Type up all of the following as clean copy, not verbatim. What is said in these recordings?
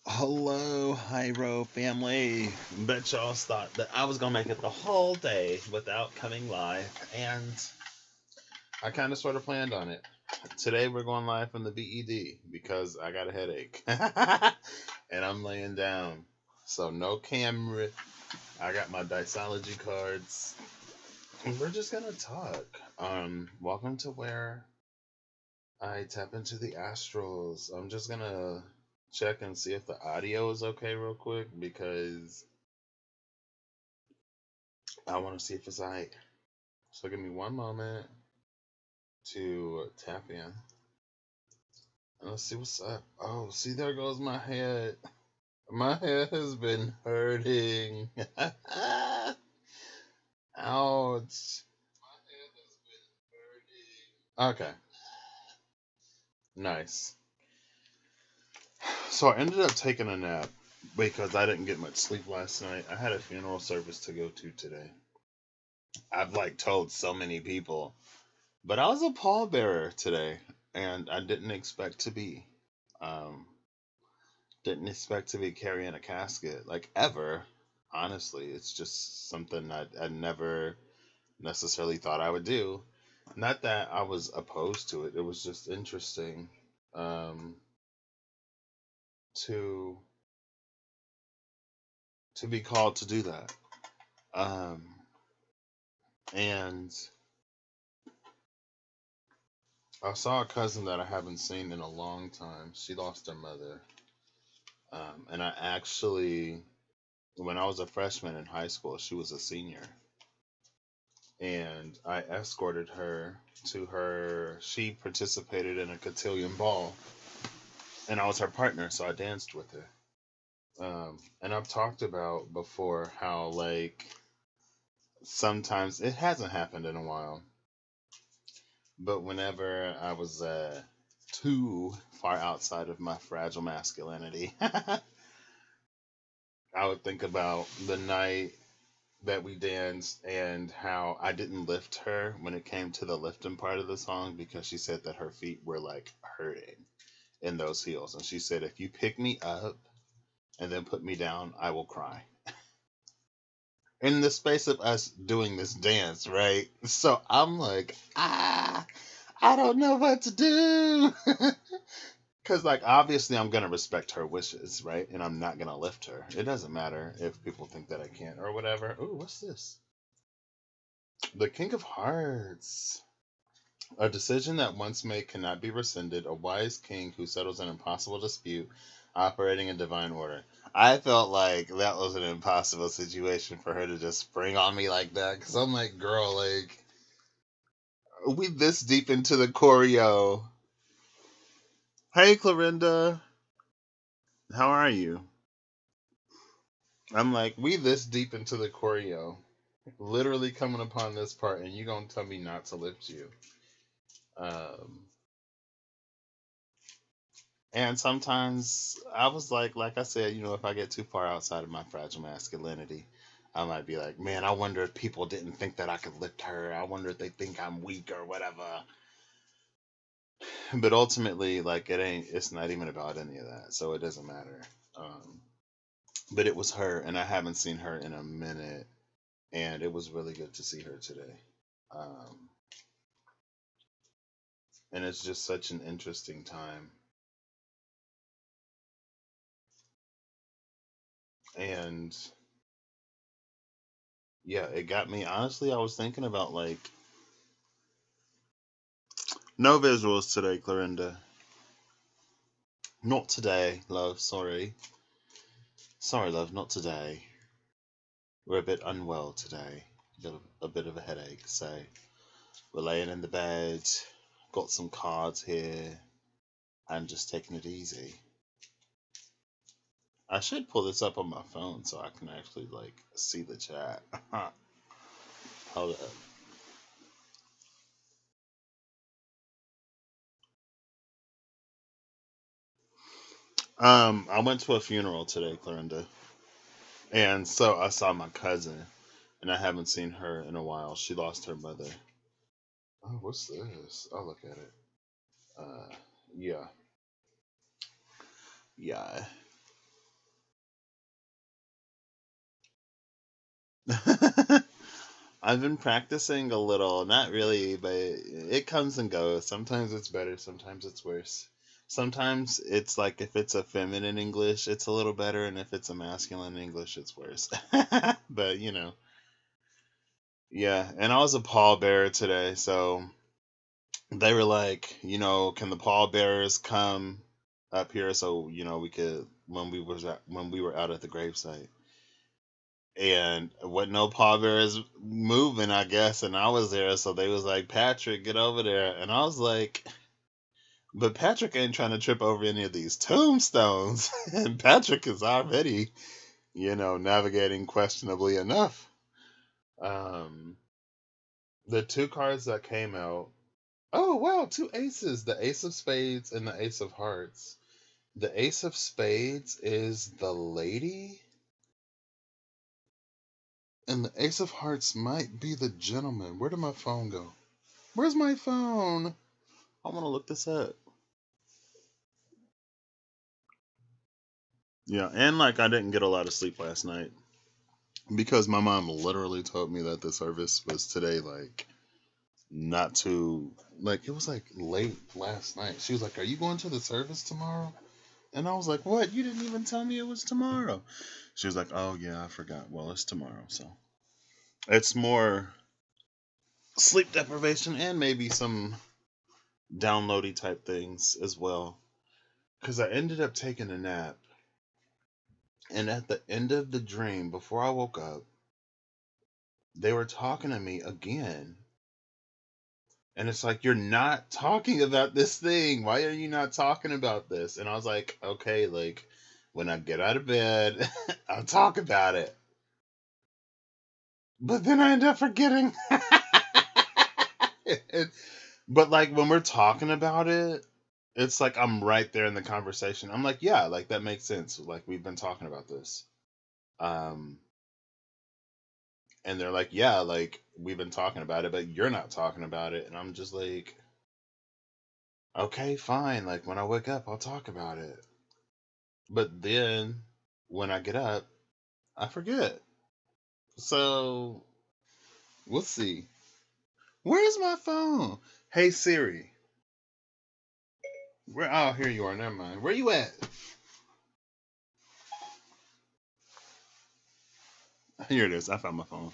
Hello, Hyro family. Bet y'all thought that I was gonna make it the whole day without coming live, and I kind of sort of planned on it. Today we're going live from the BED because I got a headache, and I'm laying down, so no camera. I got my Dysology cards, and we're just gonna talk. Welcome to where I tap into the astrals. I'm just gonna check and see if the audio is okay real quick because I want to see if it's alright. So give me one moment to tap in. And let's see what's up. Oh, see, there goes my head. My head has been hurting. Ouch. Okay, nice. So I ended up taking a nap because I didn't get much sleep last night. I had a funeral service to go to today. I've like told so many people, but I was a pallbearer today, and I didn't expect to be. Um, didn't expect to be carrying a casket like ever. Honestly, it's just something I never necessarily thought I would do. Not that I was opposed to it. It was just interesting um, to be called to do that. Um, and I saw a cousin that I haven't seen in a long time. She lost her mother. And I actually, when I was a freshman in high school, she was a senior. And I escorted her to her. She participated in a cotillion ball, and I was her partner, so I danced with her. And I've talked about before how, like, sometimes it hasn't happened in a while, but whenever I was too far outside of my fragile masculinity, I would think about the night that we danced and how I didn't lift her when it came to the lifting part of the song because she said that her feet were like hurting in those heels. And she said, if you pick me up and then put me down, I will cry. In the space of us doing this dance, right? So I'm like, I don't know what to do. Because, like, obviously, I'm going to respect her wishes, right? And I'm not going to lift her. It doesn't matter if people think that I can't or whatever. Ooh, what's this? The King of Hearts. A decision that once made cannot be rescinded. A wise king who settles an impossible dispute, operating in divine order. I felt like that was an impossible situation for her to just spring on me like that. Because I'm like, girl, like, we this deep into the choreo. Hey, Clorinda. How are you? I'm like, we this deep into the choreo. Literally coming upon this part, and you gonna tell me not to lift you. Um, And sometimes I was like I said, if I get too far outside of my fragile masculinity, I might be like, man, I wonder if people didn't think that I could lift her. I wonder if they think I'm weak or whatever. But ultimately, like, it's not even about any of that. So it doesn't matter. Um, but it was her, and I haven't seen her in a minute. And it was really good to see her today. Um, and it's just such an interesting time. And yeah, it got me. Honestly, I was thinking about like, no visuals today, Clorinda. Not today, love. Sorry. Sorry, love. Not today. We're a bit unwell today. Got a bit of a headache, so we're laying in the bed. Got some cards here, and just taking it easy. I should pull this up on my phone so I can actually like see the chat. Hold up. I went to a funeral today, Clorinda, and so I saw my cousin, and I haven't seen her in a while. She lost her mother. Oh, what's this? I'll look at it. Uh, yeah, yeah. I've been practicing a little, not really, but it comes and goes. Sometimes it's better, sometimes it's worse. Sometimes it's like if it's a feminine English, it's a little better, and if it's a masculine English, it's worse. But yeah. And I was a pallbearer today, so they were like, can the pallbearers come up here so we could when we were out at the gravesite, and what no pallbearers moving, I guess, and I was there, so they was like, Patrick, get over there, and I was like, but Patrick ain't trying to trip over any of these tombstones, and Patrick is already, navigating questionably enough. Um, the two cards that came out, oh wow, two aces, the Ace of Spades and the Ace of Hearts. The Ace of Spades is the lady, and the Ace of Hearts might be the gentleman. Where did my phone go? Where's my phone? I want to look this up. Yeah, and like I didn't get a lot of sleep last night because my mom literally told me that the service was today, like not too, like it was like late last night. She was like, "Are you going to the service tomorrow?" And I was like, "What? You didn't even tell me it was tomorrow." She was like, "Oh yeah, I forgot. Well, it's tomorrow, so it's more sleep deprivation and maybe some downloady type things as well." Because I ended up taking a nap, and at the end of the dream, before I woke up, they were talking to me again. And it's like, you're not talking about this thing. Why are you not talking about this? And I was like, okay, like when I get out of bed, I'll talk about it. But then I end up forgetting. But like when we're talking about it, it's like I'm right there in the conversation. I'm like, yeah, like that makes sense. Like we've been talking about this. Um, and they're like, yeah, like we've been talking about it, but you're not talking about it. And I'm just like, okay, fine. Like when I wake up, I'll talk about it. But then when I get up, I forget. So we'll see. Where's my phone? Hey Siri. Where? Oh, here you are. Never mind. Where you at? Here it is. I found my phone.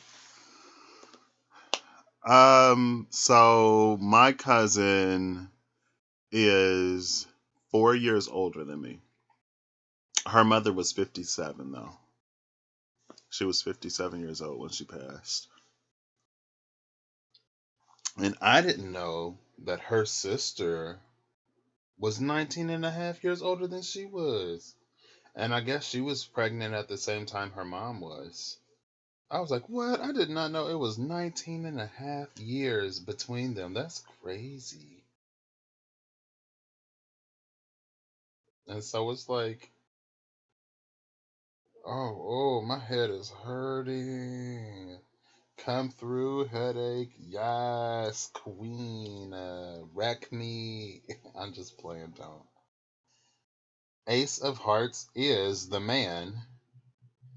So my cousin is 4 years older than me. Her mother was 57 though. She was 57 years old when she passed. And I didn't know that her sister was 19 and a half years older than she was. And I guess she was pregnant at the same time her mom was. I was like, what? I did not know it was 19 and a half years between them. That's crazy. And so it's like, oh, my head is hurting. Come through, headache. Yes, queen. Wreck me. I'm just playing, don't. Ace of Hearts is the man.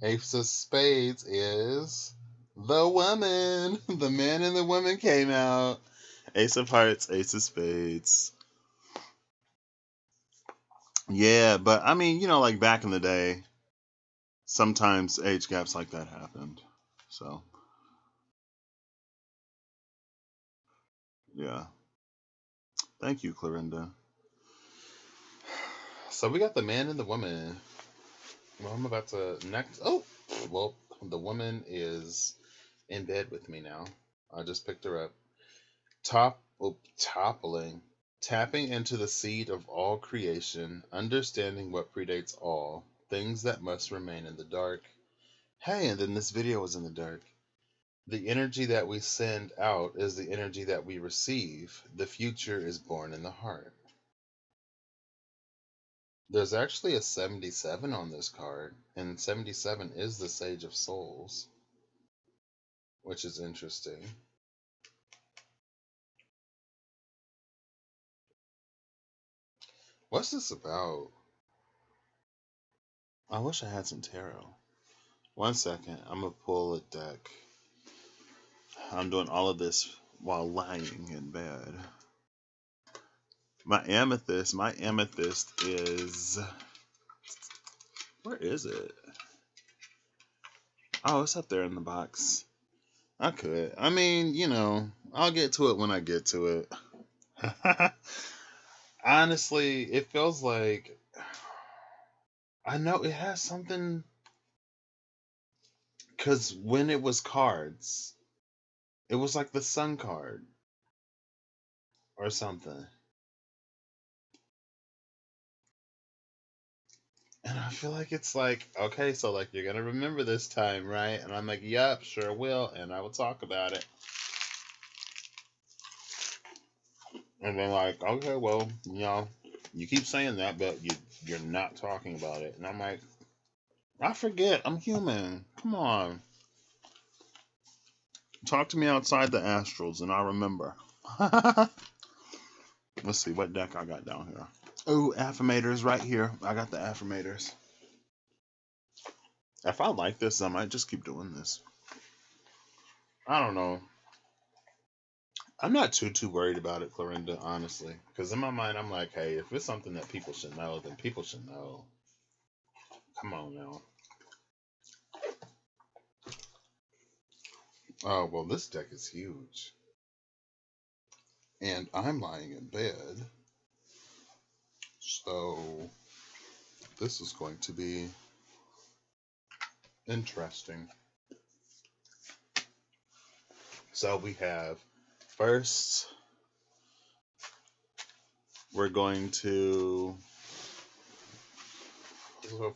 Ace of Spades is the woman. The man and the woman came out. Ace of Hearts, Ace of Spades. Yeah, but I mean, like back in the day, sometimes age gaps like that happened. So, yeah. Thank you, Clorinda. So we got the man and the woman. Well, I'm about to next. Oh, well, the woman is in bed with me now. I just picked her up. Toppling. Tapping into the seed of all creation, understanding what predates all, things that must remain in the dark. Hey, and then this video was in the dark. The energy that we send out is the energy that we receive. The future is born in the heart. There's actually a 77 on this card, and 77 is the Sage of Souls, which is interesting. What's this about? I wish I had some tarot. One second. I'm going to pull a deck. I'm doing all of this while lying in bed. My amethyst is... Where is it? Oh, it's up there in the box. I could. I mean, I'll get to it when I get to it. Honestly, it feels like... I know it has something... Because when it was cards, it was like the sun card. Or something. And I feel like it's like, okay, so like you're gonna remember this time, right? And I'm like, yep, sure will, and I will talk about it. And then like, okay, well, you keep saying that, but you're not talking about it. And I'm like, I forget, I'm human. Come on. Talk to me outside the astrals and I'll remember. Let's see what deck I got down here. Oh, affirmators right here. I got the affirmators. If I like this, I might just keep doing this. I don't know. I'm not too worried about it, Clorinda, honestly. Because in my mind, I'm like, hey, if it's something that people should know, then people should know. Come on now. Oh, well, this deck is huge. And I'm lying in bed. So, this is going to be interesting. So, we have first, we're going to,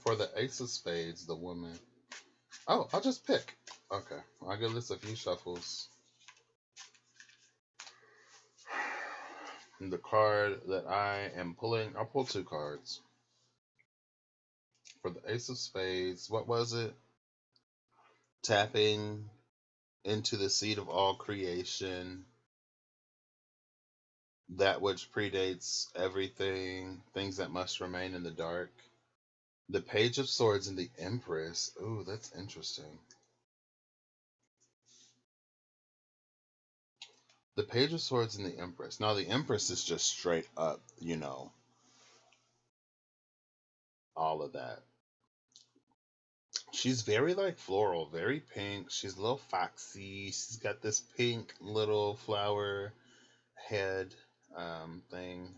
for the Ace of Spades, the woman. Oh, I'll just pick. Okay, I'll give this a few shuffles. The card that I am pulling, I'll pull two cards. For the Ace of Spades, what was it? Tapping into the seed of all creation, that which predates everything, things that must remain in the dark. The Page of Swords and the Empress. Ooh, that's interesting. The Page of Swords and the Empress. Now, the Empress is just straight up, all of that. She's very like floral, very pink. She's a little foxy. She's got this pink little flower head thing.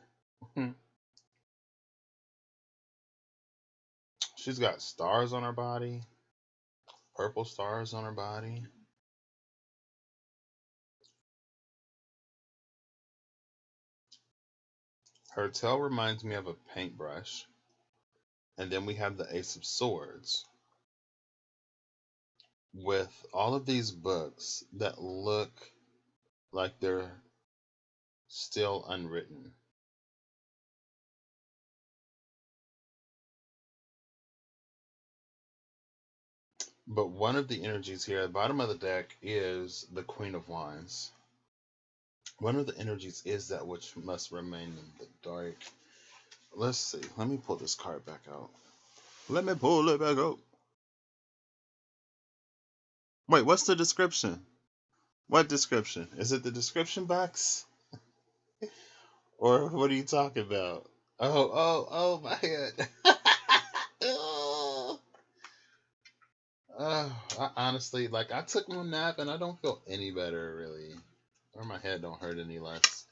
She's got stars on her body, purple stars on her body. Her tail reminds me of a paintbrush. And then we have the Ace of Swords with all of these books that look like they're still unwritten. But one of the energies here at the bottom of the deck is the Queen of Wands. One of the energies is that which must remain in the dark. Let's see. Let me pull this card back out. Let me pull it back out. Wait, what's the description? What description? Is it the description box? Or what are you talking about? Oh, my head. I honestly, like, I took one nap and I don't feel any better, really. Or my head don't hurt any less.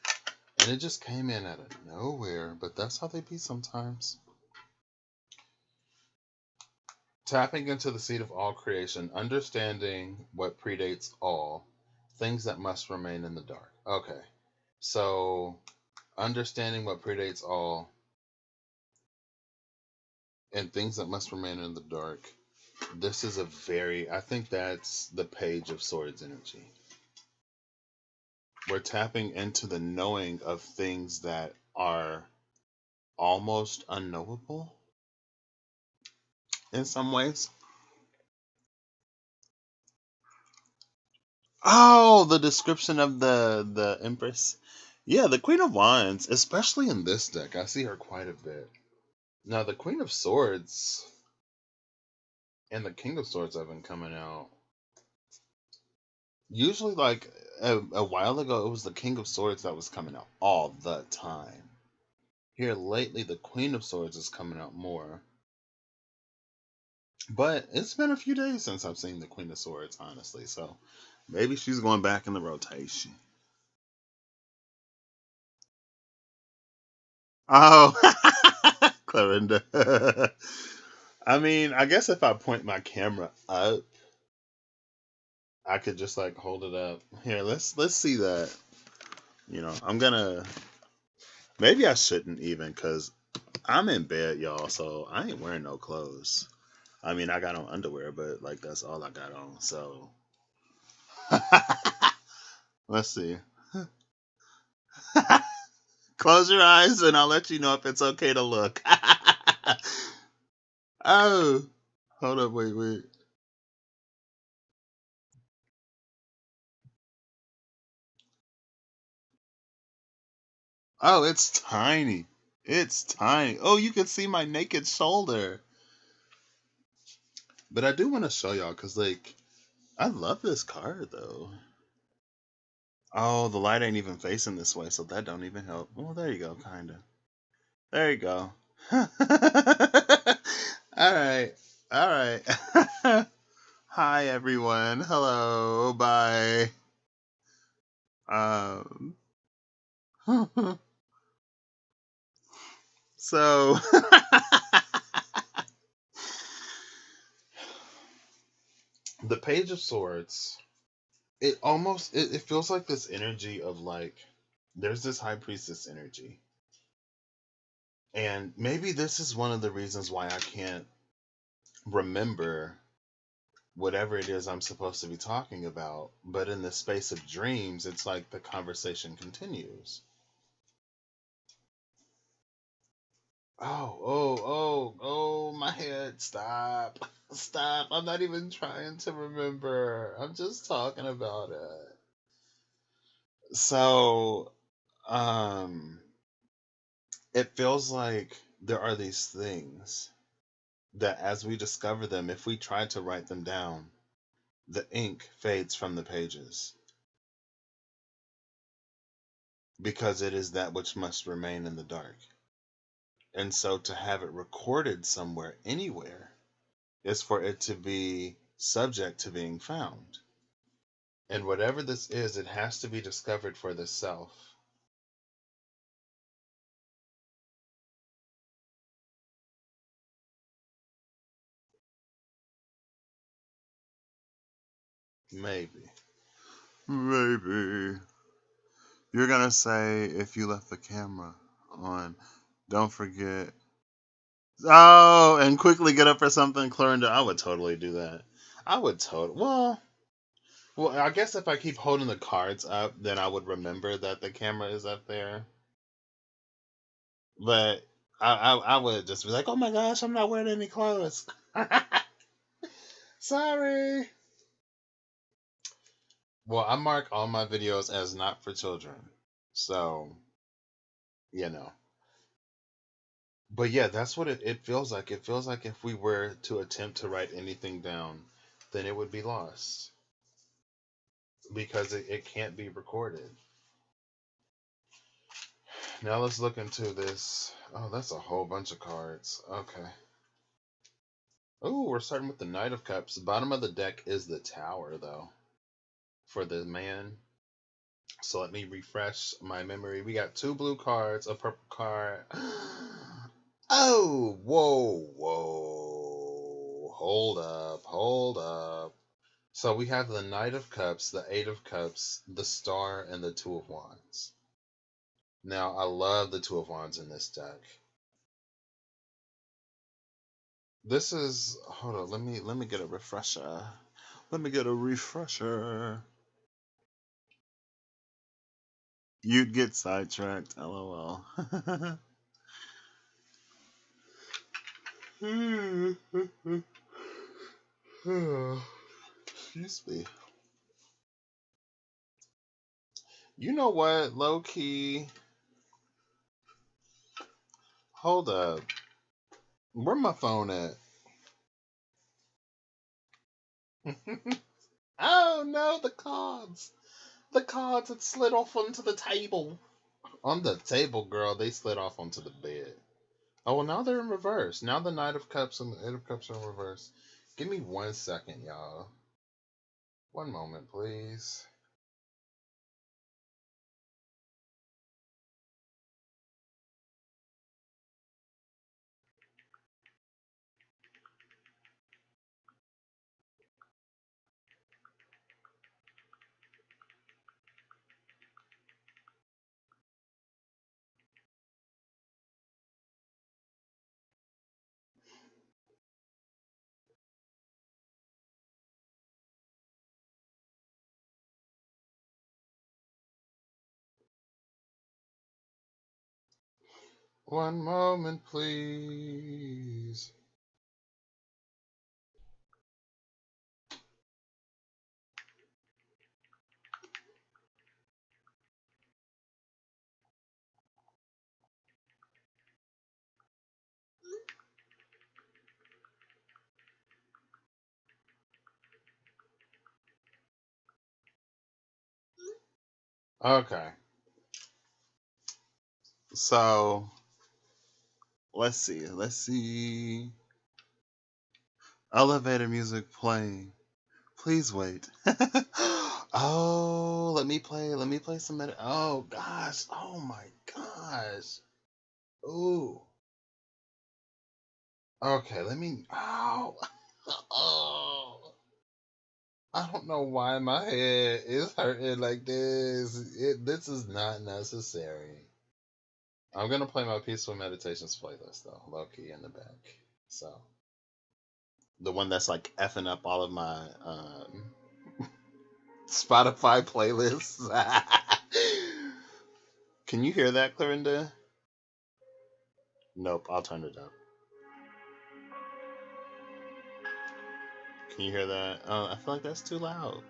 And it just came in out of nowhere, but that's how they be sometimes. Tapping into the seed of all creation, understanding what predates all, things that must remain in the dark. Okay, so understanding what predates all, and things that must remain in the dark. This is I think that's the Page of Swords energy. We're tapping into the knowing of things that are almost unknowable in some ways. Oh, the description of the Empress. Yeah, the Queen of Wands, especially in this deck, I see her quite a bit. Now, the Queen of Swords And the King of Swords have been coming out. Usually, like a while ago, it was the King of Swords that was coming out all the time. Here lately, the Queen of Swords is coming out more. But it's been a few days since I've seen the Queen of Swords, honestly. So maybe she's going back in the rotation. Oh, Clarinda. I mean, I guess if I point my camera up, I could just like hold it up. Here, let's see that. I'm gonna. Maybe I shouldn't even, cause I'm in bed, y'all. So I ain't wearing no clothes. I mean, I got on underwear, but like that's all I got on. So let's see. Close your eyes, and I'll let you know if it's okay to look. Oh, hold up, wait. Oh, it's tiny. It's tiny. Oh, you can see my naked shoulder. But I do want to show y'all because, like, I love this card though. Oh, the light ain't even facing this way, so that don't even help. Well, there you go, kinda. There you go. All right, all right. Hi everyone. Hello. Bye. Um. So the Page of Swords. It feels like this energy of like there's this high priestess energy. And maybe this is one of the reasons why I can't remember whatever it is I'm supposed to be talking about. But in the space of dreams, it's like the conversation continues. Oh, my head. Stop. Stop. I'm not even trying to remember. I'm just talking about it. So, um, it feels like there are these things that as we discover them, if we try to write them down, the ink fades from the pages because it is that which must remain in the dark. And so to have it recorded somewhere, anywhere, is for it to be subject to being found. And whatever this is, it has to be discovered for the self. Maybe. Maybe. You're gonna say if you left the camera on, don't forget. Oh, and quickly get up for something, Clorinda. I would totally do that. I would totally. Well, I guess if I keep holding the cards up, then I would remember that the camera is up there. But I would just be like, oh my gosh, I'm not wearing any clothes. Sorry. Well, I mark all my videos as not for children. So, you know. But yeah, that's what it feels like. It feels like if we were to attempt to write anything down, then it would be lost because it can't be recorded. Now let's look into this. Oh, that's a whole bunch of cards. Okay. Oh, we're starting with the Knight of Cups. The bottom of the deck is the Tower, though, for the man. So let me refresh my memory. We got two blue cards, a purple card. Oh, whoa. Hold up. So we have the Knight of Cups, the Eight of Cups, the Star, and the Two of Wands. Now, I love the Two of Wands in this deck. This is hold on, let me get a refresher. Let me get a refresher. You'd get sidetracked, lol. Excuse me. You know what? Low key. Hold up. Where my phone at? Oh no, the cards! The cards had slid off onto the table. On the table, girl, they slid off onto the bed. Oh, well, now they're in reverse. Now the Knight of Cups and the Eight of Cups are in reverse. Give me 1 second, y'all. One moment, please. One moment, please. Okay. So, let's see. Let's see. Elevator music playing. Please wait. Oh, let me play some oh gosh. Oh my gosh. Ooh. Okay, let me ow. Oh. I don't know why my head is hurting like this. This is not necessary. I'm gonna play my peaceful meditations playlist though, low key in the back. So the one that's like effing up all of my Spotify playlists. Can you hear that, Clarinda? Nope, I'll turn it up. Can you hear that? I feel like that's too loud.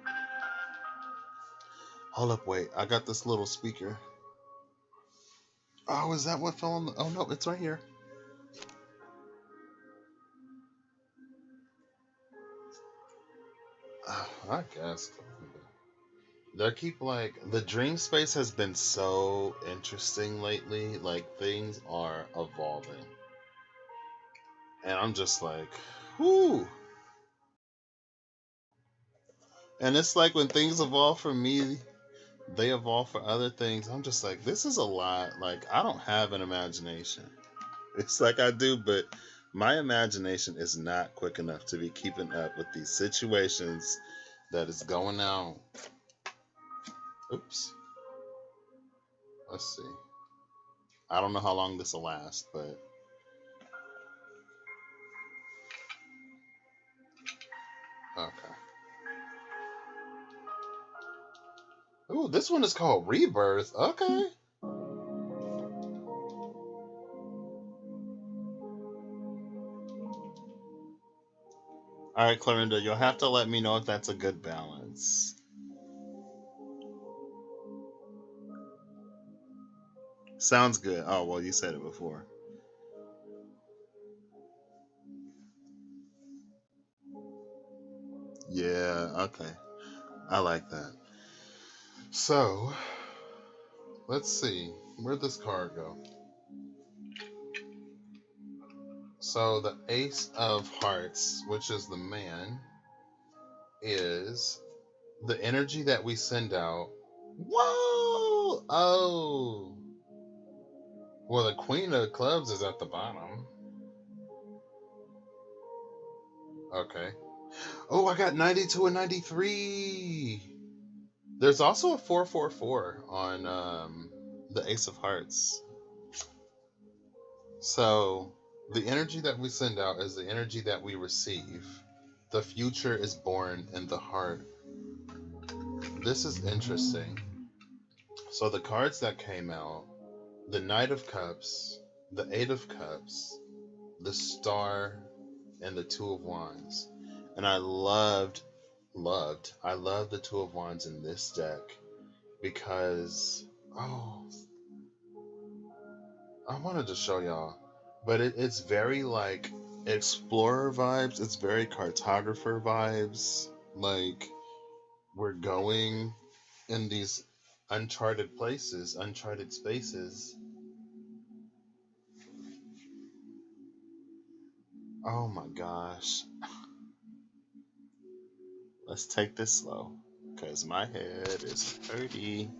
Hold up, wait. I got this little speaker. Oh, is that what fell on the... Oh, no, it's right here. I guess. They keep, like... The dream space has been so interesting lately. Like, things are evolving. And I'm just like, whoo. And it's like when things evolve for me, they evolve for other things. I'm just like, this is a lot. Like, I don't have an imagination. It's like I do, but my imagination is not quick enough to be keeping up with these situations that is going on. Oops. Let's see. I don't know how long this will last, but okay. Ooh, this one is called Rebirth. Okay. All right, Clarinda, you'll have to let me know if that's a good balance. Sounds good. Oh, well, you said it before. Yeah, okay. I like that. So, let's see. Where'd this card go? So, the Ace of Hearts, which is the man, is the energy that we send out. Whoa! Oh! Well, the Queen of Clubs is at the bottom. Okay. Oh, I got 92 and 93. There's also a 444 on the Ace of Hearts. So, the energy that we send out is the energy that we receive. The future is born in the heart. This is interesting. So, the cards that came out, the Knight of Cups, the Eight of Cups, the Star, and the Two of Wands. And I love the Two of Wands in this deck because, oh, I wanted to show y'all, but it's very like explorer vibes. It's very cartographer vibes. Like, we're going in these uncharted places, uncharted spaces. Oh my gosh. Let's take this slow, because my head is hurty.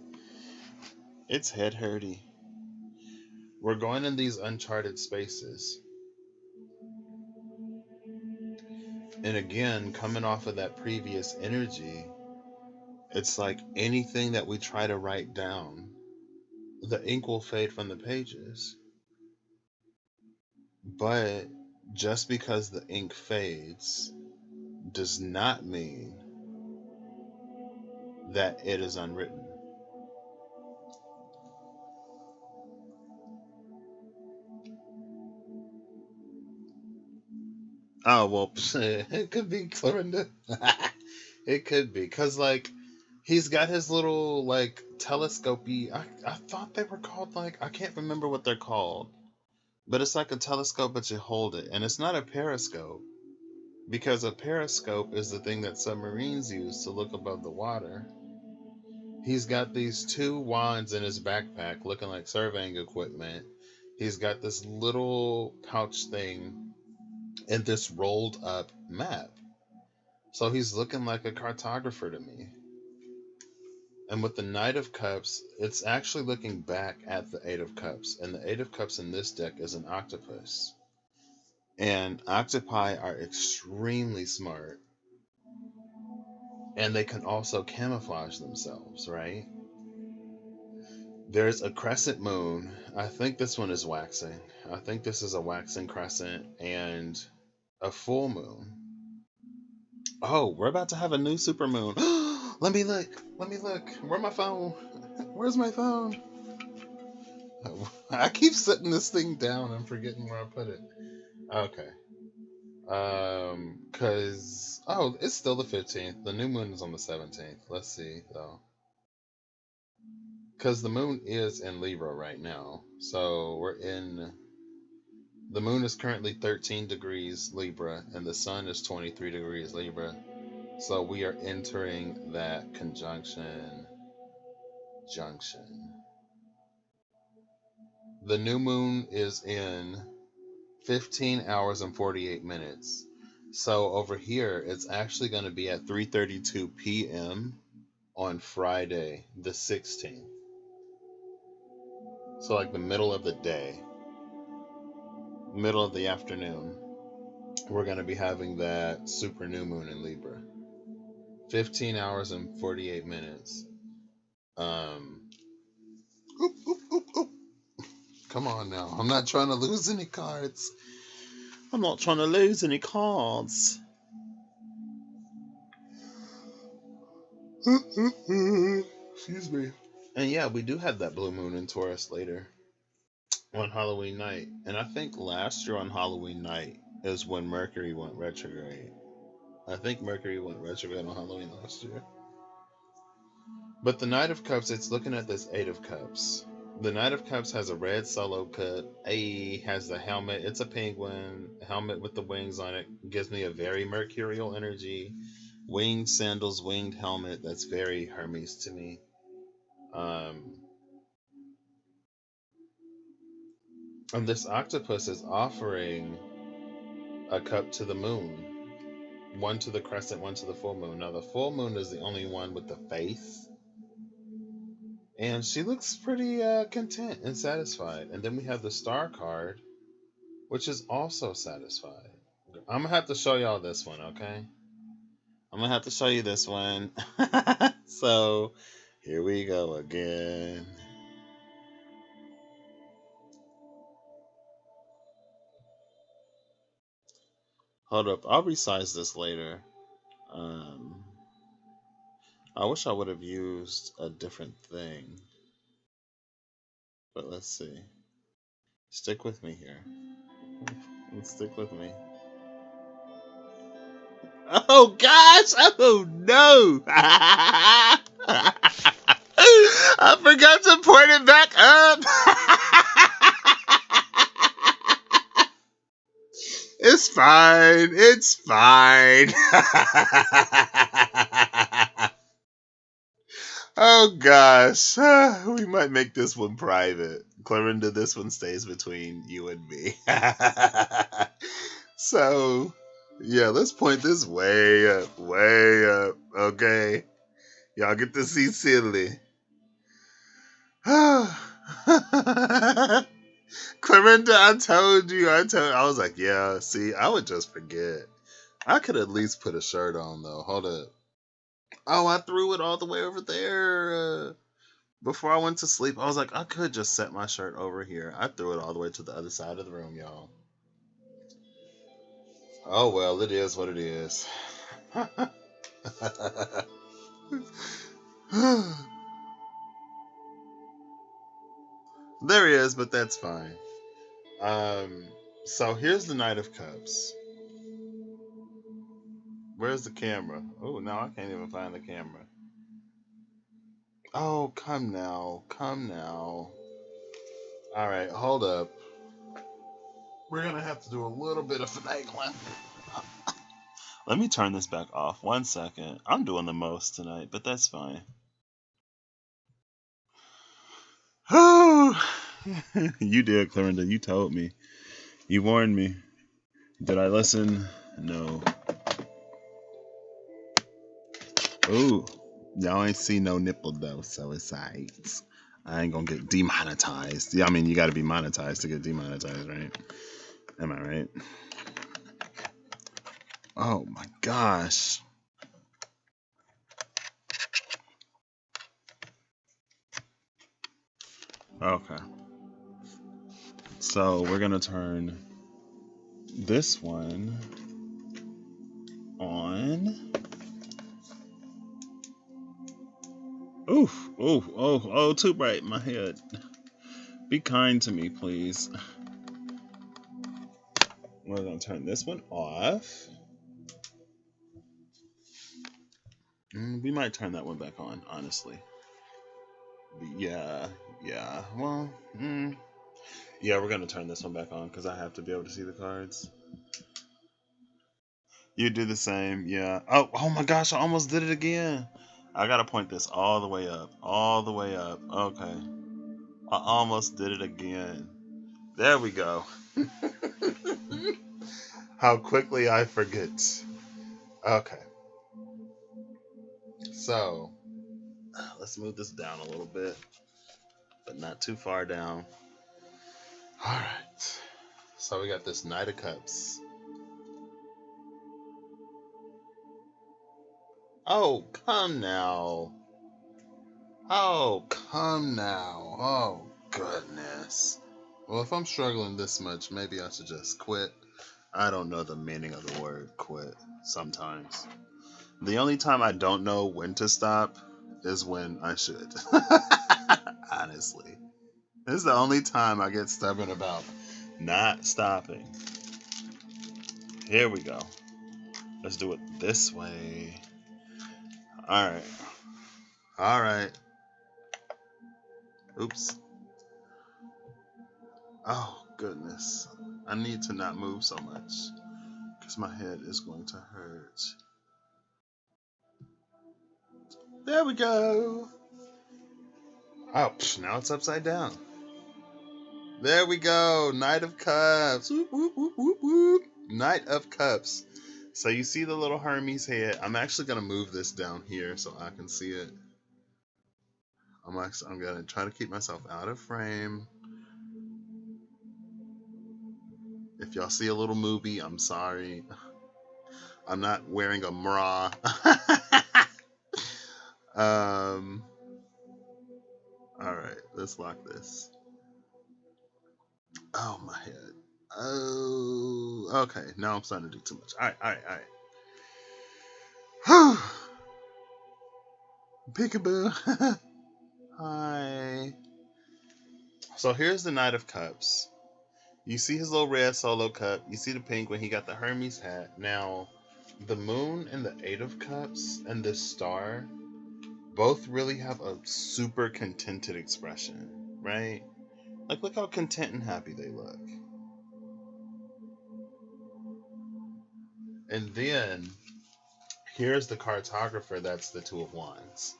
It's head hurty. We're going in these uncharted spaces. And again, coming off of that previous energy, it's like anything that we try to write down, the ink will fade from the pages. But just because the ink fades does not mean that it is unwritten. Oh, well, it could be Clorinda. It could be. Because, like, he's got his little, like, telescopy. I thought they were called, like, I can't remember what they're called. But it's like a telescope, but you hold it. And it's not a periscope. Because a periscope is the thing that submarines use to look above the water. He's got these two wands in his backpack looking like surveying equipment. He's got this little pouch thing and this rolled up map. So he's looking like a cartographer to me. And with the Knight of Cups, it's actually looking back at the Eight of Cups. And the Eight of Cups in this deck is an octopus. And octopi are extremely smart. And they can also camouflage themselves, right? There's a crescent moon. I think this one is waxing. I think this is a waxing crescent and a full moon. Oh, we're about to have a new supermoon. Let me look. Let me look. Where's my phone? Where's my phone? I keep setting this thing down. I'm forgetting where I put it. Okay. It's still the 15th. The new moon is on the 17th. Let's see though. Because the moon is in Libra right now. So the moon is currently 13 degrees Libra and the sun is 23 degrees Libra. So we are entering that junction. The new moon is in 15 hours and 48 minutes. So over here, it's actually going to be at 3:32 p.m. on Friday, the 16th. So like the middle of the day, middle of the afternoon, we're going to be having that super new moon in Libra. 15 hours and 48 minutes. Oop, oop, oop, oop. Come on now. I'm not trying to lose any cards. Excuse me. And yeah, we do have that blue moon in Taurus later on Halloween night. And I think last year on Halloween night is when Mercury went retrograde. I think Mercury went retrograde on Halloween last year. But the Knight of Cups, it's looking at this Eight of Cups. The Knight of Cups has a red solo cut. Has the helmet. It's a penguin. Helmet with the wings on it. Gives me a very mercurial energy. Winged sandals, winged helmet. That's very Hermes to me. And this octopus is offering a cup to the moon. One to the crescent, one to the full moon. Now the full moon is the only one with the face. And she looks pretty content and satisfied. And then we have the star card, which is also satisfied. I'm going to have to show y'all this one, okay? I'm going to have to show you this one. So, here we go again. Hold up. I'll resize this later. I wish I would have used a different thing. But let's see. Stick with me here. Stick with me. Oh gosh! Oh no! I forgot to point it back up. It's fine. It's fine. Oh gosh. We might make this one private. Clarinda, this one stays between you and me. So, yeah, let's point this way up, way up. Okay. Y'all get to see silly. Clarinda, I was like, yeah, see, I would just forget. I could at least put a shirt on, though. Hold up. Oh, I threw it all the way over there. Before I went to sleep, I was like, I could just set my shirt over here. I threw it all the way to the other side of the room, y'all. Oh, well, it is what it is. There he is, but that's fine. So here's the Knight of Cups. Where's the camera? Oh, no, I can't even find the camera. Oh, come now. Come now. All right, hold up. We're going to have to do a little bit of finagling. Let me turn this back off. 1 second. I'm doing the most tonight, but that's fine. You did, Clarinda. You told me. You warned me. Did I listen? No. Ooh. Y'all ain't see no nipple though, so it's alright. I ain't gonna get demonetized. Yeah, I mean, you gotta be monetized to get demonetized, right? Am I right? Oh my gosh. Okay. So we're gonna turn this one on. Oof, oof, oh, too bright, my head. Be kind to me, please. We're gonna turn this one off. We might turn that one back on, honestly. Yeah. Well, yeah, we're gonna turn this one back on because I have to be able to see the cards. You do the same, yeah. Oh my gosh, I almost did it again. I gotta point this all the way up, all the way up. Okay, I almost did it again. There we go. How quickly I forget. Okay, so let's move this down a little bit, but not too far down. All right. So we got this Knight of Cups. Oh, come now. Oh, come now. Oh, goodness. Well, if I'm struggling this much, maybe I should just quit. I don't know the meaning of the word quit sometimes. The only time I don't know when to stop is when I should. Honestly. This is the only time I get stubborn about not stopping. Here we go. Let's do it this way. Alright. Alright. Oops. Oh, goodness. I need to not move so much because my head is going to hurt. There we go. Oh, now it's upside down. There we go. Knight of Cups. Whoop, whoop, whoop, whoop, whoop. Knight of Cups. So you see the little Hermes head. I'm actually going to move this down here so I can see it. I'm going to try to keep myself out of frame. If y'all see a little movie, I'm sorry. I'm not wearing a bra. All right, let's lock this. Oh, my head. Oh, okay. Now I'm starting to do too much. All right. Peekaboo. Hi. So here's the Knight of Cups. You see his little red solo cup. You see the pink when he got the Hermes hat. Now, the moon and the Eight of Cups and this star both really have a super contented expression, right? Like, look how content and happy they look. And then here's the cartographer. That's the Two of Wands.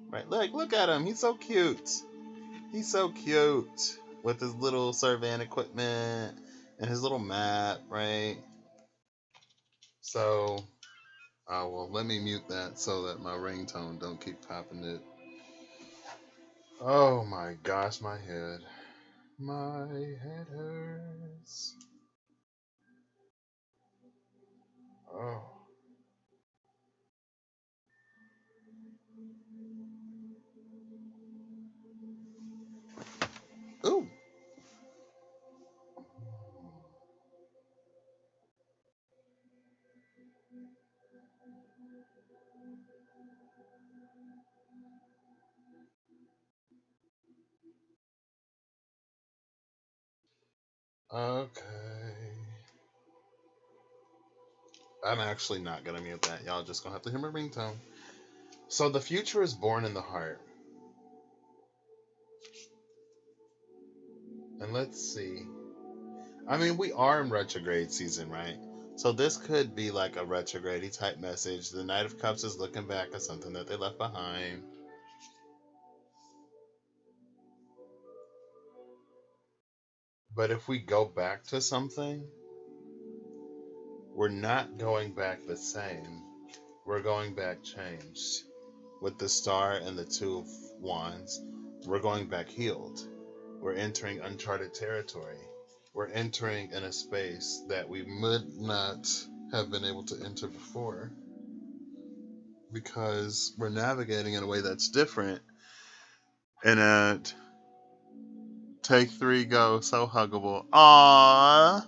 Right? Look at him. He's so cute. He's so cute with his little surveying equipment and his little map, right? So, well, let me mute that so that my ringtone don't keep popping it. Oh my gosh, my head. My head hurts. Oh. Ooh. Okay. I'm actually not gonna mute that. Y'all just gonna have to hear my ringtone. So the future is born in the heart. And let's see. I mean, we are in retrograde season, right? So this could be like a retrograde type message. The Knight of Cups is looking back at something that they left behind. But if we go back to something, we're not going back the same. We're going back changed. With the Star and the Two of Wands, we're going back healed. We're entering uncharted territory. We're entering in a space that we would not have been able to enter before, because we're navigating in a way that's different. And at take three, go, so huggable. Aww.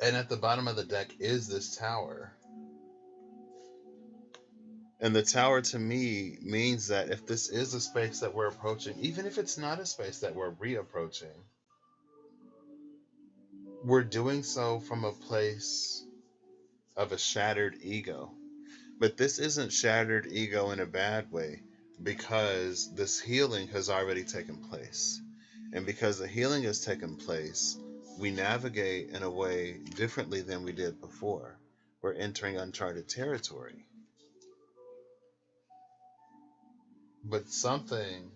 And at the bottom of the deck is this tower. And the tower to me means that if this is a space that we're approaching, even if it's not a space that we're reapproaching, we're doing so from a place of a shattered ego. But this isn't shattered ego in a bad way, because this healing has already taken place. And because the healing has taken place, we navigate in a way differently than we did before. We're entering uncharted territory. But something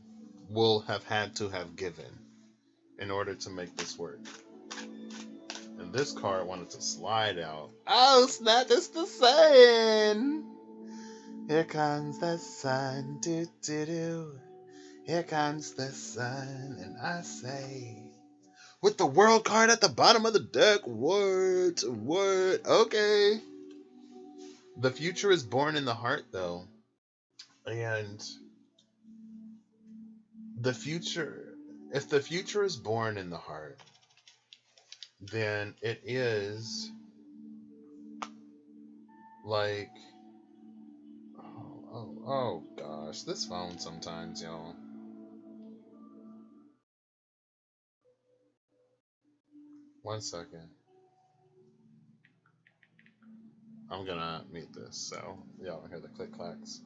will have had to have given in order to make this work. And this card wanted to slide out. Oh, snap, it's the sun! Here comes the sun, do do do. Here comes the sun, and I say, with the world card at the bottom of the deck, what? Okay. The future is born in the heart, though. And the future, if the future is born in the heart, then it is like, oh gosh, this phone sometimes, y'all. One second. I'm gonna mute this so y'all don't hear the click clacks.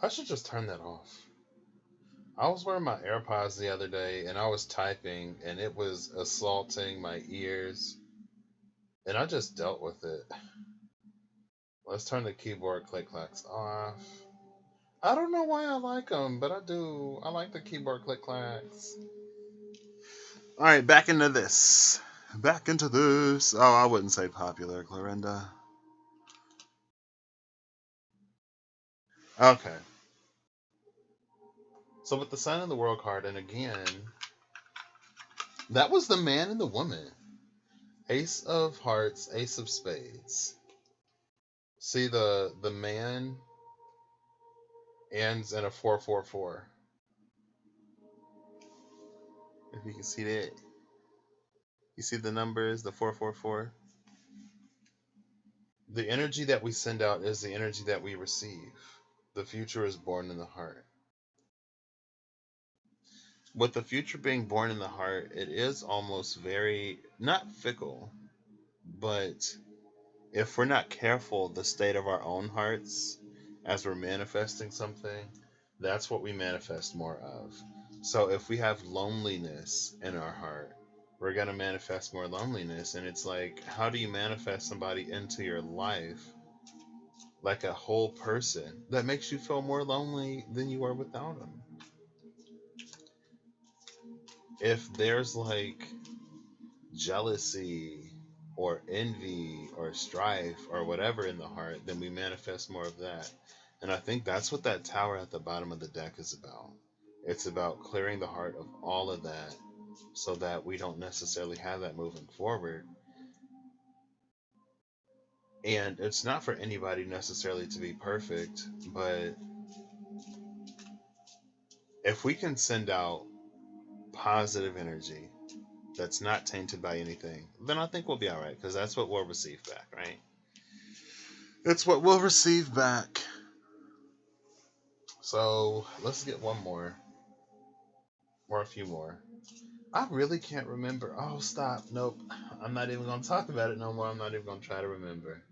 I should just turn that off. I was wearing my AirPods the other day and I was typing and it was assaulting my ears, and I just dealt with it. Let's turn the keyboard click clacks off. I don't know why I like them, but I do. I like the keyboard click clacks. All right, back into this. Back into this. Oh, I wouldn't say popular, Clorinda. Okay. So with the Sun and the World card, and again, that was the man and the woman. Ace of Hearts, Ace of Spades. See, the man ends in a 444. If you can see that. You see the numbers, the 444? The energy that we send out is the energy that we receive. The future is born in the heart. With the future being born in the heart, it is almost very, not fickle, but if we're not careful, the state of our own hearts as we're manifesting something, that's what we manifest more of. So if we have loneliness in our heart, we're going to manifest more loneliness. And it's like, how do you manifest somebody into your life like a whole person that makes you feel more lonely than you are without them? If there's like jealousy or envy or strife or whatever in the heart, then we manifest more of that. And I think that's what that tower at the bottom of the deck is about. It's about clearing the heart of all of that so that we don't necessarily have that moving forward. And it's not for anybody necessarily to be perfect, but if we can send out positive energy that's not tainted by anything, then I think we'll be all right, because that's what we'll receive back, right? It's what we'll receive back. So let's get one more, or a few more. I really can't remember. Oh, stop. Nope. I'm not even going to talk about it no more. I'm not even going to try to remember.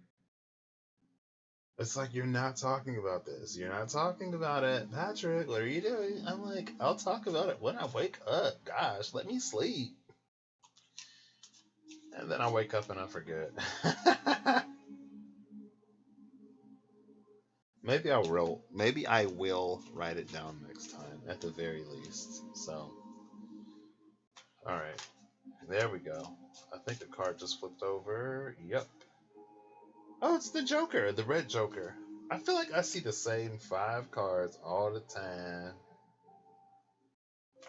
It's like, you're not talking about this. You're not talking about it. Patrick, what are you doing? I'm like, I'll talk about it when I wake up. Gosh, let me sleep. And then I wake up and I forget. Maybe I will write it down next time at the very least. So, all right. There we go. I think the card just flipped over. Yep. Oh, it's the Joker, the red Joker. I feel like I see the same 5 cards all the time.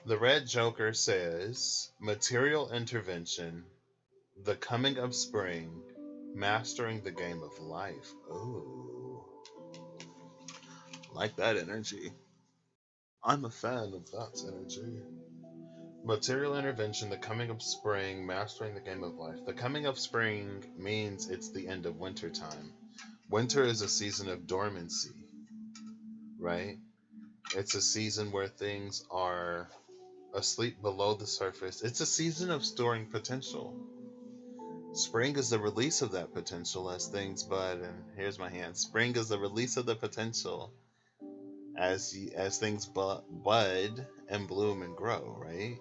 The red Joker says material intervention, the coming of spring, mastering the game of life. Ooh. Like that energy. I'm a fan of that energy. Material intervention, the coming of spring, mastering the game of life. The coming of spring means it's the end of winter time. Winter is a season of dormancy, right? It's a season where things are asleep below the surface. It's a season of storing potential. Spring is the release of that potential as things bud, and here's my hand. Spring is the release of the potential as things bud and bloom and grow, right?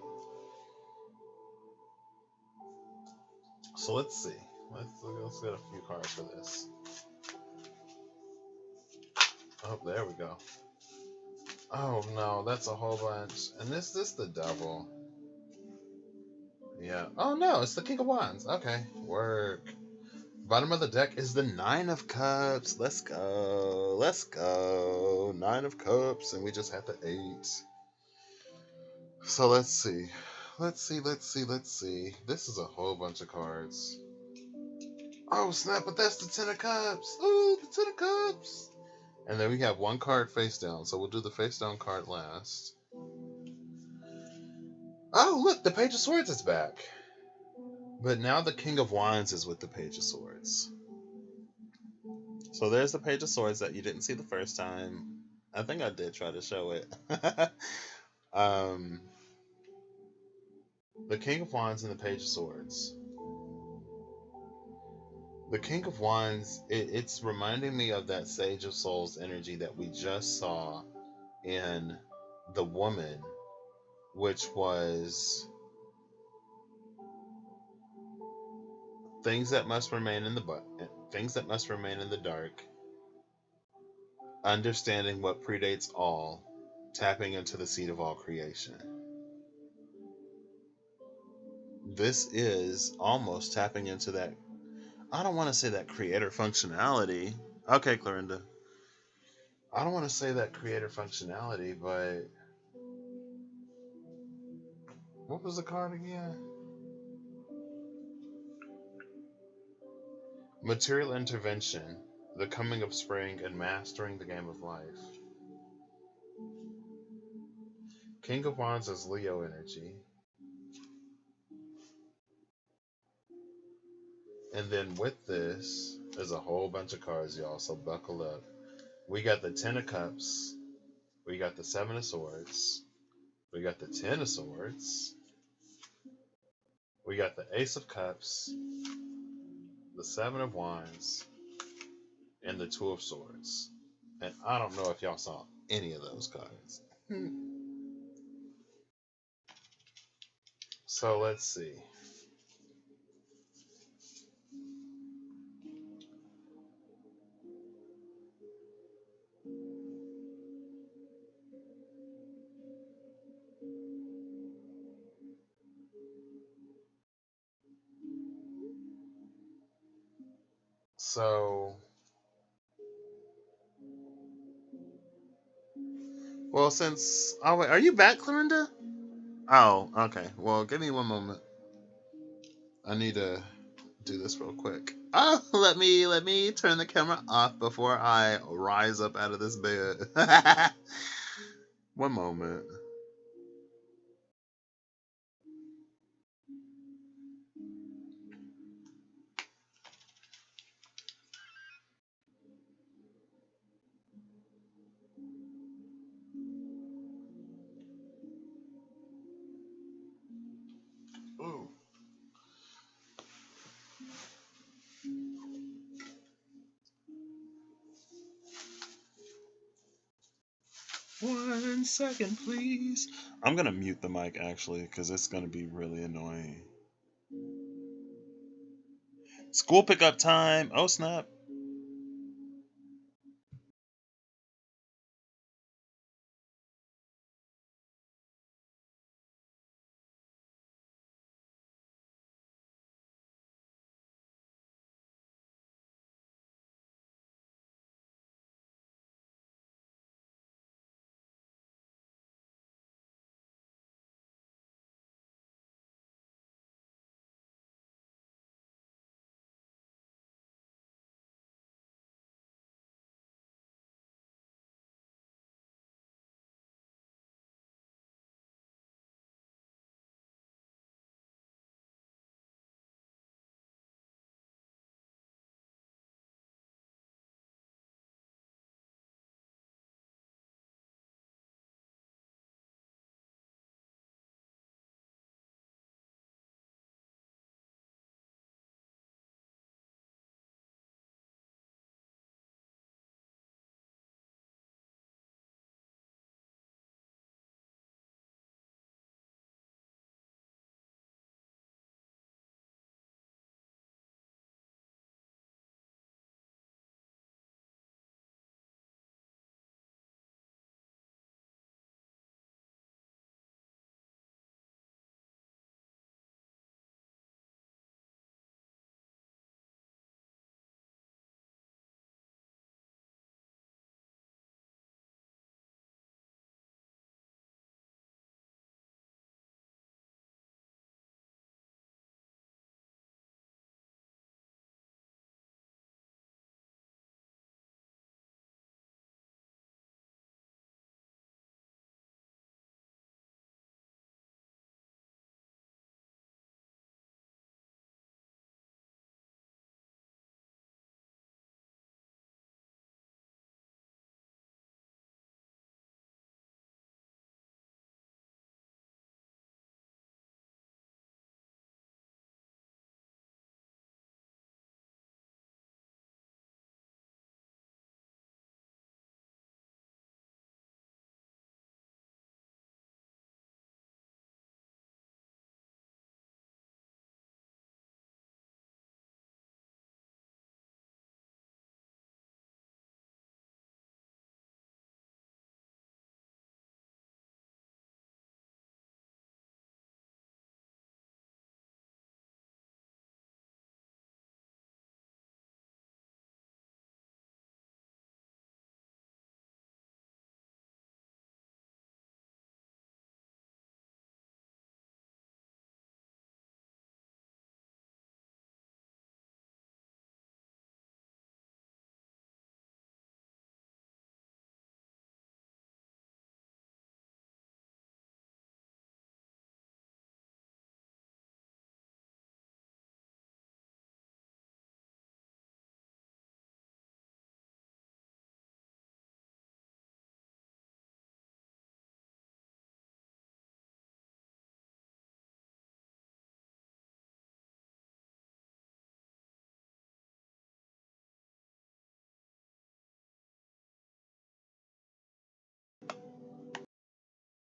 So let's see. Let's get a few cards for this. Oh, there we go. Oh no, that's a whole bunch. And this the devil. Yeah. Oh no, it's the King of Wands. Okay. Work. Bottom of the deck is the 9 of Cups. Let's go. Let's go. 9 of Cups, and we just had the 8. So let's see. Let's see. This is a whole bunch of cards. Oh snap, but that's the 10 of Cups. Ooh, the 10 of Cups. And then we have one card face down, so we'll do the face down card last. Oh, look, the Page of Swords is back. But now the King of Wands is with the Page of Swords. So there's the Page of Swords that you didn't see the first time. I think I did try to show it. The King of Wands and the Page of Swords. The King of Wands, it's reminding me of that Sage of Souls energy that we just saw in the woman, which was things that must remain in the dark, understanding what predates all, tapping into the seed of all creation. This is almost tapping into that, I don't want to say that creator functionality. Okay, Clorinda. I don't want to say that creator functionality, but what was the card again? Material intervention, the coming of spring, and mastering the game of life. King of Wands is Leo energy. And then with this, there's a whole bunch of cards, y'all, so buckle up. We got the Ten of Cups. We got the Seven of Swords. We got the Ten of Swords. We got the Ace of Cups, the Seven of Wands, and the Two of Swords. And I don't know if y'all saw any of those cards. So let's see. So, well, since oh wait, are you back, Clorinda? Oh, okay. Well, give me one moment. I need to do this real quick. Oh, let me turn the camera off before I rise up out of this bed. One moment. Ooh. 1 second, please. I'm gonna mute the mic actually, because it's gonna be really annoying. School pickup time. Oh snap.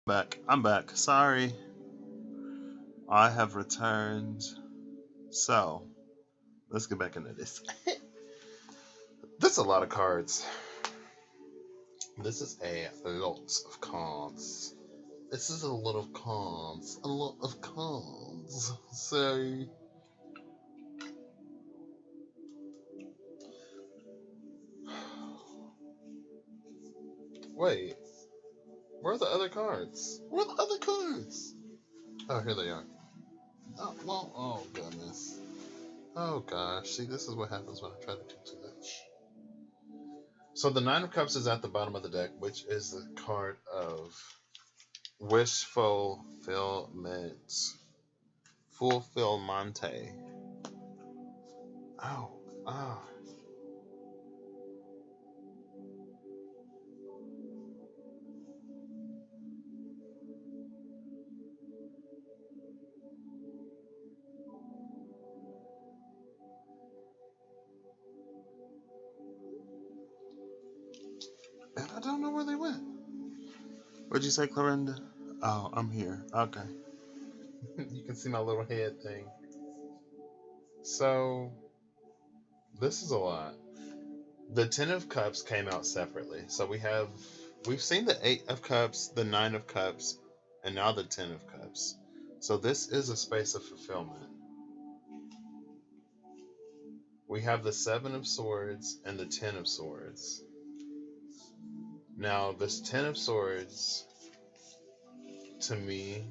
Back. I'm back. Sorry. I have returned. So, let's get back into this. That's a lot of cards. This is a lot of cards. This is a lot of cards. A lot of cards. So, wait. Where are the other cards? Where are the other cards? Oh, here they are. Oh, well, oh, goodness. Oh, gosh. See, this is what happens when I try to do too much. So the Nine of Cups is at the bottom of the deck, which is the card of wish fulfillment. Fulfillmente. Oh, ah. And I don't know where they went. What'd you say, Clorinda? Oh, I'm here. Okay. You can see my little head thing. So, this is a lot. The Ten of Cups came out separately. So we've seen the Eight of Cups, the Nine of Cups, and now the Ten of Cups. So this is a space of fulfillment. We have the Seven of Swords and the Ten of Swords. Now, this Ten of Swords, to me,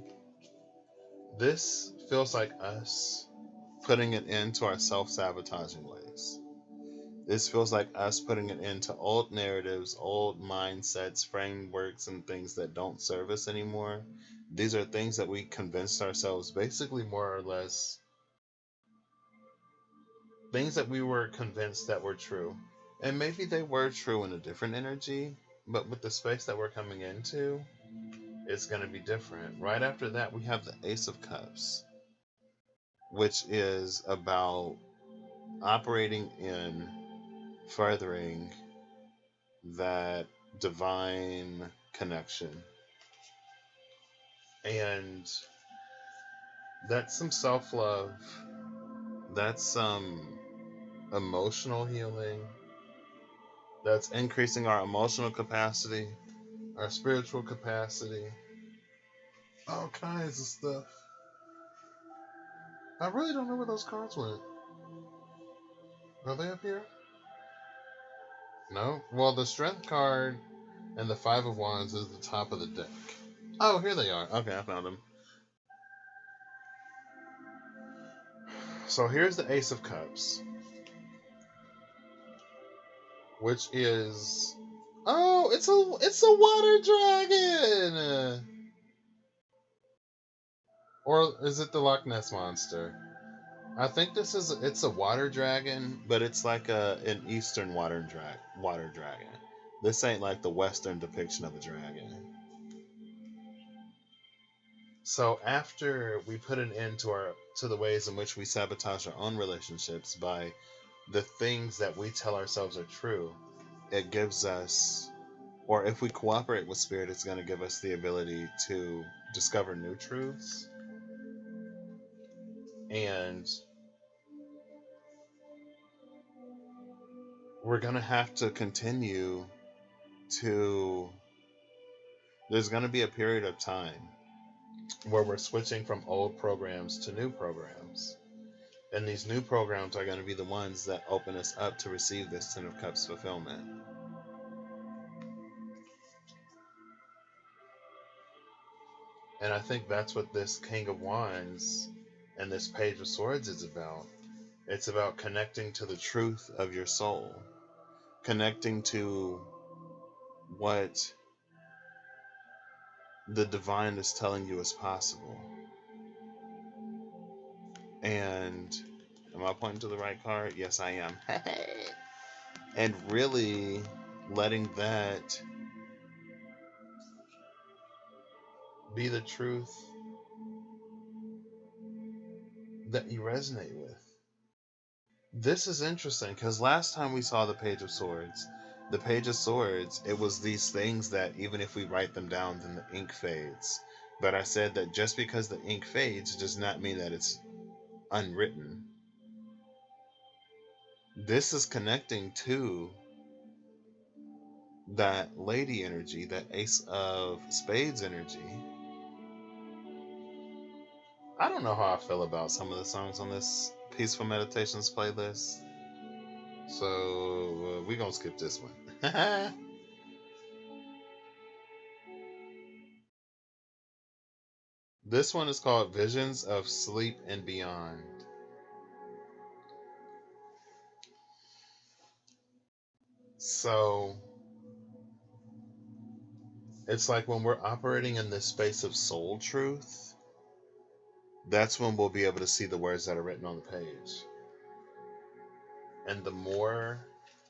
this feels like us putting an end to our self-sabotaging ways. This feels like us putting an end to old narratives, old mindsets, frameworks, and things that don't serve us anymore. These are things that we convinced ourselves, basically more or less, things that we were convinced that were true. And maybe they were true in a different energy, but with the space that we're coming into, it's going to be different. Right after that, we have the Ace of Cups, which is about operating in furthering that divine connection. And that's some self-love. That's some emotional healing. That's increasing our emotional capacity, our spiritual capacity, all kinds of stuff. I really don't know where those cards went. Are they up here? No? Well, the Strength card and the Five of Wands is the top of the deck. Oh, here they are. Okay, I found them. So here's the Ace of Cups, which is, oh, it's a water dragon, or is it the Loch Ness monster? I think it's a water dragon, but it's like an eastern water dragon. This ain't like the western depiction of a dragon. So after we put an end to the ways in which we sabotage our own relationships by the things that we tell ourselves are true, it gives us, or if we cooperate with Spirit, it's going to give us the ability to discover new truths. And we're going to have to continue to, there's going to be a period of time where we're switching from old programs to new programs. And these new programs are going to be the ones that open us up to receive this Ten of Cups fulfillment. And I think that's what this King of Wands and this Page of Swords is about. It's about connecting to the truth of your soul, connecting to what the divine is telling you is possible. And am I pointing to the right card? Yes, I am. And really letting that be the truth that you resonate with. This is interesting because last time we saw the Page of Swords, The Page of Swords, it was these things that even if we write them down, then the ink fades. But I said that just because the ink fades does not mean that it's unwritten. This is connecting to that lady energy, that Ace of Spades energy. I don't know how I feel about some of the songs on this Peaceful Meditations playlist. So we're going to skip this one. This one is called Visions of Sleep and Beyond. So it's like when we're operating in this space of soul truth, that's when we'll be able to see the words that are written on the page. And the more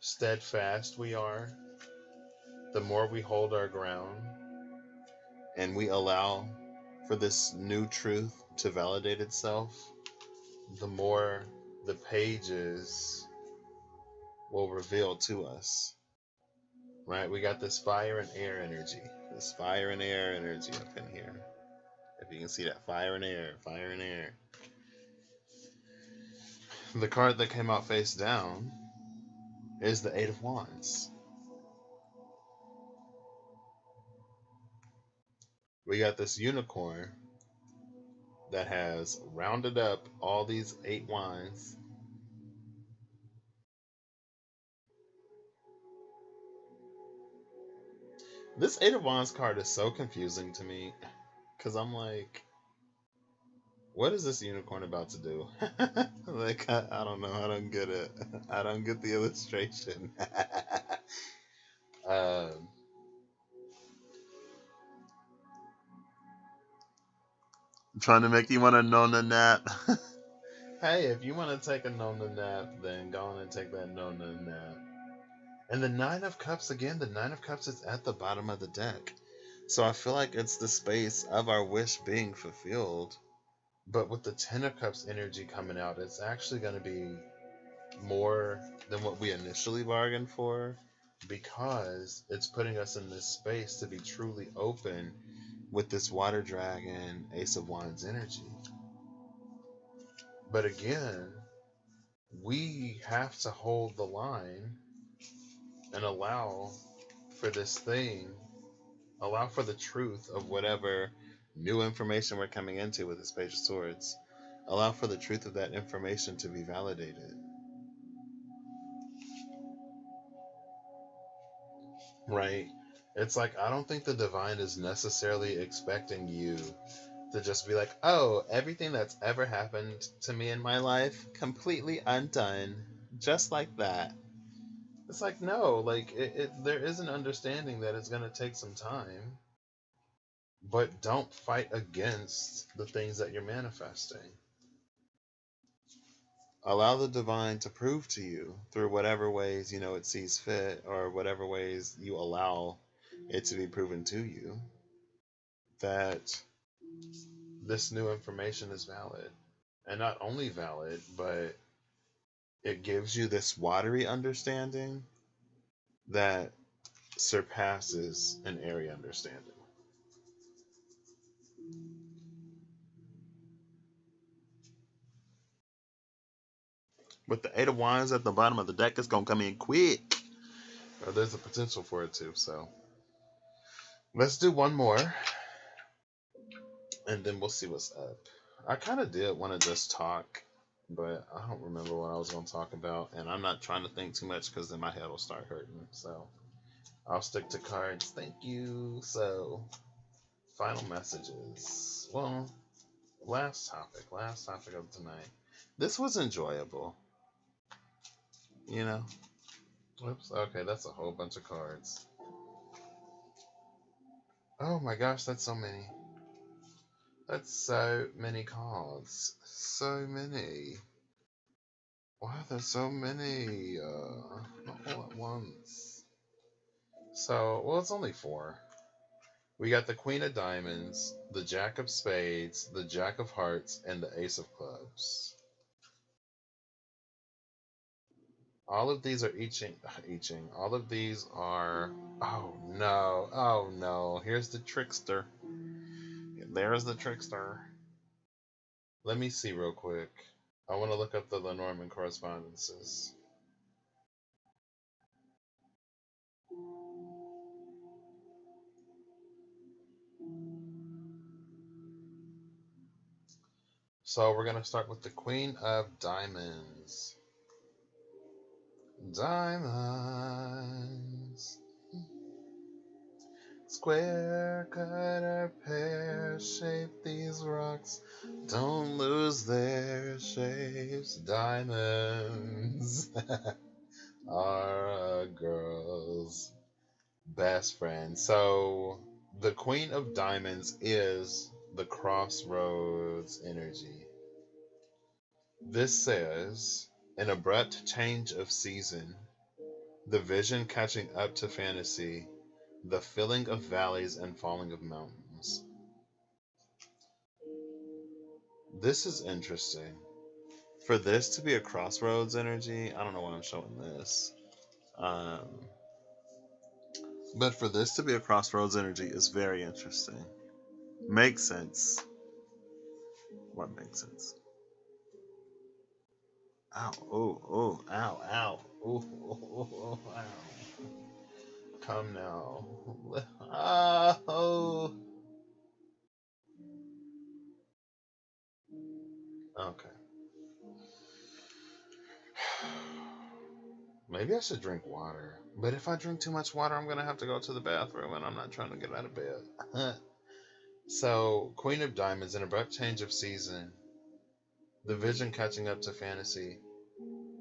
steadfast we are, the more we hold our ground and we allow for this new truth to validate itself, the more the pages will reveal to us. Right? We got this fire and air energy. This fire and air energy up in here. If you can see that, fire and air, fire and air. The card that came out face down is the Eight of Wands. We got this unicorn that has rounded up all these 8 wands. This Eight of Wands card is so confusing to me because I'm like, what is this unicorn about to do? Like, I don't know. I don't get it. I don't get the illustration. um, Trying to make you want to nona nap. Hey, if you want to take a nona nap, then go on and take that nona nap. And the Nine of Cups, again, the Nine of Cups is at the bottom of the deck. So I feel like it's the space of our wish being fulfilled. But with the Ten of Cups energy coming out, it's actually going to be more than what we initially bargained for, because it's putting us in this space to be truly open with this Water Dragon, Ace of Wands energy. But again, we have to hold the line and allow for this thing, allow for the truth of whatever new information we're coming into with this Page of Swords. Allow for the truth of that information to be validated. Right? It's like, I don't think the divine is necessarily expecting you to just be like, oh, everything that's ever happened to me in my life, completely undone, just like that. It's like, no, like, there is an understanding that it's going to take some time, but don't fight against the things that you're manifesting. Allow the divine to prove to you through whatever ways, it sees fit, or whatever ways you allow it to be proven to you, that this new information is valid. And not only valid, but it gives you this watery understanding that surpasses an airy understanding. With the Eight of Wands at the bottom of the deck, it's going to come in quick. Or there's a potential for it to, so. Let's do one more. And then we'll see what's up. I kind of did want to just talk, but I don't remember what I was going to talk about. And I'm not trying to think too much because then my head will start hurting. So I'll stick to cards. Thank you. So, final messages. Well, last topic of tonight. This was enjoyable. Oops. Okay, that's a whole bunch of cards. Oh my gosh, that's so many. That's so many cards. So many. Why are there so many? Not all at once. So, well, it's only 4. We got the Queen of Diamonds, the Jack of Spades, the Jack of Hearts, and the Ace of Clubs. All of these are eaching. All of these are. Oh no! Oh no! Here's the trickster. There's the trickster. Let me see real quick. I want to look up the Lenormand correspondences. So we're gonna start with the Queen of Diamonds. Diamonds. Square cut or pear shape these rocks. Don't lose their shapes. Diamonds are a girl's best friend. So the Queen of Diamonds is the crossroads energy. This says an abrupt change of season, the vision catching up to fantasy, the filling of valleys and falling of mountains. This is interesting. For this to be a crossroads energy, I don't know why I'm showing this. Um, but for this to be a crossroads energy is very interesting. Makes sense. What makes sense? Ow, oh, oh, ow, ow. Oh, oh, oh, oh, ow. Come now. Oh. Okay. Maybe I should drink water. But if I drink too much water, I'm going to have to go to the bathroom, and I'm not trying to get out of bed. So, Queen of Diamonds, an abrupt change of season. The vision catching up to fantasy.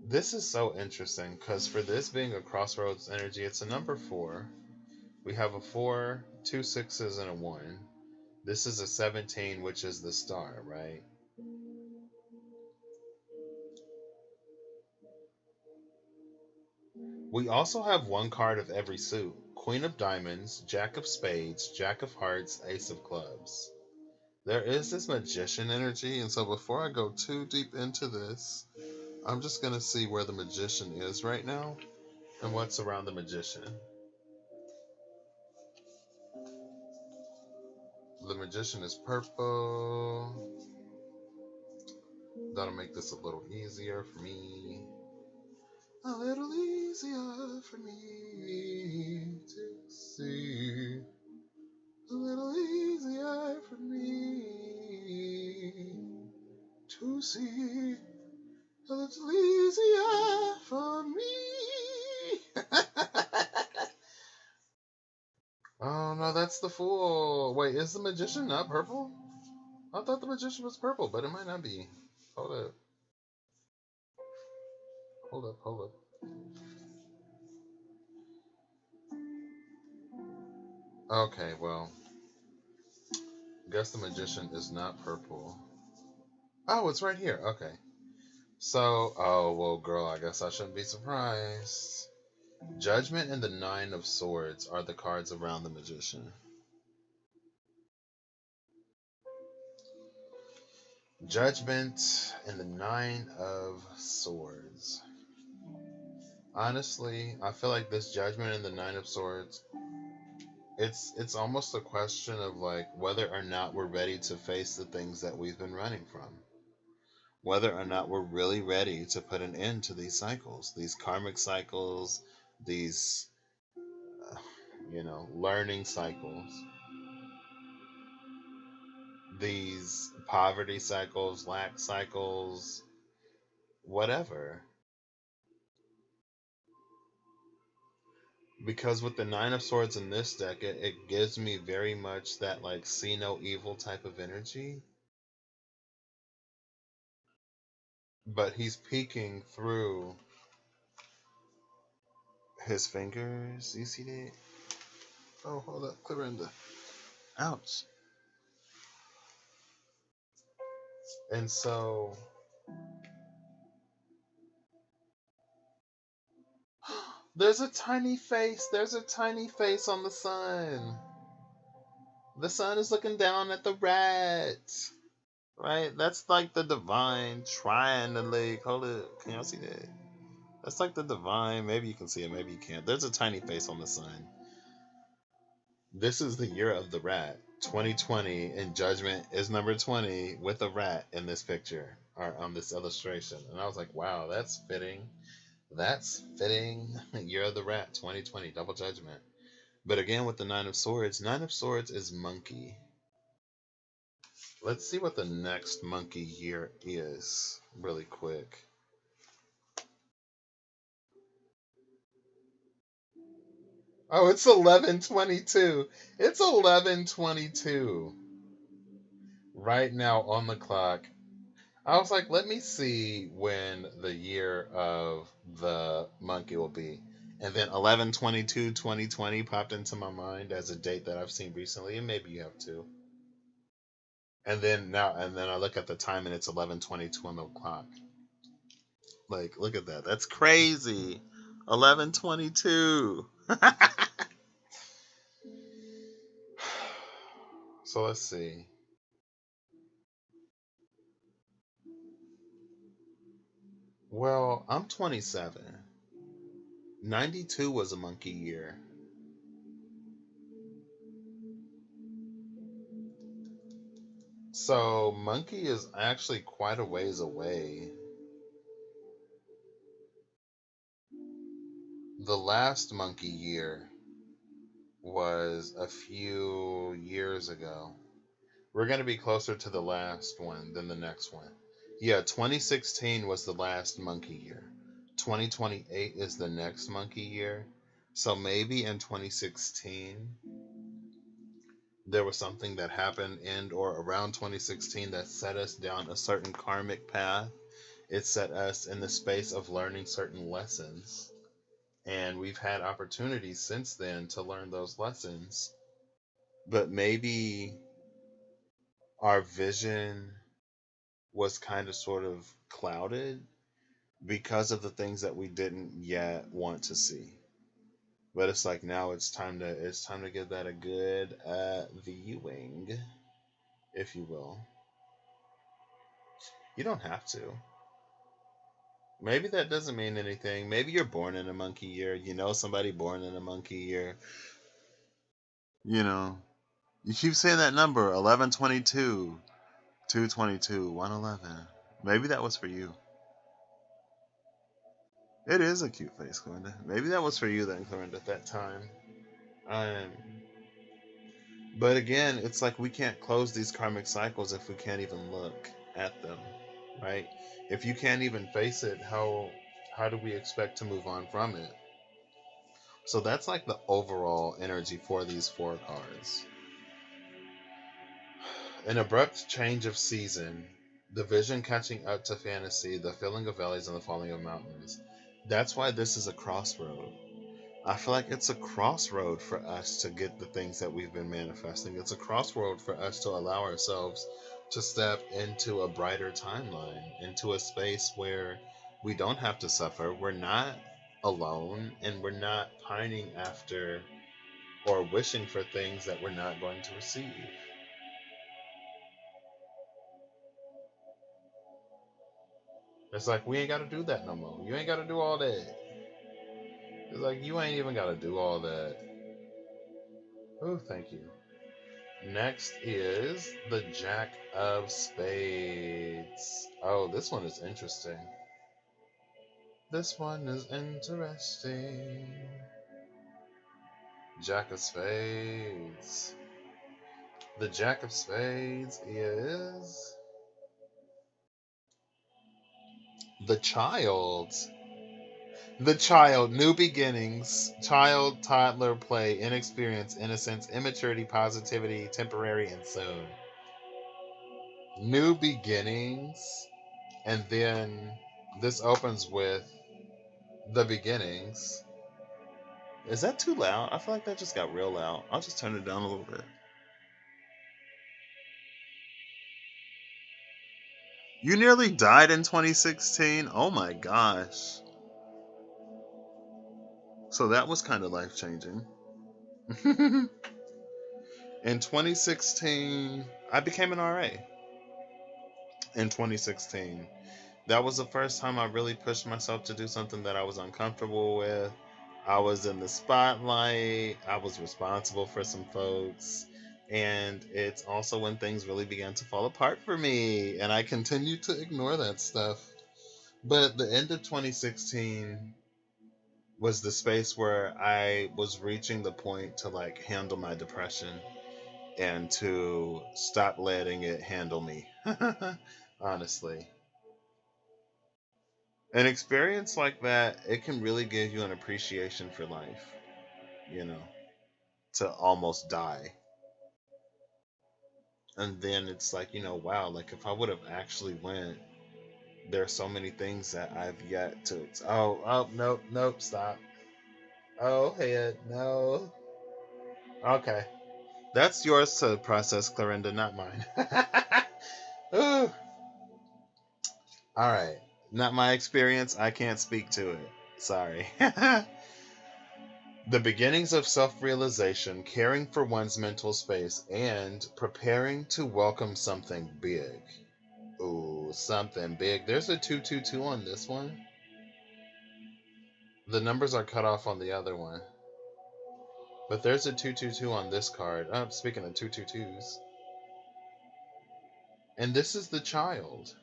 This is so interesting, because for this being a crossroads energy, it's a number 4. We have a 4, 2 6s, and a 1. This is a 17, which is the star, right? We also have one card of every suit. Queen of Diamonds, Jack of Spades, Jack of Hearts, Ace of Clubs. There is this magician energy, and so before I go too deep into this, I'm just going to see where the magician is right now and what's around the magician. The magician is purple. That'll make this a little easier for me. A little easier for me to see. A little easier for me to see. A little easier for me. Oh no, that's the Fool. Wait, is the magician not purple? I thought the magician was purple, but it might not be. Hold up. Hold up, hold up. Okay, well, guess the magician is not purple. Oh, it's right here. Okay. So, oh, well, girl, I guess I shouldn't be surprised. Judgment and the 9 of Swords are the cards around the magician. Judgment and the 9 of Swords. Honestly, I feel like this Judgment and the 9 of Swords, it's almost a question of like whether or not we're ready to face the things that we've been running from. Whether or not we're really ready to put an end to these cycles, these karmic cycles, these, learning cycles, these poverty cycles, lack cycles, whatever. Because with the 9 of Swords in this deck, it gives me very much that like see no evil type of energy. But he's peeking through his fingers. You see that? Oh, hold up, Clarinda. Ouch. And so there's a tiny face. There's a tiny face on the sun. The sun is looking down at the rat. Right? That's like the divine trying to like, hold it. Can y'all see that? That's like the divine. Maybe you can see it, maybe you can't. There's a tiny face on the sign. This is the year of the rat. 2020, and Judgment is number 20 with a rat in this picture or on this illustration. And I was like, wow, that's fitting. That's fitting. Year of the rat, 2020, double Judgment. But again, with the Nine of Swords is monkey. Let's see what the next monkey year is really quick. Oh, it's 11:22. It's 11:22 right now on the clock. I was like, let me see when the year of the monkey will be. And then 11/22/2020 popped into my mind as a date that I've seen recently, and maybe you have too. And then I look at the time and it's 11:22 on the clock. Like, look at that. That's crazy. 11:22. So let's see. Well, I'm 27. 92 was a monkey year. So monkey is actually quite a ways away. The last monkey year was a few years ago. We're going to be closer to the last one than the next one. Yeah, 2016 was the last monkey year. 2028 is the next monkey year. So maybe in 2016 there was something that happened in or around 2016 that set us down a certain karmic path. It set us in the space of learning certain lessons. And we've had opportunities since then to learn those lessons. But maybe our vision was kind of sort of clouded because of the things that we didn't yet want to see. But it's like now it's time to give that a good viewing, if you will. You don't have to. Maybe that doesn't mean anything. Maybe you're born in a monkey year. You know somebody born in a monkey year. You know, you keep saying that number 11:22, 2:22, 1:11. Maybe that was for you. It is a cute face, Clinda. Maybe that was for you then, Clinda, at that time. Um, but again, it's like we can't close these karmic cycles if we can't even look at them, right? If you can't even face it, how do we expect to move on from it? So that's like the overall energy for these four cards. An abrupt change of season, the vision catching up to fantasy, the filling of valleys and the falling of mountains. That's why this is a crossroad. I feel like it's a crossroad for us to get the things that we've been manifesting. It's a crossroad for us to allow ourselves to step into a brighter timeline, into a space where we don't have to suffer. We're not alone, and we're not pining after or wishing for things that we're not going to receive. It's like we ain't got to do that no more. You ain't got to do all that. It's like you ain't even got to do all that. Oh, thank you. Next is the Jack of Spades. Oh, this one is interesting. This one is interesting. Jack of Spades. The Jack of Spades is the child. The child, new beginnings, child, toddler, play, inexperience, innocence, immaturity, positivity, temporary, and soon. New beginnings, and then this opens with the beginnings. Is that too loud? I feel like that just got real loud. I'll just turn it down a little bit. You nearly died in 2016? Oh my gosh. So that was kind of life changing. In 2016, I became an RA. In 2016. That was the first time I really pushed myself to do something that I was uncomfortable with. I was in the spotlight, I was responsible for some folks, and it's also when things really began to fall apart for me, and I continued to ignore that stuff. But the end of 2016 was the space where I was reaching the point to like handle my depression and to stop letting it handle me. Honestly. An experience like that, it can really give you an appreciation for life, you know, to almost die. And then it's like, wow, like if I would have actually went, there's so many things that I've yet to. Oh, nope, nope, stop. Oh, head, no. Okay. That's yours to process, Clarinda, not mine. Ooh. All right. Not my experience. I can't speak to it. Sorry. The beginnings of self realization, caring for one's mental space, and preparing to welcome something big. Ooh, something big. There's a 222 on this one. The numbers are cut off on the other one. But there's a 222 on this card. Oh, speaking of 222s. And this is the child,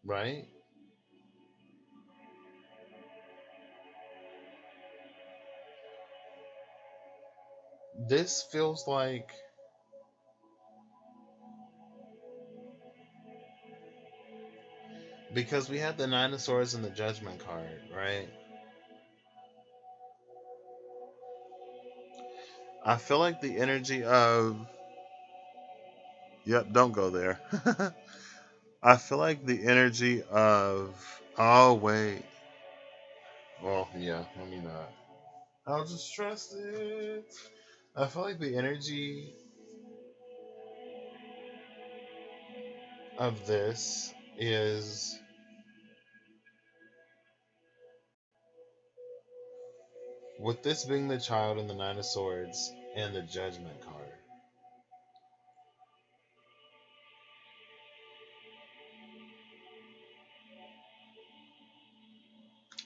right? This feels like, because we had the Nine of Swords and the Judgment card, right? I feel like the energy of. Yep, don't go there. I feel like the energy of. Oh, wait. Well, yeah, let me not. I'll just trust it. I feel like the energy of this is. With this being the child and the Nine of Swords and the Judgment card.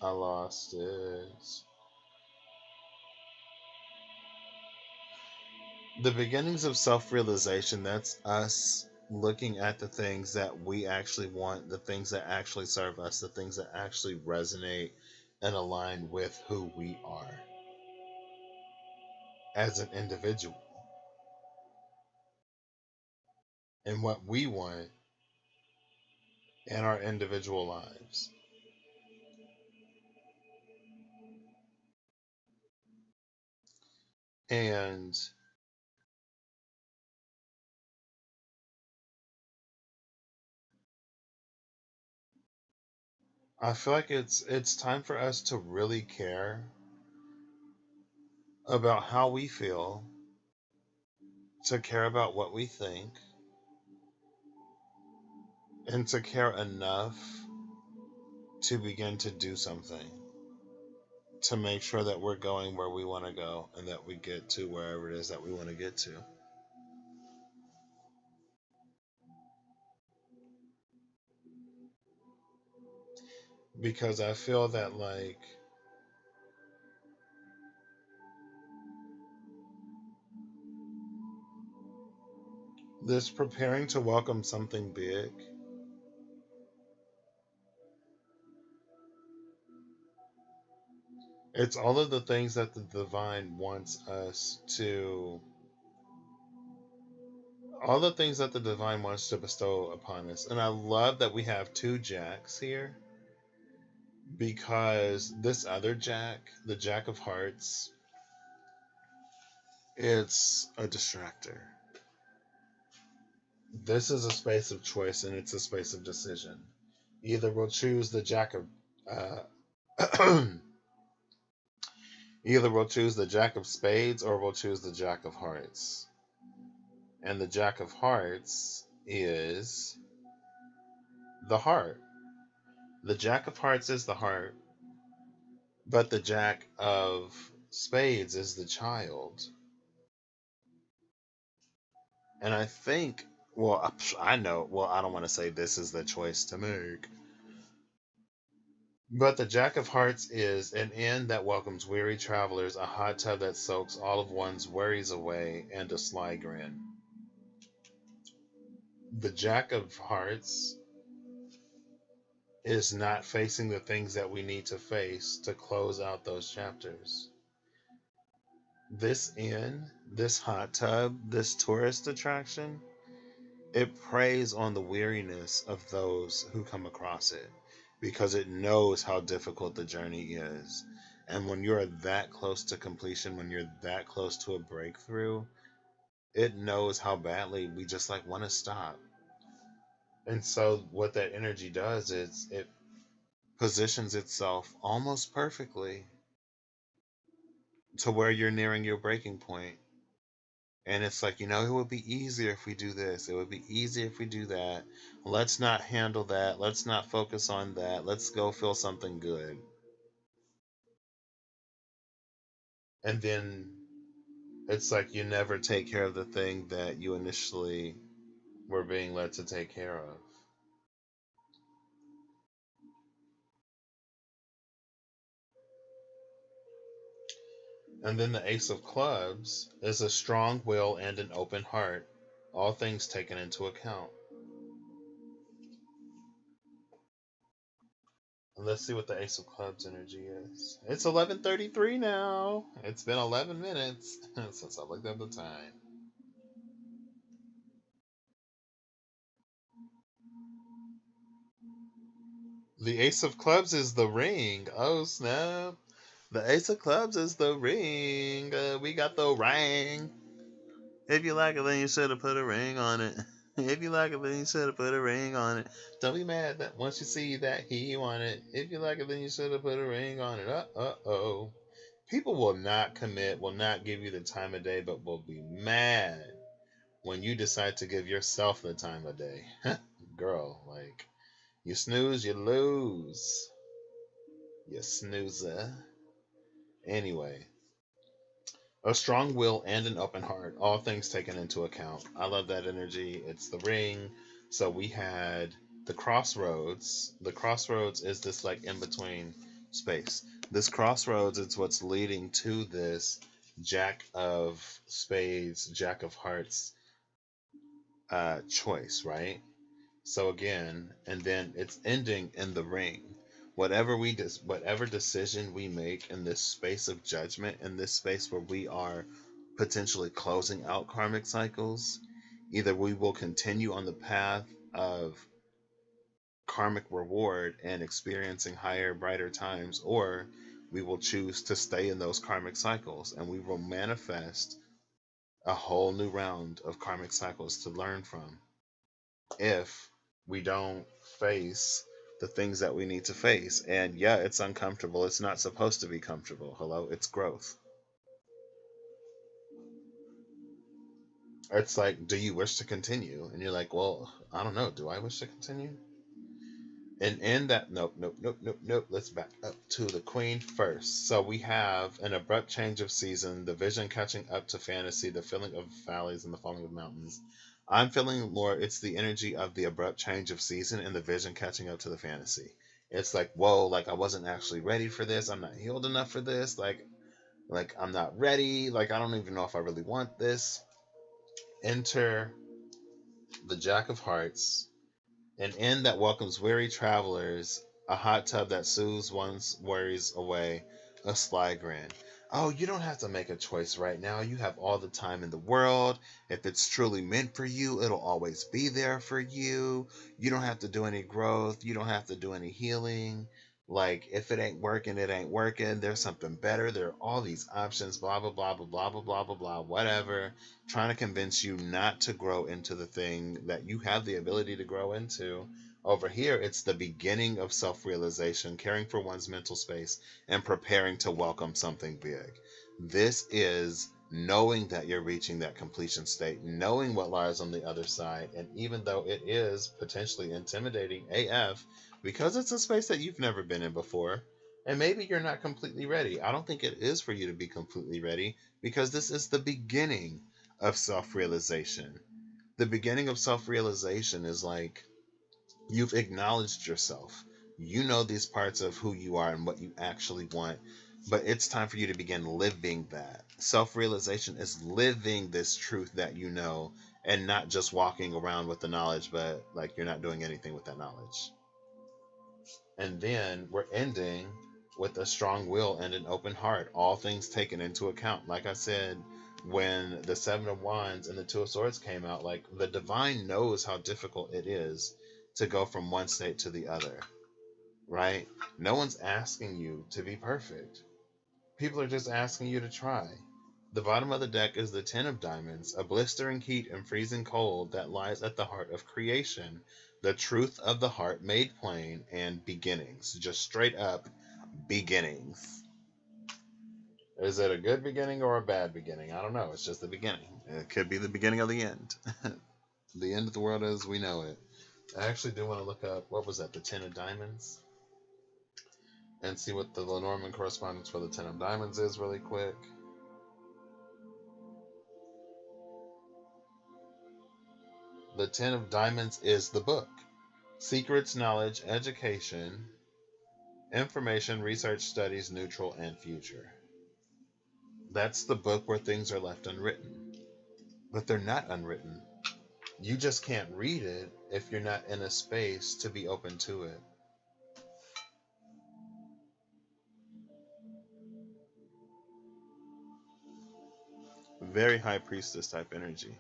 I lost it. The beginnings of self realization, that's us looking at the things that we actually want, the things that actually serve us, the things that actually resonate and align with who we are as an individual and what we want in our individual lives. And I feel like it's time for us to really care about how we feel, to care about what we think, and to care enough to begin to do something to make sure that we're going where we want to go and that we get to wherever it is that we want to get to. Because I feel that, like, this preparing to welcome something big, it's all of the things that the divine wants us to, all the things that the divine wants to bestow upon us. And I love that we have two jacks here, because this other jack, the Jack of Hearts, it's a distractor. This is a space of choice and it's a space of decision. Either we'll choose the Jack of either we'll choose the Jack of Spades or we'll choose the Jack of Hearts. And the Jack of Hearts is the heart. The Jack of Hearts is the heart, but the Jack of Spades is the child. And I think, well, I know, well, I don't want to say this is the choice to make, But the Jack of Hearts is an inn that welcomes weary travelers, a hot tub that soaks all of one's worries away, and a sly grin. The Jack of Hearts is not facing the things that we need to face to close out those chapters. This inn, this hot tub, this tourist attraction, it preys on the weariness of those who come across it because it knows how difficult the journey is. And when you're that close to completion, when you're that close to a breakthrough, it knows how badly we just like want to stop. And so what that energy does is it positions itself almost perfectly to where you're nearing your breaking point. And it's like, it would be easier if we do this. It would be easier if we do that. Let's not handle that. Let's not focus on that. Let's go feel something good. And then it's like you never take care of the thing that you initially were being led to take care of. And then the Ace of Clubs is a strong will and an open heart, all things taken into account. And let's see what the Ace of Clubs energy is. It's 11:33 now. It's been 11 minutes since I looked at the time. The Ace of Clubs is the ring. Oh snap! The Ace of Clubs is the ring. We got the ring. If you like it, then you should have put a ring on it. If you like it, then you should have put a ring on it. Don't be mad that once you see that he want it. If you like it, then you should have put a ring on it. Oh. People will not commit, will not give you the time of day, but will be mad when you decide to give yourself the time of day. Girl, like, you snooze, you lose. You snoozer. Anyway, a strong will and an open heart, all things taken into account. I love that energy. It's the ring. So we had the crossroads. The crossroads is this like in between space. This crossroads is what's leading to this Jack of Spades, Jack of Hearts choice, right? So again, and then it's ending in the ring. Whatever decision we make in this space of judgment, in this space where we are potentially closing out karmic cycles, either we will continue on the path of karmic reward and experiencing higher, brighter times, or we will choose to stay in those karmic cycles and we will manifest a whole new round of karmic cycles to learn from if we don't face the things that we need to face. And yeah, it's uncomfortable. It's not supposed to be comfortable. Hello, it's growth. It's like, do you wish to continue? And you're like, well, I don't know. Do I wish to continue? And in that, nope. Let's back up to the Queen first. So we have an abrupt change of season, the vision catching up to fantasy, the feeling of valleys and the falling of mountains. I'm feeling more, it's the energy of the abrupt change of season and the vision catching up to the fantasy. It's like, whoa, like I wasn't actually ready for this. I'm not healed enough for this. Like I'm not ready. Like I don't even know if I really want this. Enter the Jack of Hearts, an inn that welcomes weary travelers, a hot tub that soothes one's worries away, a sly grin. Oh, you don't have to make a choice right now. You have all the time in the world. If it's truly meant for you, it'll always be there for you. You don't have to do any growth. You don't have to do any healing. Like, if it ain't working, it ain't working. There's something better. There are all these options, blah, blah, blah, blah, blah, blah, blah, blah, blah, whatever. Trying to convince you not to grow into the thing that you have the ability to grow into. Over here, it's the beginning of self realization, caring for one's mental space, and preparing to welcome something big. This is knowing that you're reaching that completion state, knowing what lies on the other side, and even though it is potentially intimidating AF, because it's a space that you've never been in before, and maybe you're not completely ready. I don't think it is for you to be completely ready because this is the beginning of self realization. The beginning of self realization is like you've acknowledged yourself. You know these parts of who you are and what you actually want, but it's time for you to begin living that. Self-realization is living this truth that you know, and not just walking around with the knowledge, but like you're not doing anything with that knowledge. And then we're ending with a strong will and an open heart, all things taken into account. Like I said, when the Seven of Wands and the Two of Swords came out, like the divine knows how difficult it is to go from one state to the other, right? No one's asking you to be perfect. People are just asking you to try. The bottom of the deck is the Ten of Diamonds, a blistering heat and freezing cold that lies at the heart of creation, the truth of the heart made plain, and beginnings. Just straight up beginnings. Is it a good beginning or a bad beginning? I don't know. It's just the beginning. It could be the beginning of the end. The end of the world as we know it. I actually do want to look up, what was that, the Ten of Diamonds? And see what the Lenormand correspondence for the Ten of Diamonds is really quick. The Ten of Diamonds is the book. Secrets, knowledge, education, information, research, studies, neutral, and future. That's the book where things are left unwritten. But they're not unwritten. You just can't read it if you're not in a space to be open to it. Very high priestess type energy.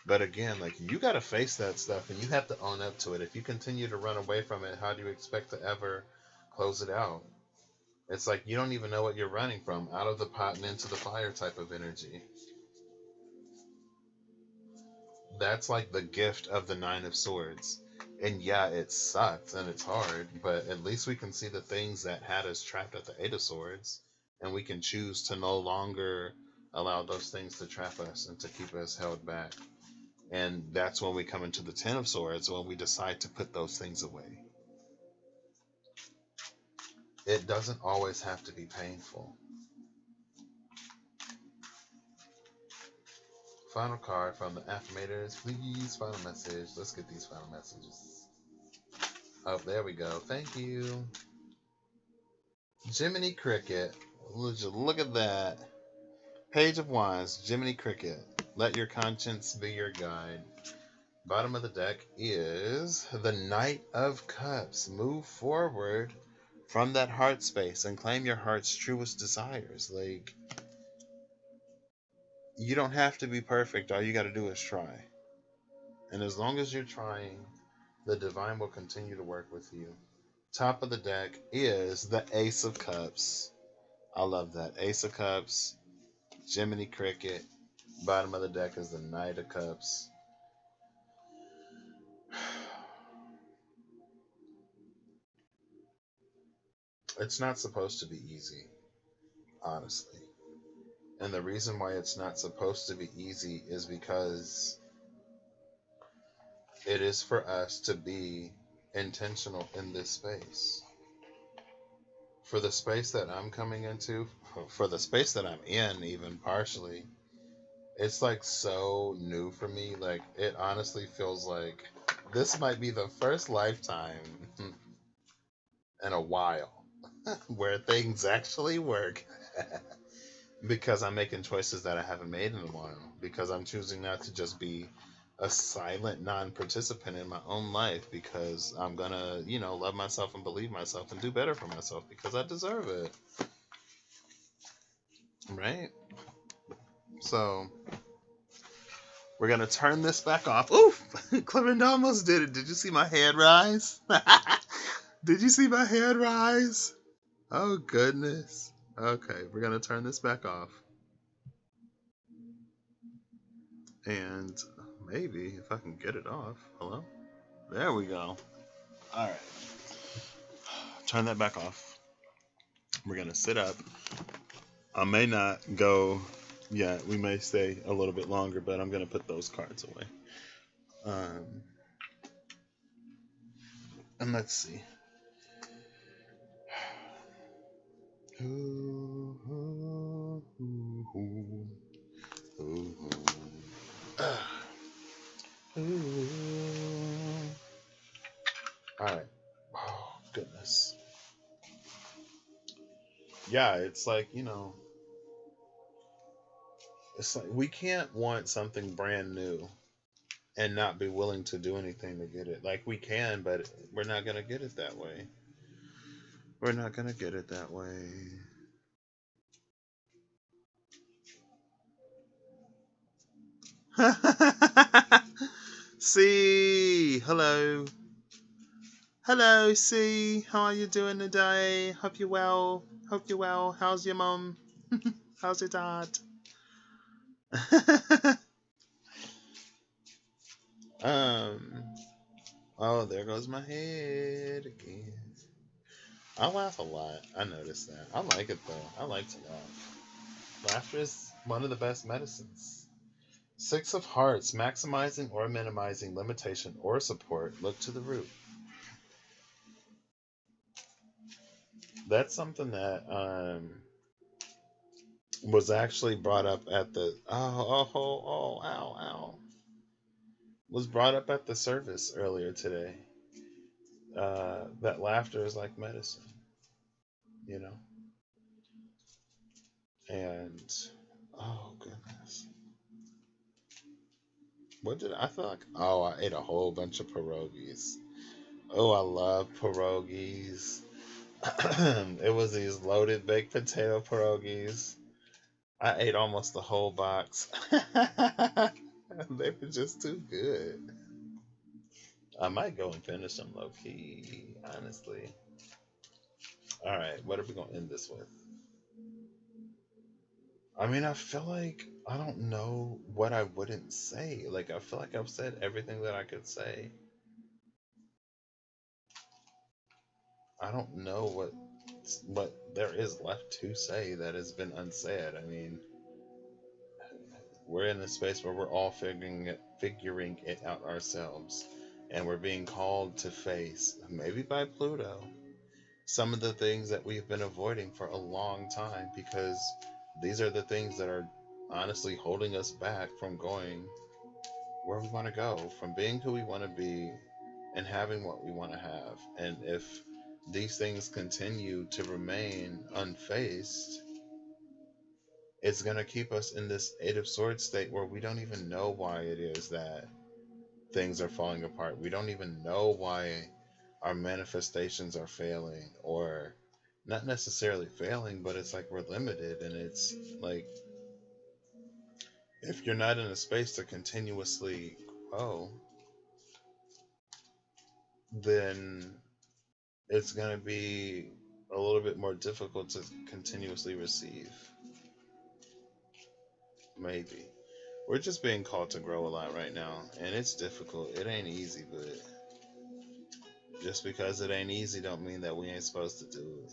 But again, like, you got to face that stuff and you have to own up to it. If you continue to run away from it, how do you expect to ever close it out? It's like you don't even know what you're running from. Out of the pot and into the fire type of energy. That's like the gift of the Nine of Swords. And yeah, it sucks and it's hard, but at least we can see the things that had us trapped at the Eight of Swords, and we can choose to no longer allow those things to trap us and to keep us held back. And that's when we come into the Ten of Swords, when we decide to put those things away. It doesn't always have to be painful. Final card from the affirmators, please. Final message. Let's get these final messages. Oh, there we go. Thank you. Jiminy Cricket. Look at that. Page of Wands, Jiminy Cricket. Let your conscience be your guide. Bottom of the deck is the Knight of Cups. Move forward from that heart space and claim your heart's truest desires. Like, you don't have to be perfect. All you got to do is try. And as long as you're trying, the divine will continue to work with you. Top of the deck is the Ace of Cups. I love that. Ace of Cups, Jiminy Cricket. Bottom of the deck is the Knight of Cups. It's not supposed to be easy, honestly. And the reason why it's not supposed to be easy is because it is for us to be intentional in this space. For the space that I'm coming into, for the space that I'm in, even partially, it's like so new for me. Like, it honestly feels like this might be the first lifetime in a while where things actually work. Because I'm making choices that I haven't made in a while. Because I'm choosing not to just be a silent non-participant in my own life, because I'm gonna, love myself and believe myself and do better for myself because I deserve it. Right? So we're gonna turn this back off. Oof! Clorinda almost did it. Did you see my head rise? Did you see my head rise? Oh goodness. Okay, we're gonna turn this back off. And maybe if I can get it off. Hello? There we go. Alright. Turn that back off. We're gonna sit up. I may not go yet. We may stay a little bit longer, but I'm gonna put those cards away. And let's see. Alright. Oh, goodness. yeah, it's like, it's like we can't want something brand new and not be willing to do anything to get it. Like we can, but we're not gonna get it that way. We're not gonna get it that way. See, hello. Hello, C. How are you doing today? Hope you're well. Hope you're well. How's your mom? How's your dad? um. Oh, there goes my head again. I laugh a lot. I noticed that. I like it though. I like to laugh. Laughter is one of the best medicines. Six of Hearts, maximizing or minimizing limitation or support. Look to the root. That's something that was actually brought up at the ow ow was brought up at the service earlier today. That laughter is like medicine, you know. And oh goodness, what did I feel like? Oh, I ate a whole bunch of pierogies. Oh, I love pierogies. It was these loaded baked potato pierogies. I ate almost the whole box. They were just too good. I might go and finish them low key, honestly. All right, what are we gonna end this with? I mean, I feel like I don't know what I wouldn't say. Like, I feel like I've said everything that I could say. I don't know what there is left to say that has been unsaid. I mean, we're in a space where we're all figuring it out ourselves, and we're being called to face, maybe by Pluto, some of the things that we've been avoiding for a long time, because these are the things that are honestly holding us back from going where we want to go, from being who we want to be and having what we want to have. And if these things continue to remain unfaced, it's going to keep us in this Eight of Swords state where we don't even know why it is that things are falling apart. We don't even know why our manifestations are failing, or not necessarily failing, but it's like we're limited. And it's like, if you're not in a space to continuously grow, then it's going to be a little bit more difficult to continuously receive. Maybe. We're just being called to grow a lot right now, and it's difficult. It ain't easy, but just because it ain't easy don't mean that we ain't supposed to do it.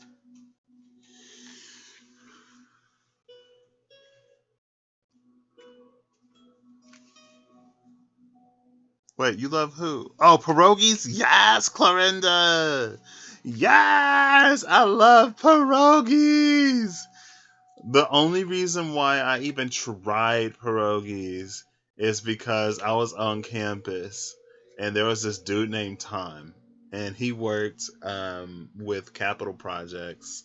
Wait, you love who? Oh, pierogies? Yes, Clorinda! Yes! I love pierogies! The only reason why I even tried pierogies is because I was on campus and there was this dude named Tom, and he worked with capital projects,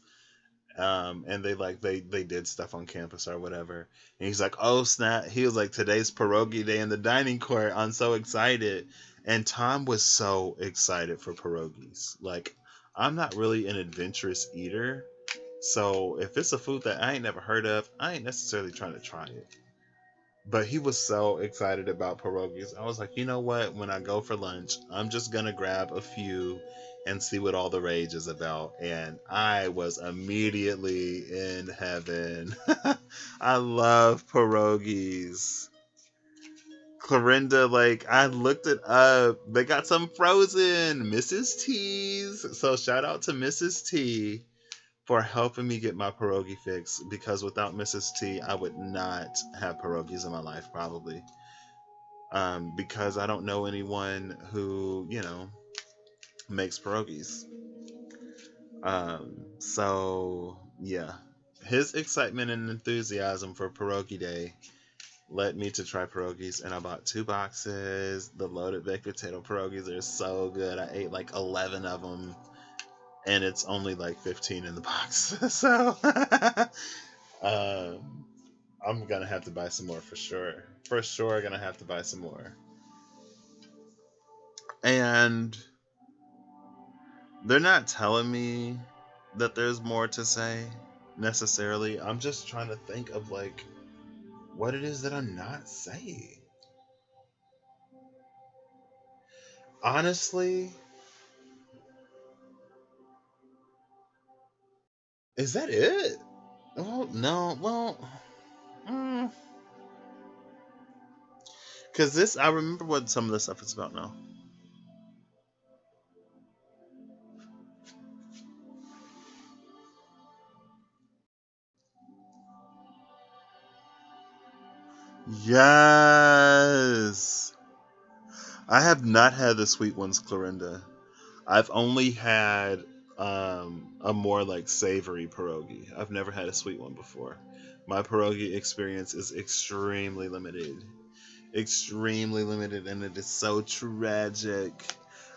and they did stuff on campus or whatever. And he's like, "Oh snap!" He was like, "Today's pierogi day in the dining court. I'm so excited." And Tom was so excited for pierogies. Like, I'm not really an adventurous eater, so if it's a food that I ain't never heard of, I ain't necessarily trying to try it. But he was so excited about pierogies. I was like, you know what? When I go for lunch, I'm just gonna grab a few and see what all the rage is about. And I was immediately in heaven. I love pierogies. Clorinda, like, I looked it up. They got some frozen Mrs. T's. So shout out to Mrs. T for helping me get my pierogi fix, because without Mrs. T, I would not have pierogies in my life, probably. Because I don't know anyone who, makes pierogies. So, yeah. His excitement and enthusiasm for pierogi day led me to try pierogies, and I bought 2 boxes. The loaded baked potato pierogies are so good. I ate like 11 of them. and it's only like 15 in the box. So I'm gonna have to buy some more for sure. For sure, gonna have to buy some more. And they're not telling me that there's more to say necessarily. I'm just trying to think of like what it is that I'm not saying. Honestly, is that it? Well, no. Well, because this, I remember what some of the stuff is about now. Yes. I have not had the sweet ones, Clorinda. I've only had a more like savory pierogi. I've never had a sweet one before. My pierogi experience is extremely limited. Extremely limited, and it is so tragic.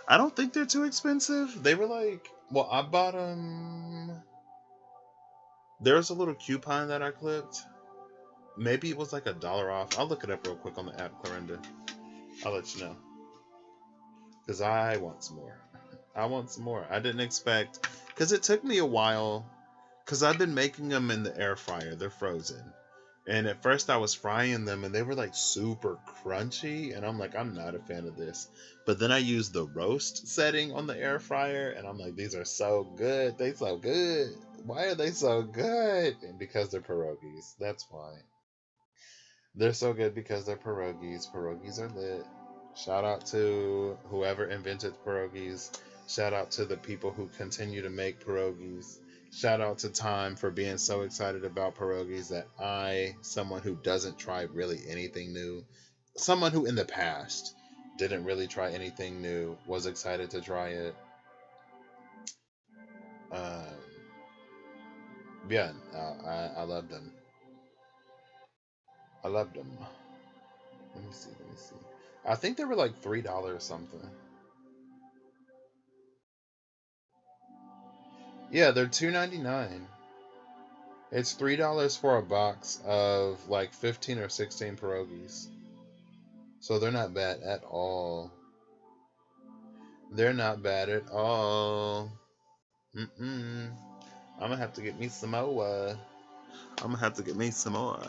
I don't think they're too expensive. They were like, well, I bought them. There was a little coupon that I clipped. Maybe it was like $1 off. I'll look it up real quick on the app, Clorinda. I'll let you know. Because I want some more. I want some more. I didn't expect. Because it took me a while. Because I've been making them in the air fryer. They're frozen. And at first I was frying them and they were like super crunchy. And I'm like, I'm not a fan of this. But then I used the roast setting on the air fryer. And I'm like, these are so good. They so good. Why are they so good? And because they're pierogies. That's why. They're so good because they're pierogies. Pierogies are lit. Shout out to whoever invented pierogies. Shout out to the people who continue to make pierogies. Shout out to Time for being so excited about pierogies that I, someone who doesn't try really anything new, someone who in the past didn't really try anything new, was excited to try it. Um, yeah, I love them. I loved them. Let me see. Let me see. I think they were like $3 something. Yeah, they're $2.99. It's $3 for a box of like 15 or 16 pierogies. So they're not bad at all. They're not bad at all. Mm-mm. I'm gonna have to get me some more. I'm gonna have to get me some more.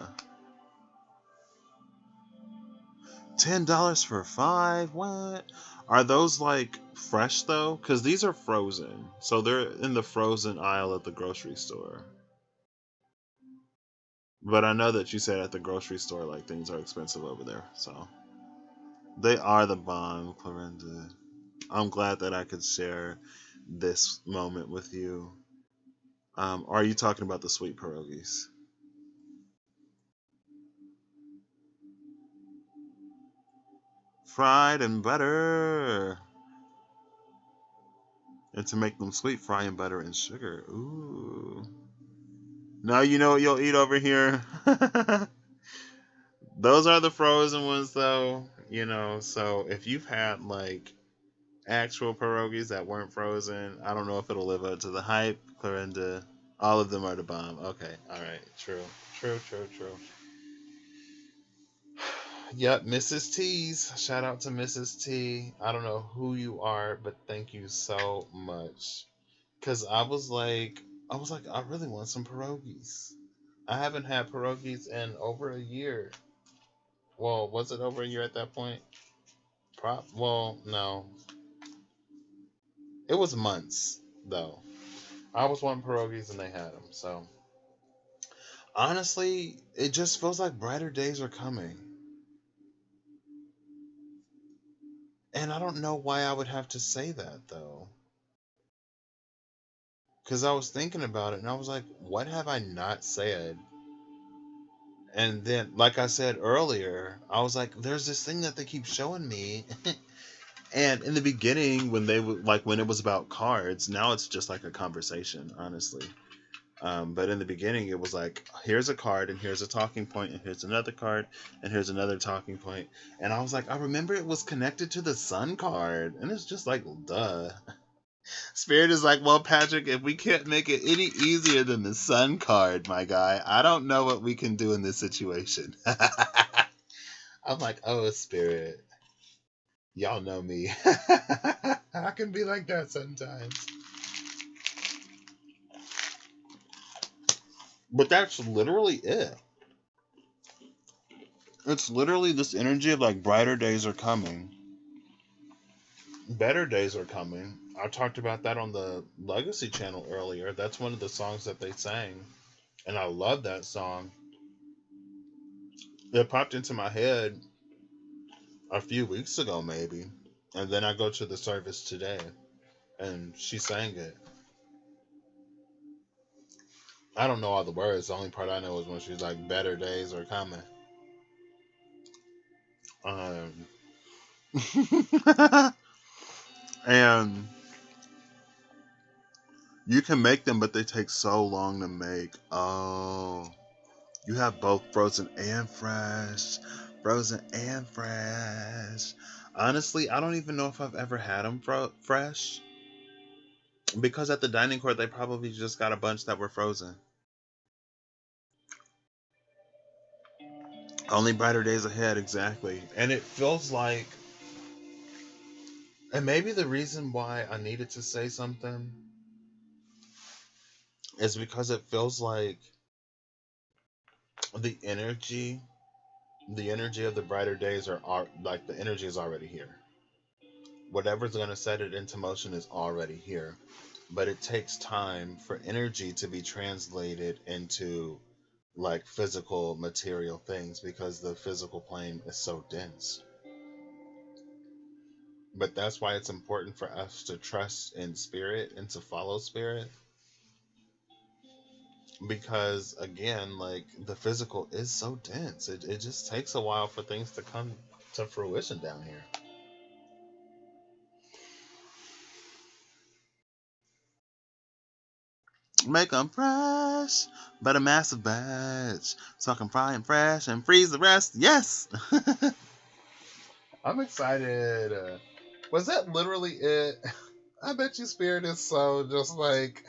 $10 for 5? What? Are those like fresh though? Because these are frozen. So they're in the frozen aisle at the grocery store. But I know that you said at the grocery store like things are expensive over there. So they are the bomb, Clorinda. I'm glad that I could share this moment with you. Are you talking about the sweet pierogies? Fried in butter. And to make them sweet, fry in butter and sugar. Ooh. Now you know what you'll eat over here. Those are the frozen ones, though. You know, so if you've had like actual pierogies that weren't frozen, I don't know if it'll live up to the hype. Clarinda, all of them are the bomb. Okay, all right, true, true, true, true. Yep, Mrs. T's. Shout out to Mrs. T. I don't know who you are, but thank you so much. Cause I was like, I really want some pierogies. I haven't had pierogies in over a year. Well, was it over a year at that point? Well, no, it was months though. I was wanting pierogies and they had them. So honestly, it just feels like brighter days are coming. And I don't know why I would have to say that though. Because I was thinking about it and I was like, what have I not said? And then, like I said earlier, I was like, there's this thing that they keep showing me. And in the beginning, when they would like when it was about cards, now it's just like a conversation, honestly. But in the beginning, it was like, here's a card, and here's a talking point, and here's another card, and here's another talking point. And I was like, I remember it was connected to the sun card. And it's just like, duh. Spirit is like, well, Patrick, if we can't make it any easier than the sun card, my guy, I don't know what we can do in this situation. I'm like, oh, Spirit. Y'all know me. I can be like that sometimes. But that's literally it. It's literally this energy of like brighter days are coming. Better days are coming. I talked about that on the Legacy channel earlier. That's one of the songs that they sang. And I love that song. It popped into my head a few weeks ago, maybe. And then I go to the service today. And she sang it. I don't know all the words. The only part I know is when she's like, better days are coming. Um, and you can make them, but they take so long to make. Oh, you have both frozen and fresh. Frozen and fresh. Honestly, I don't even know if I've ever had them fresh. Because at the dining court, they probably just got a bunch that were frozen. Only brighter days ahead, exactly. And it feels like. And maybe the reason why I needed to say something is because it feels like the energy of the brighter days are like the energy is already here. Whatever's going to set it into motion is already here, but it takes time for energy to be translated into like physical material things because the physical plane is so dense. But that's why it's important for us to trust in spirit and to follow spirit, because again, like the physical is so dense, it just takes a while for things to come to fruition down here. Make them fresh, but a massive batch, so I can fry them fresh and freeze the rest. Yes. I'm excited. Was that literally it? I bet you Spirit is so just like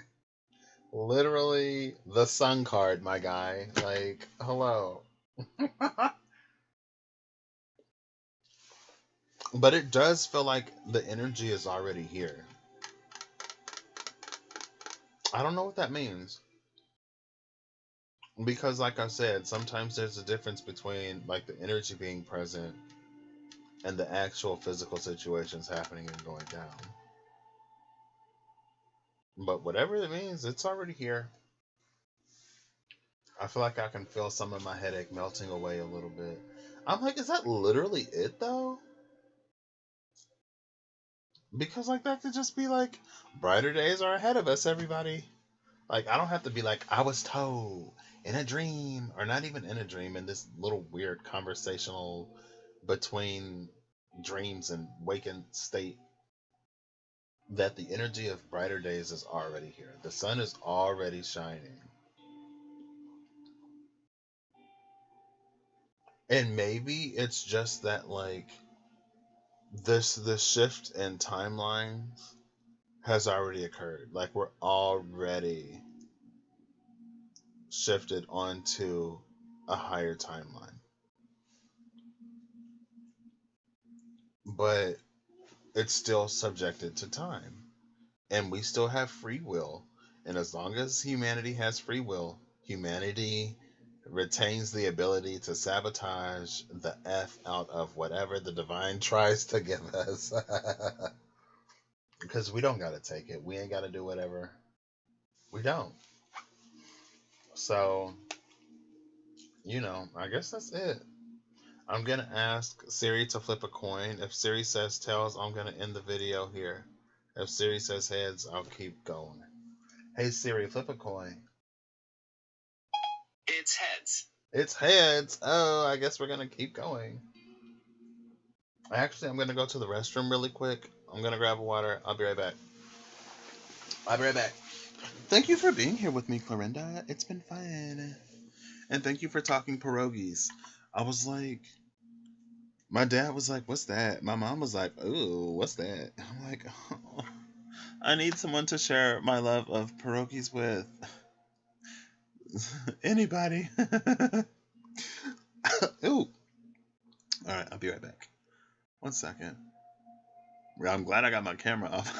literally the sun card, my guy. Like, hello. But it does feel like the energy is already here. I don't know what that means. Because, like I said, sometimes there's a difference between like the energy being present and the actual physical situations happening and going down. But whatever it means, it's already here. I feel like I can feel some of my headache melting away a little bit. I'm like, is that literally it though? Because like that could just be like, brighter days are ahead of us, everybody. Like I don't have to be like, I was told in a dream, or not even in a dream, in this little weird conversational between dreams and waking state, that the energy of brighter days is already here. The sun is already shining. And maybe it's just that like this shift in timelines has already occurred. Like we're already shifted onto a higher timeline. But it's still subjected to time. And we still have free will. And as long as humanity has free will, humanity retains the ability to sabotage the F out of whatever the divine tries to give us. Because we don't got to take it. We ain't got to do whatever. We don't. So, I guess that's it. I'm going to ask Siri to flip a coin. If Siri says tails, I'm going to end the video here. If Siri says heads, I'll keep going. Hey Siri, flip a coin. It's heads. It's heads. Oh, I guess we're going to keep going. Actually, I'm going to go to the restroom really quick. I'm going to grab a water. I'll be right back. Thank you for being here with me, Clorinda. It's been fun. And thank you for talking pierogies. I was like, my dad was like, what's that? My mom was like, ooh, what's that? I'm like, oh. I need someone to share my love of pierogies with. Anybody? Ooh. All right, I'll be right back. 1 second. I'm glad I got my camera off.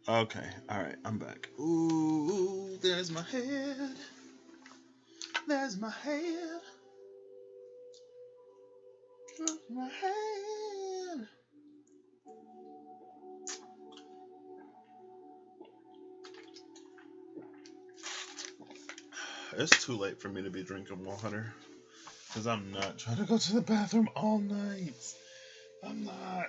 Okay, alright, I'm back. Ooh, there's my head. There's my head. There's my head. It's too late for me to be drinking water. Because I'm not trying to go to the bathroom all night. I'm not.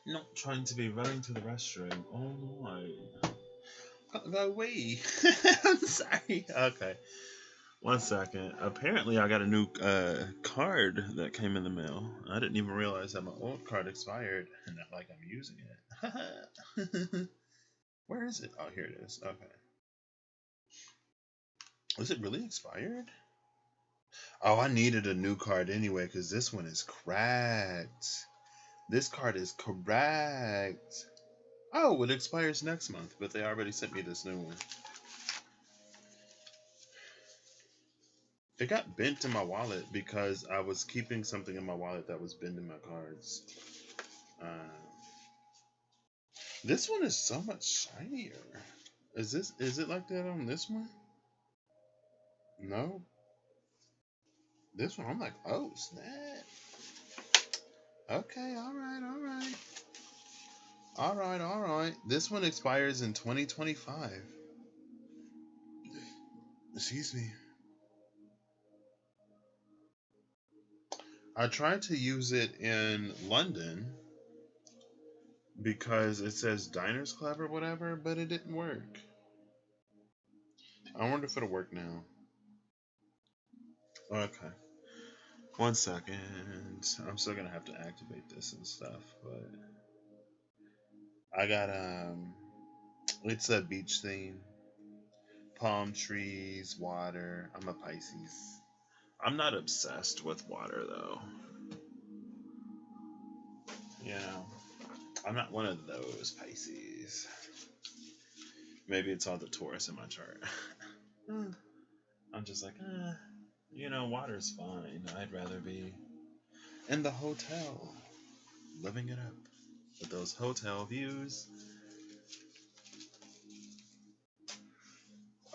Not trying to be running to the restroom all night. Go away. I'm sorry. Okay. 1 second. Apparently, I got a new card that came in the mail. I didn't even realize that my old card expired, and not like I'm using it. Where is it? Oh, here it is. Okay. Was it really expired? Oh, I needed a new card anyway because this one is cracked. This card is correct. Oh, it expires next month, but they already sent me this new one. It got bent in my wallet because I was keeping something in my wallet that was bending my cards. This one is so much shinier. Is it like that on this one? No. This one, I'm like, oh snap. Okay, all right. This one expires in 2025. Excuse me. I tried to use it in London because it says Diners Club or whatever, but it didn't work. I wonder if it'll work now. Okay. 1 second. I'm still gonna have to activate this and stuff, but I got it's a beach theme. Palm trees, water. I'm a Pisces. I'm not obsessed with water though. You know, I'm not one of those Pisces. Maybe it's all the Taurus in my chart. I'm just like, water's fine. I'd rather be in the hotel, living it up with those hotel views.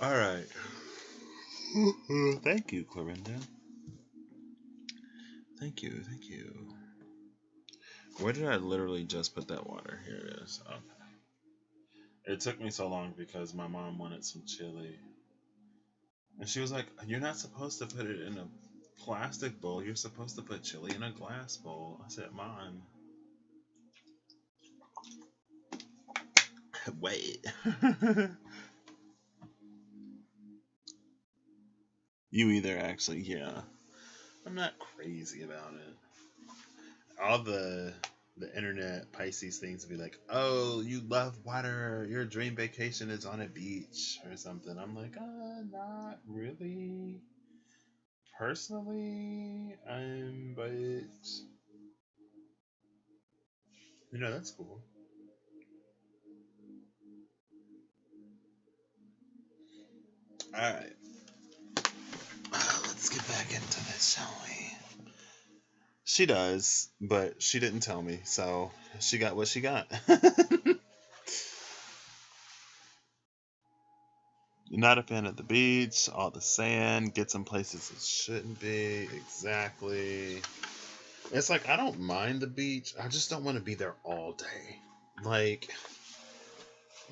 All right. Thank you, Clorinda. Thank you. Where did I literally just put that water? Here it is. Okay. It took me so long because my mom wanted some chili. And she was like, you're not supposed to put it in a plastic bowl. You're supposed to put chili in a glass bowl. I said, Mom. Wait. You either actually, yeah. I'm not crazy about it. All the internet Pisces things would be like, oh, you love water. Your dream vacation is on a beach or something. I'm like, not really. Personally, but that's cool. All right. Let's get back into this, shall we? She does, but she didn't tell me, so she got what she got. Not a fan of the beach, all the sand, gets in places it shouldn't be. Exactly. It's like, I don't mind the beach, I just don't want to be there all day. Like,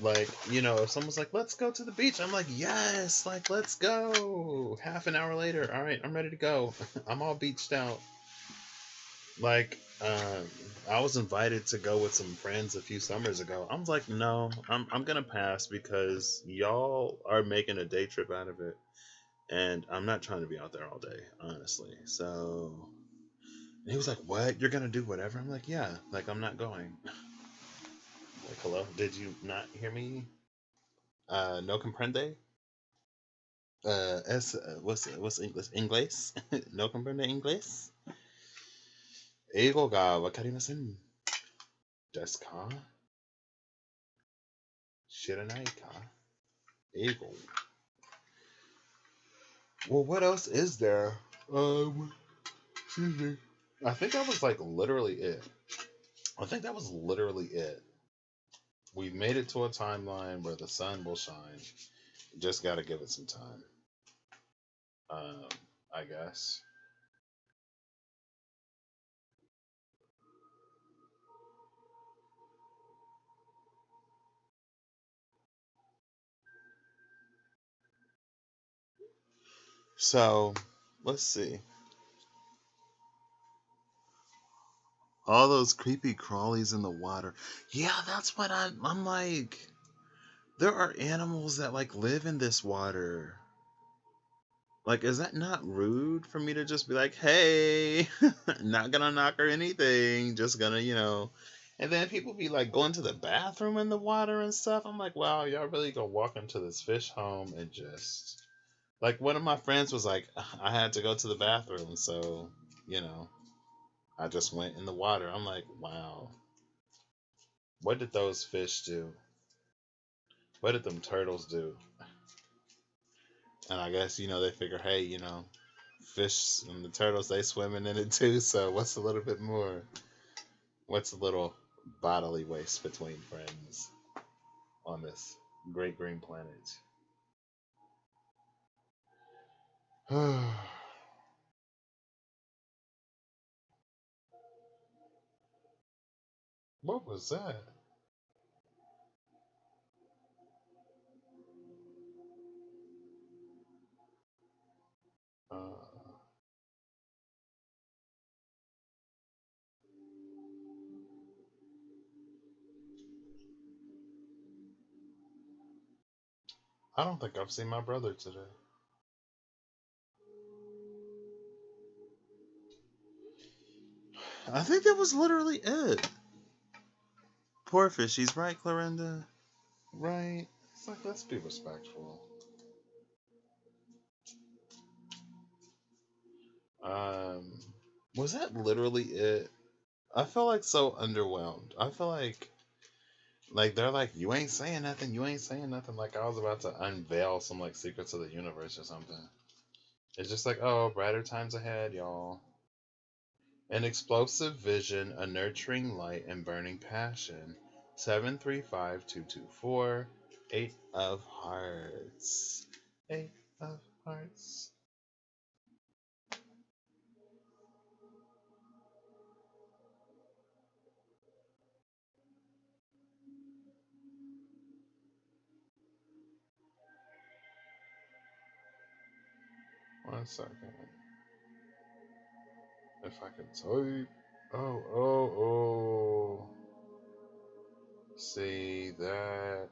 if someone's like, let's go to the beach, I'm like, yes, like, let's go. Half an hour later, all right, I'm ready to go. I'm all beached out. Like, I was invited to go with some friends a few summers ago. I was like, no, I'm gonna pass because y'all are making a day trip out of it, and I'm not trying to be out there all day, honestly. So he was like, what? You're gonna do whatever? I'm like, yeah, like, I'm not going. Like, hello? Did you not hear me? No comprende? What's English? Inglés? No comprende inglés? Eigo ga wakarimasen desu ka? Shiranai ka? Eigo. Well, what else is there? Excuse me. I think that was like literally it. I think that was literally it. We've made it to a timeline where the sun will shine. Just got to give it some time. Um, I guess. So, let's see. All those creepy crawlies in the water. Yeah, that's what I'm like. There are animals that like live in this water. Like, is that not rude for me to just be like, hey, not gonna knock or anything, just gonna, And then people be like going to the bathroom in the water and stuff. I'm like, wow, y'all really gonna walk into this fish home and just. Like, one of my friends was like, I had to go to the bathroom, so, you know, I just went in the water. I'm like, wow, what did those fish do? What did them turtles do? And I guess, they figure, hey, fish and the turtles, they swimming in it too, so what's a little bit more? What's a little bodily waste between friends on this great green planet? What was that? Uh, I don't think I've seen my brother today. I think that was literally it. Poor fishies, right, Clarinda? Right? It's like, let's be respectful. Um, was that literally it? I feel like so underwhelmed. I feel like they're like, you ain't saying nothing, you ain't saying nothing. Like I was about to unveil some like secrets of the universe or something. It's just like, oh, brighter times ahead, y'all. An explosive vision, a nurturing light, and burning passion. 735224, Eight of Hearts. Eight of Hearts. One second. If I can type. Oh. See that?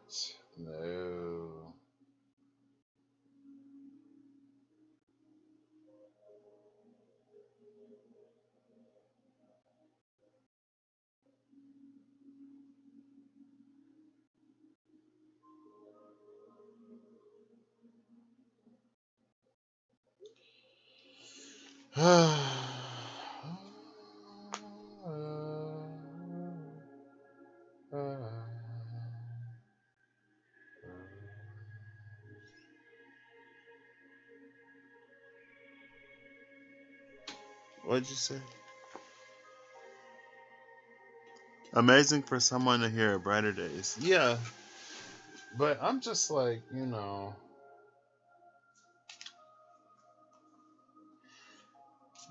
No. What'd you say? Amazing for someone to hear brighter days. Yeah, but I'm just like,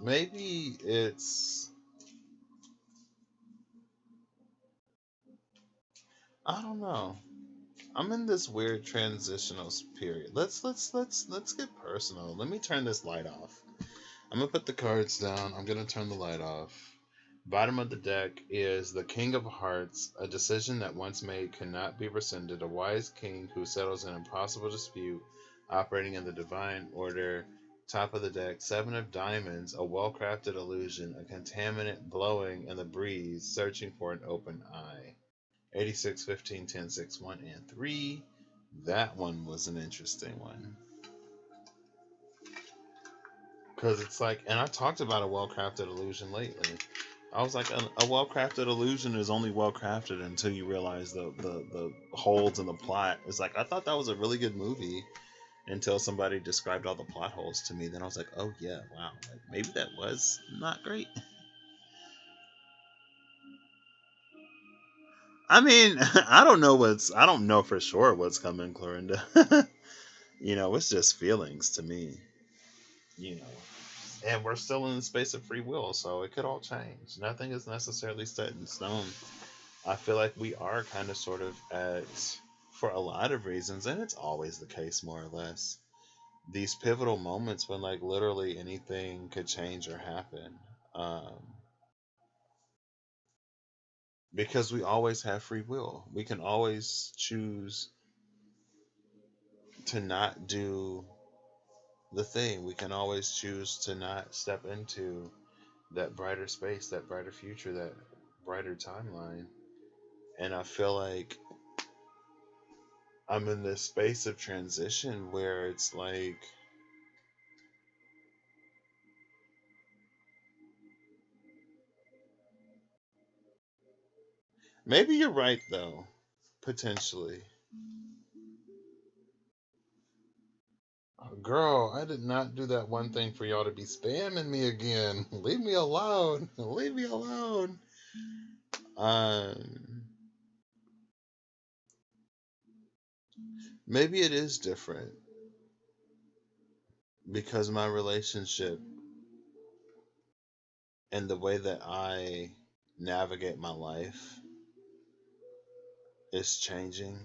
maybe I don't know. I'm in this weird transitional period. Let's get personal. Let me turn this light off. I'm gonna put the cards down. I'm gonna turn the light off. Bottom of the deck is the King of Hearts, a decision that once made cannot be rescinded, a wise king who settles an impossible dispute, operating in the divine order. Top of the deck, Seven of Diamonds, a well-crafted illusion, a contaminant blowing in the breeze, searching for an open eye. 86, 15, 10, 6, 1, and 3. That one was an interesting one. Because it's like, and I talked about a well-crafted illusion lately. I was like, a well-crafted illusion is only well-crafted until you realize the holes in the plot. It's like, I thought that was a really good movie until somebody described all the plot holes to me. Then I was like, oh yeah, wow, like, maybe that was not great. I mean, I don't know for sure what's coming, Clorinda. It's just feelings to me. You know, and we're still in the space of free will, so it could all change. Nothing is necessarily set in stone. I feel like we are kind of sort of at, for a lot of reasons, and it's always the case more or less, these pivotal moments when like literally anything could change or happen. Um, because we always have free will. We can always choose to not do the thing. We can always choose to not step into that brighter space, that brighter future, that brighter timeline. And I feel like I'm in this space of transition where it's like maybe you're right though, potentially. Girl, I did not do that one thing for y'all to be spamming me again. Leave me alone. Leave me alone. Um, Maybe it is different because my relationship and the way that I navigate my life is changing.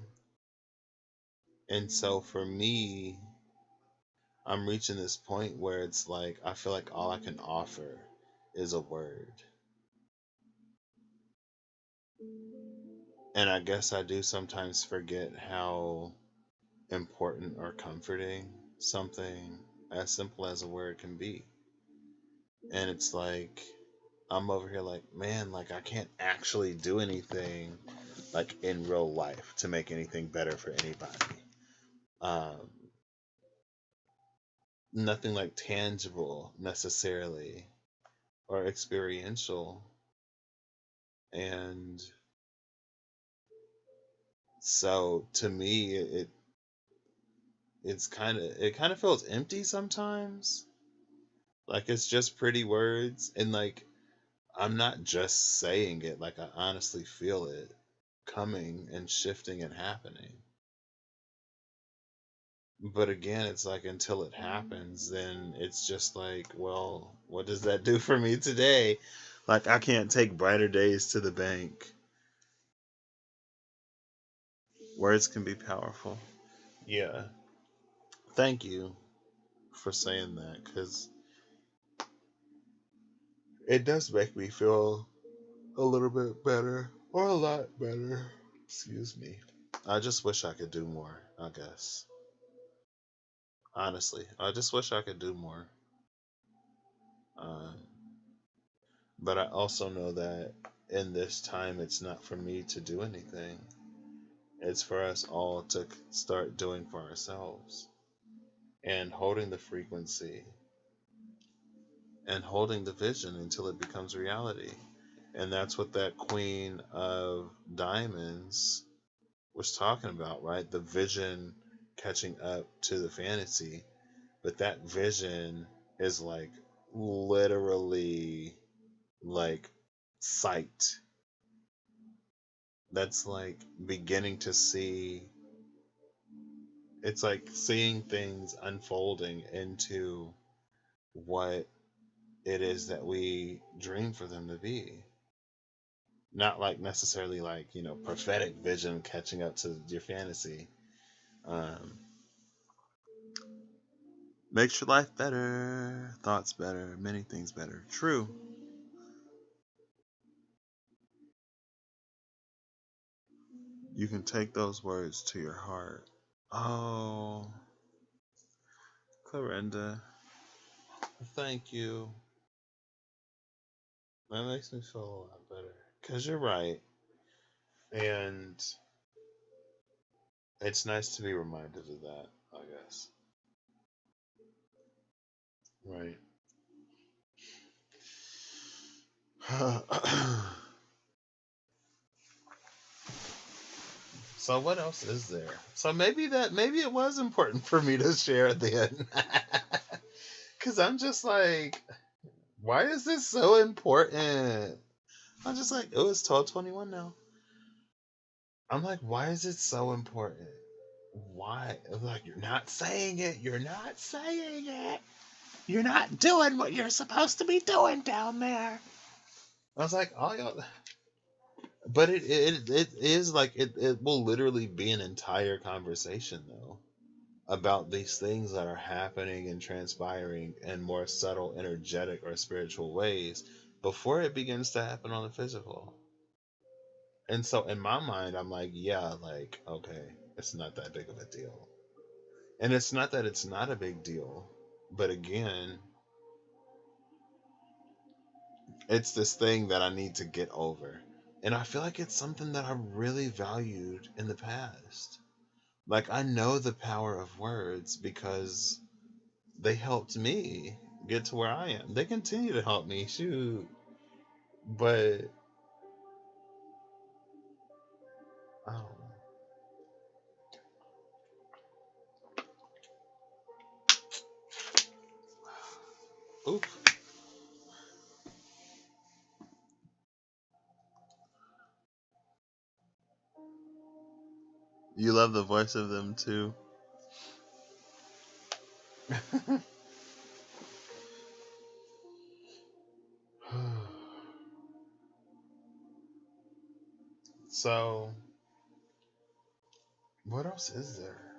And so for me, I'm reaching this point where it's like I feel like all I can offer is a word. And I guess I do sometimes forget how important or comforting something as simple as a word can be. And it's like I'm over here like, man, like I can't actually do anything like in real life to make anything better for anybody. Um, Nothing like tangible necessarily or experiential. And so to me, it kind of feels empty sometimes. Like it's just pretty words, and like I'm not just saying it. Like I honestly feel it coming and shifting and happening. But again, it's like until it happens, then it's just like, well, what does that do for me today? Like I can't take brighter days to the bank. Words can be powerful. Yeah. Thank you for saying that because it does make me feel a little bit better or a lot better. Excuse me. I just wish I could do more, I guess. Honestly, I just wish I could do more. Uh, but I also know that in this time, it's not for me to do anything. It's for us all to start doing for ourselves and holding the frequency and holding the vision until it becomes reality. And that's what that Queen of Diamonds was talking about, right? The vision catching up to the fantasy. But that vision is like literally like sight. That's like beginning to see, it's like seeing things unfolding into what it is that we dream for them to be. Not like necessarily like, prophetic vision catching up to your fantasy. Um, Makes your life better, thoughts better, many things better. True. You can take those words to your heart. Oh, Clarinda, thank you. That makes me feel a lot better. Because you're right. And it's nice to be reminded of that, I guess. Right. So what else is there? So maybe it was important for me to share then. Cause I'm just like, why is this so important? I'm just like, oh, it's 12:21 now. I'm like, why is it so important? Why? I'm like, you're not saying it. You're not saying it. You're not doing what you're supposed to be doing down there. I was like, oh, y'all. But it is like it will literally be an entire conversation though about these things that are happening and transpiring in more subtle, energetic, or spiritual ways before it begins to happen on the physical. And so in my mind, I'm like, yeah, like, okay, it's not that big of a deal. And it's not that it's not a big deal, but again, it's this thing that I need to get over. And I feel like it's something that I really valued in the past. Like, I know the power of words because they helped me get to where I am. They continue to help me, shoot. But, um, oof. You love the voice of them too. So, what else is there?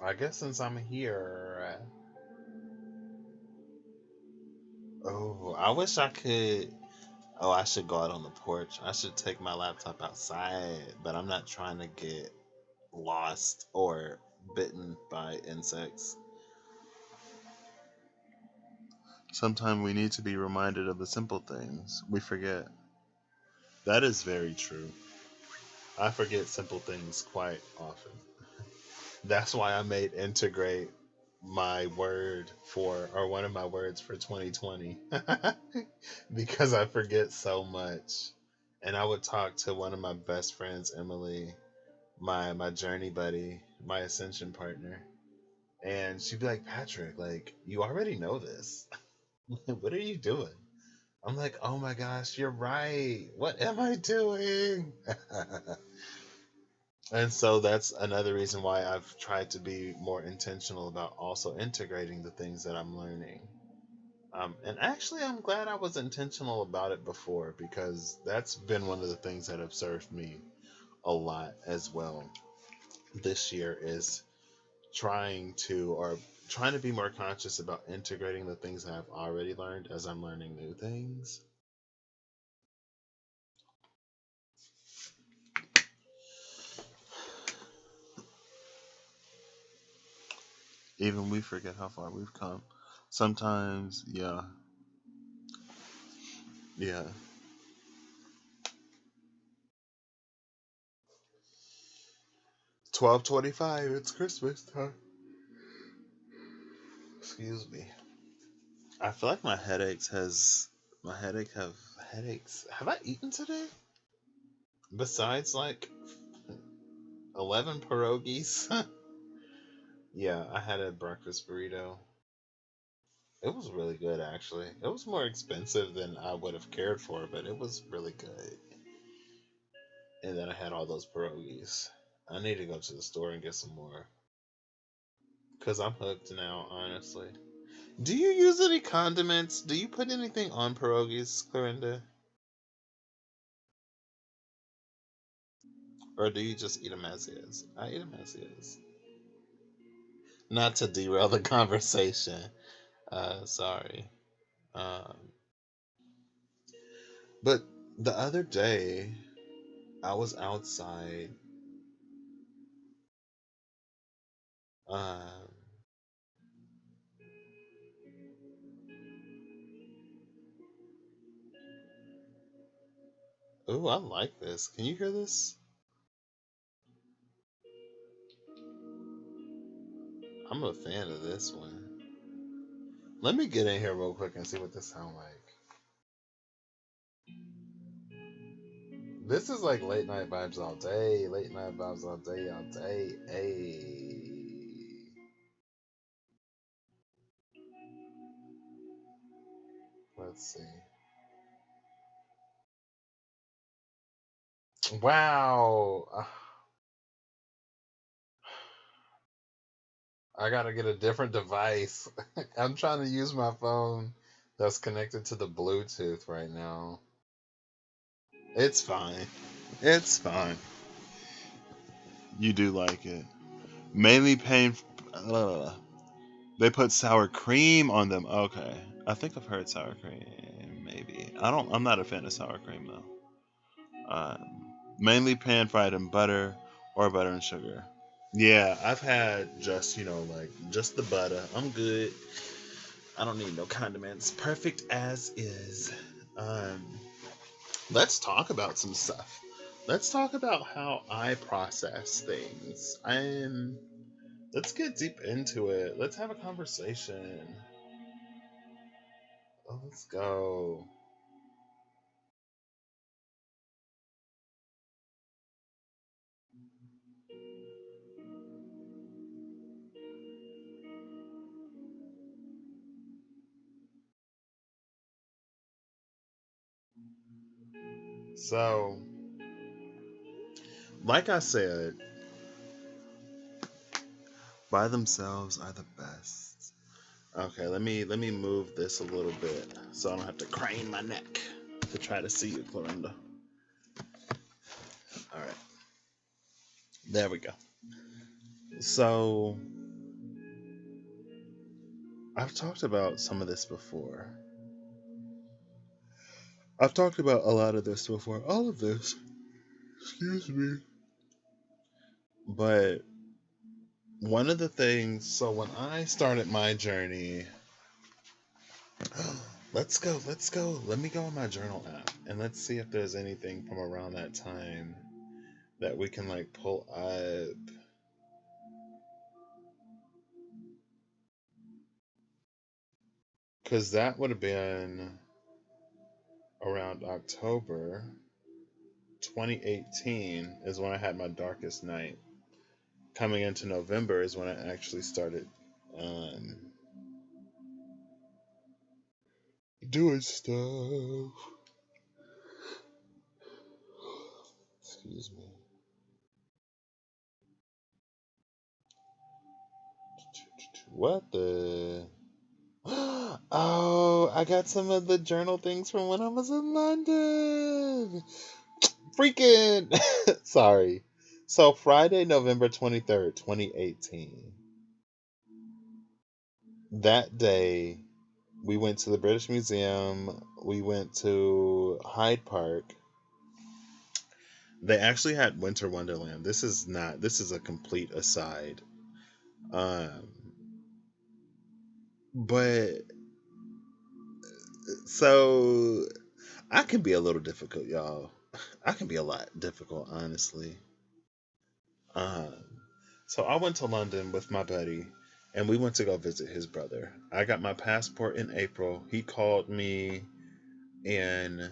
I guess since I'm here, oh, I wish I could. Oh, I should go out on the porch. I should take my laptop outside, but I'm not trying to get lost or bitten by insects. Sometimes we need to be reminded of the simple things. We forget. That is very true. I forget simple things quite often. That's why I made integrate my word for, or one of my words for 2020, because I forget so much. And I would talk to one of my best friends, Emily, my journey buddy, my ascension partner, and she'd be like, Patrick, like, you already know this. What are you doing? I'm like, oh my gosh, you're right. What am I doing? And so that's another reason why I've tried to be more intentional about also integrating the things that I'm learning. And actually, I'm glad I was intentional about it before because that's been one of the things that have served me a lot as well this year is trying to be more conscious about integrating the things that I've already learned as I'm learning new things. Even we forget how far we've come. Sometimes, yeah, yeah. 12:25. It's Christmas time. Excuse me. I feel like my headache have headaches. Have I eaten today? Besides like 11 pierogies. Yeah, I had a breakfast burrito. It was really good actually. It was more expensive than I would have cared for, but it was really good. And then I had all those pierogies. I need to go to the store and get some more. Because I'm hooked now, honestly. Do you use any condiments? Do you put anything on pierogies, Clarinda? Or do you just eat them as is? I eat them as is. Not to derail the conversation. Sorry. Um, but the other day, I was outside. Um, ooh, I like this. Can you hear this? I'm a fan of this one. Let me get in here real quick and see what this sounds like. This is like late night vibes all day. Late night vibes all day, all day. Hey. Let's see. Wow. I gotta get a different device. I'm trying to use my phone that's connected to the Bluetooth right now. It's fine. It's fine. You do like it. Mainly pain. Uh, they put sour cream on them. Okay. I think I've heard sour cream. Maybe. I'm not a fan of sour cream though. Mainly pan fried in butter or butter and sugar. Yeah, I've had just, like just the butter. I'm good. I don't need no condiments. Perfect as is. Um, let's talk about some stuff. Let's talk about how I process things. Let's get deep into it. Let's have a conversation. Oh, let's go. So, like I said, by themselves are the best. Okay, let me move this a little bit so I don't have to crane my neck to try to see you, Clorinda. All right, there we go. So I've talked about some of this before. I've talked about a lot of this before. All of this, excuse me. But one of the things, so when I started my journey, let's go. Let me go on my journal app and let's see if there's anything from around that time that we can like pull up. Because that would have been around October 2018 is when I had my darkest night. Coming into November is when I actually started um, doing stuff. Excuse me. What the? Oh, I got some of the journal things from when I was in London. Freaking. Sorry. So, Friday, November 23rd, 2018. That day, we went to the British Museum. We went to Hyde Park. They actually had Winter Wonderland. This is a complete aside. Um, but so I can be a little difficult, y'all. I can be a lot difficult, honestly. Um, so I went to London with my buddy, and we went to go visit his brother. I got my passport in April. He called me in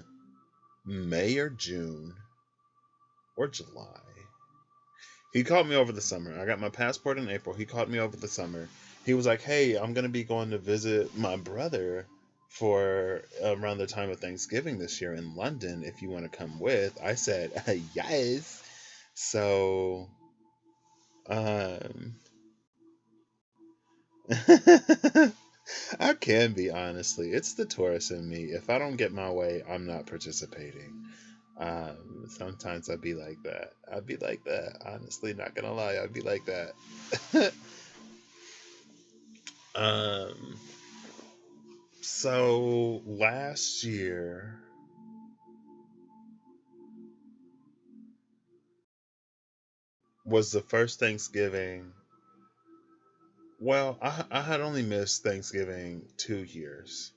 May or June or July. He called me over the summer. I got my passport in April. He called me over the summer. He was like, "Hey, I'm gonna be going to visit my brother for around the time of Thanksgiving this year in London. If you want to come with," I said, "Yes." So, um, I can be honestly. It's the tourist in me. If I don't get my way, I'm not participating. Sometimes I'd be like that. I'd be like that. Honestly, not gonna lie, I'd be like that. um, so last year was the first Thanksgiving. Well, I had only missed Thanksgiving 2 years.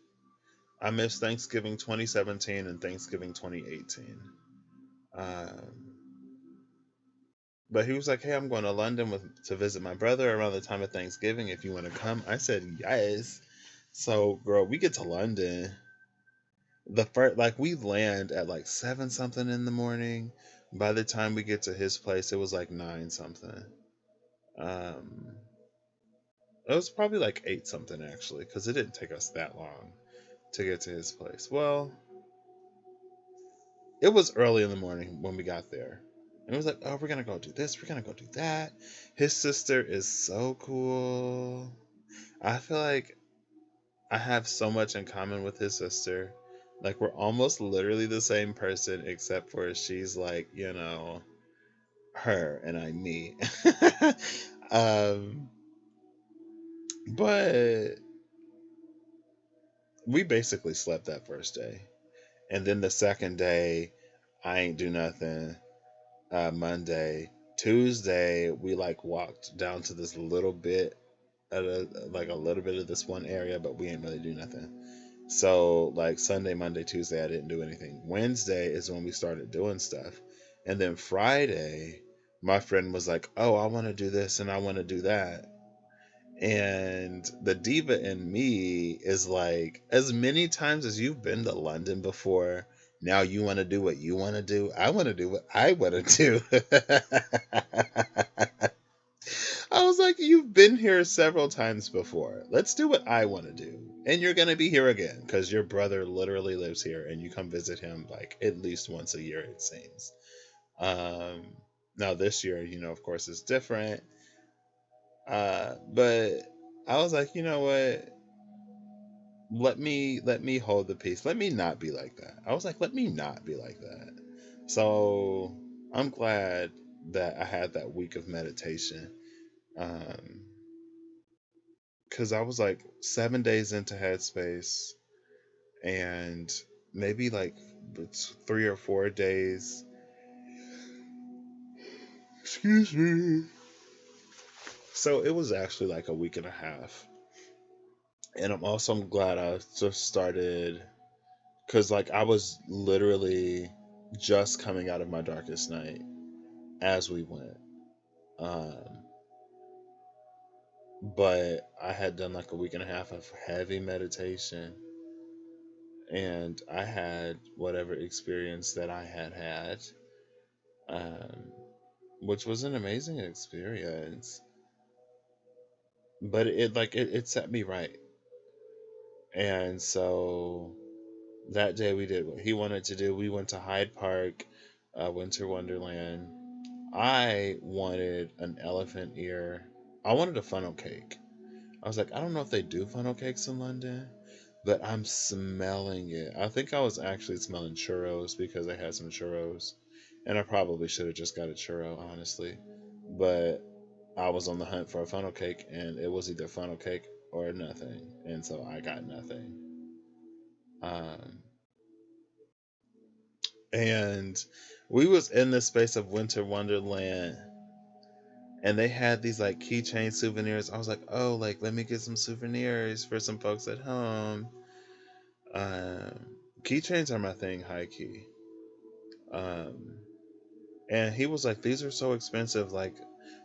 I missed Thanksgiving 2017 and Thanksgiving 2018. Um, but he was like, "Hey, I'm going to London to visit my brother around the time of Thanksgiving. If you want to come," I said, "Yes." So, girl, we get to London. The first, like, we land at like 7 something in the morning. By the time we get to his place, it was like 9 something. Um, it was probably like 8 something actually, because it didn't take us that long to get to his place. Well, it was early in the morning when we got there. And it was like, oh, we're gonna go do this, we're gonna go do that. His sister is so cool. I feel like I have so much in common with his sister. Like we're almost literally the same person, except for she's like, her and I'm me. um, but we basically slept that first day, and then the second day, I ain't do nothing. Monday, Tuesday, we like walked down to this little bit, like a little bit of this one area, but we ain't really do nothing. So like Sunday, Monday, Tuesday, I didn't do anything. Wednesday is when we started doing stuff, and then Friday, my friend was like, "Oh, I want to do this and I want to do that." And the diva in me is like, as many times as you've been to London before, now you want to do what you want to do. I want to do what I want to do. I was like, you've been here several times before. Let's do what I want to do. And you're going to be here again because your brother literally lives here and you come visit him like at least once a year, it seems. Um, Now, this year, of course, is different. But I was like, you know what? Let me hold the peace. Let me not be like that. I was like, let me not be like that. So I'm glad that I had that week of meditation. Because I was like 7 days into Headspace, and maybe like it's 3 or 4 days. Excuse me. So it was actually like a week and a half. And I'm also glad I just started because like I was literally just coming out of my darkest night as we went. Um, but I had done like a week and a half of heavy meditation, and I had whatever experience that I had had, um, which was an amazing experience. But it set me right, and so that day we did what he wanted to do. We went to Hyde Park, Winter Wonderland. I wanted an elephant ear. I wanted a funnel cake. I was like, I don't know if they do funnel cakes in London, but I'm smelling it. I think I was actually smelling churros because I had some churros. And I probably should have just got a churro, honestly. But I was on the hunt for a funnel cake, and it was either funnel cake or nothing. And so I got nothing. Um, and we was in the space of Winter Wonderland, and they had these like keychain souvenirs. I was like, oh, like let me get some souvenirs for some folks at home. Um, Keychains are my thing, high key. Um, and he was like, these are so expensive. Like,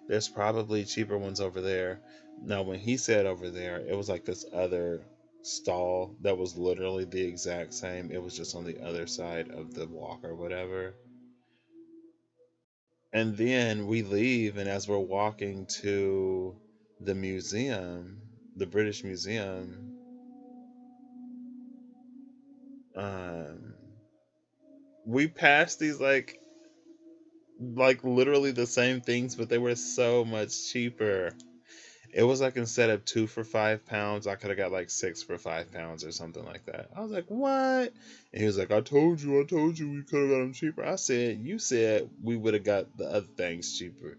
there's probably cheaper ones over there. Now, when he said over there, it was like this other stall that was literally the exact same. It was just on the other side of the walk or whatever. And then we leave, and as we're walking to the museum, the British Museum, um, we passed these like literally the same things, but they were so much cheaper. It was like instead of two for £5, I could have got like six for £5 or something like that. I was like, what? And he was like, I told you, we could have got them cheaper. I said, you said we would have got the other things cheaper.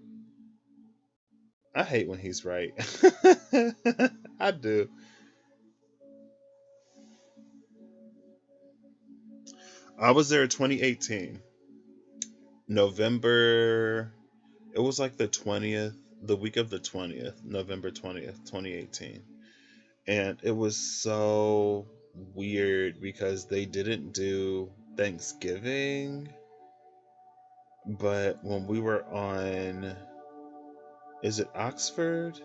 I hate when he's right. I do. I was there in 2018, November. It was like the 20th, the week of the 20th, November 20th, 2018. And it was so weird because they didn't do Thanksgiving, but when we were on, is it Oxford?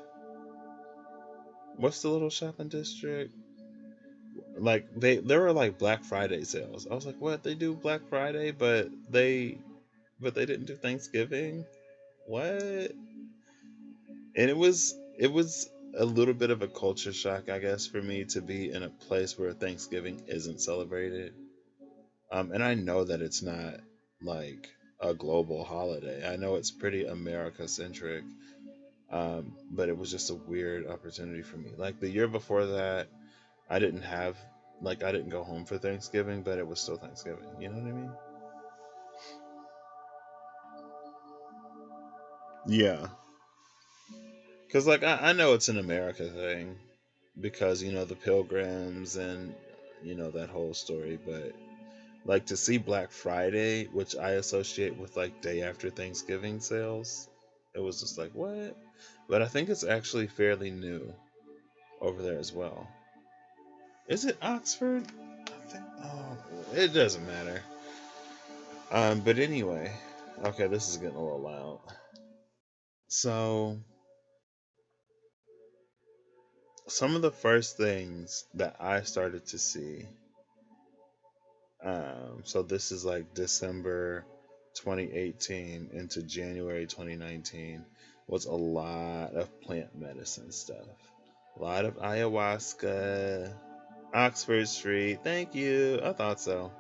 What's the little shopping district? Like there were like Black Friday sales. I was like, what? They do Black Friday, but they didn't do Thanksgiving? What? And it was a little bit of a culture shock, I guess, for me to be in a place where Thanksgiving isn't celebrated. And I know that it's not like a global holiday. I know it's pretty America centric. But it was just a weird opportunity for me. Like the year before that, I didn't have I didn't go home for Thanksgiving, but it was still Thanksgiving. You know what I mean? Yeah, because I know it's an America thing because the Pilgrims and that whole story, but like to see Black Friday, which I associate with like day after Thanksgiving sales, it was just like what? But I think it's actually fairly new over there as well. Is it Oxford? I think. Oh, it doesn't matter. But anyway, okay, this is getting a little loud. So some of the first things that I started to see, so this is like December 2018 into January 2019, was a lot of plant medicine stuff. A lot of ayahuasca, Oxford Street. Thank you. I thought so.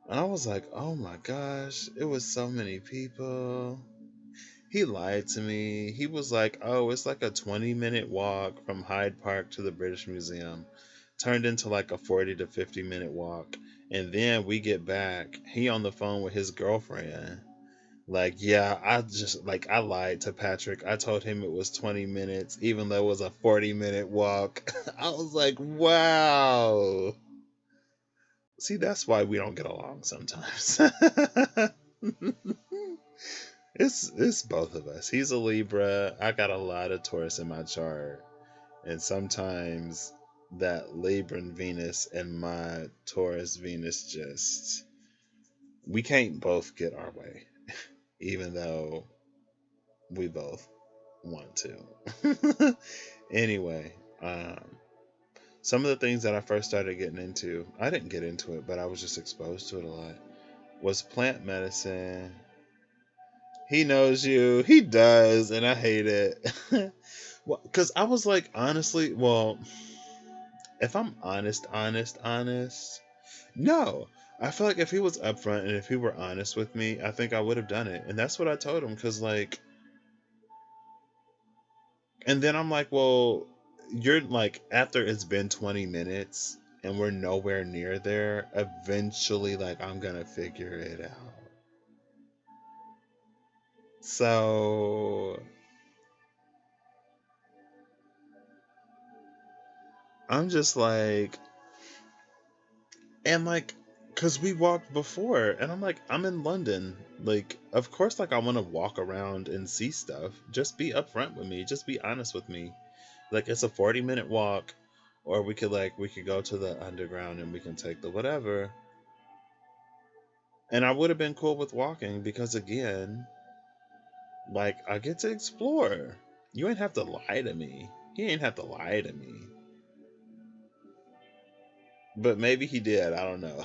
And I was like, oh my gosh, it was so many people. He lied to me. He was like, oh, it's like a 20-minute walk from Hyde Park to the British Museum. Turned into like a 40 to 50-minute walk. And then we get back. He on the phone with his girlfriend. Like, yeah, I lied to Patrick. I told him it was 20 minutes, even though it was a 40-minute walk. I was like, wow. See, that's why we don't get along sometimes. It's both of us. He's a Libra. I got a lot of Taurus in my chart, and sometimes that Libran Venus and my Taurus Venus just we can't both get our way, even though we both want to. Anyway, some of the things that I first started getting into, I didn't get into it, but I was just exposed to it a lot, was plant medicine. He knows you. He does, and I hate it. Well, because I was like, honestly, well, if I'm honest, no. I feel like if he was upfront and if he were honest with me, I think I would have done it. And that's what I told him. Because, like, and then I'm like, well, you're like, after it's been 20 minutes and we're nowhere near there, eventually, like, I'm going to figure it out. So I'm just like, and like, cause we walked before, and I'm like, I'm in London. Like, of course, like I want to walk around and see stuff. Just be upfront with me. Just be honest with me. Like, it's a 40-minute walk, or we could go to the underground and we can take the whatever. And I would have been cool with walking because again, like I get to explore. You ain't have to lie to me. He ain't have to lie to me. But maybe he did. I don't know.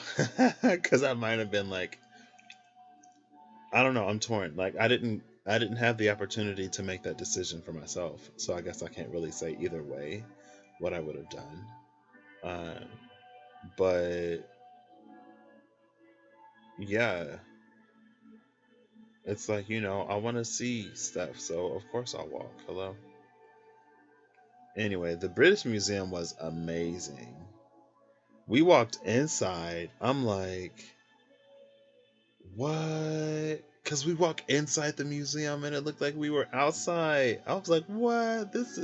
Cause I might have been like, I don't know. I'm torn. Like I didn't have the opportunity to make that decision for myself. So I guess I can't really say either way what I would have done. Um, but yeah, it's like I want to see stuff. So of course I'll walk. Hello. Anyway, the British Museum was amazing. We walked inside. I'm like, what? Because we walked inside the museum and it looked like we were outside. I was like, what? This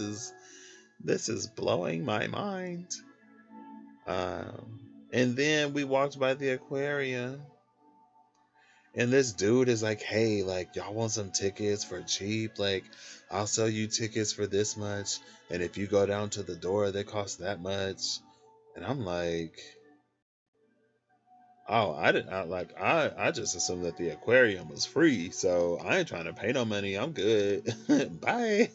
is blowing my mind. And then we walked by the aquarium, and this dude is like, "Hey, like, y'all want some tickets for cheap? Like, I'll sell you tickets for this much, and if you go down to the door, they cost that much." And I'm like, "Oh, I didn't like I just assumed that the aquarium was free, so I ain't trying to pay no money. I'm good. Bye."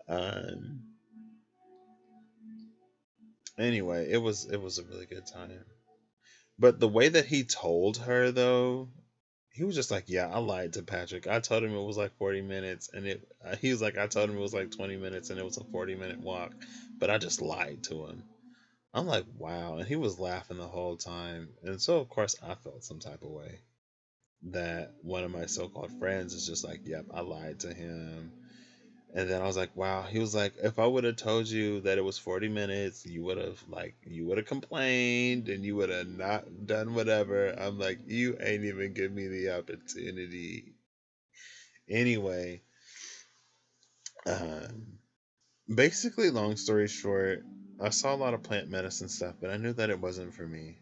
um. Anyway, it was a really good time. But the way that he told her though, he was just like, "Yeah, I lied to Patrick. I told him it was like 40 minutes, and he was like, I told him it was like 20 minutes, and it was a 40-minute walk, but I just lied to him." I'm like, wow. And he was laughing the whole time. And so, of course, I felt some type of way that one of my so called friends is just like, yep, I lied to him. And then I was like, wow. He was like, if I would have told you that it was 40 minutes, you would have complained and you would have not done whatever. I'm like, you ain't even give me the opportunity. Anyway, um, basically, long story short, I saw a lot of plant medicine stuff, but I knew that it wasn't for me.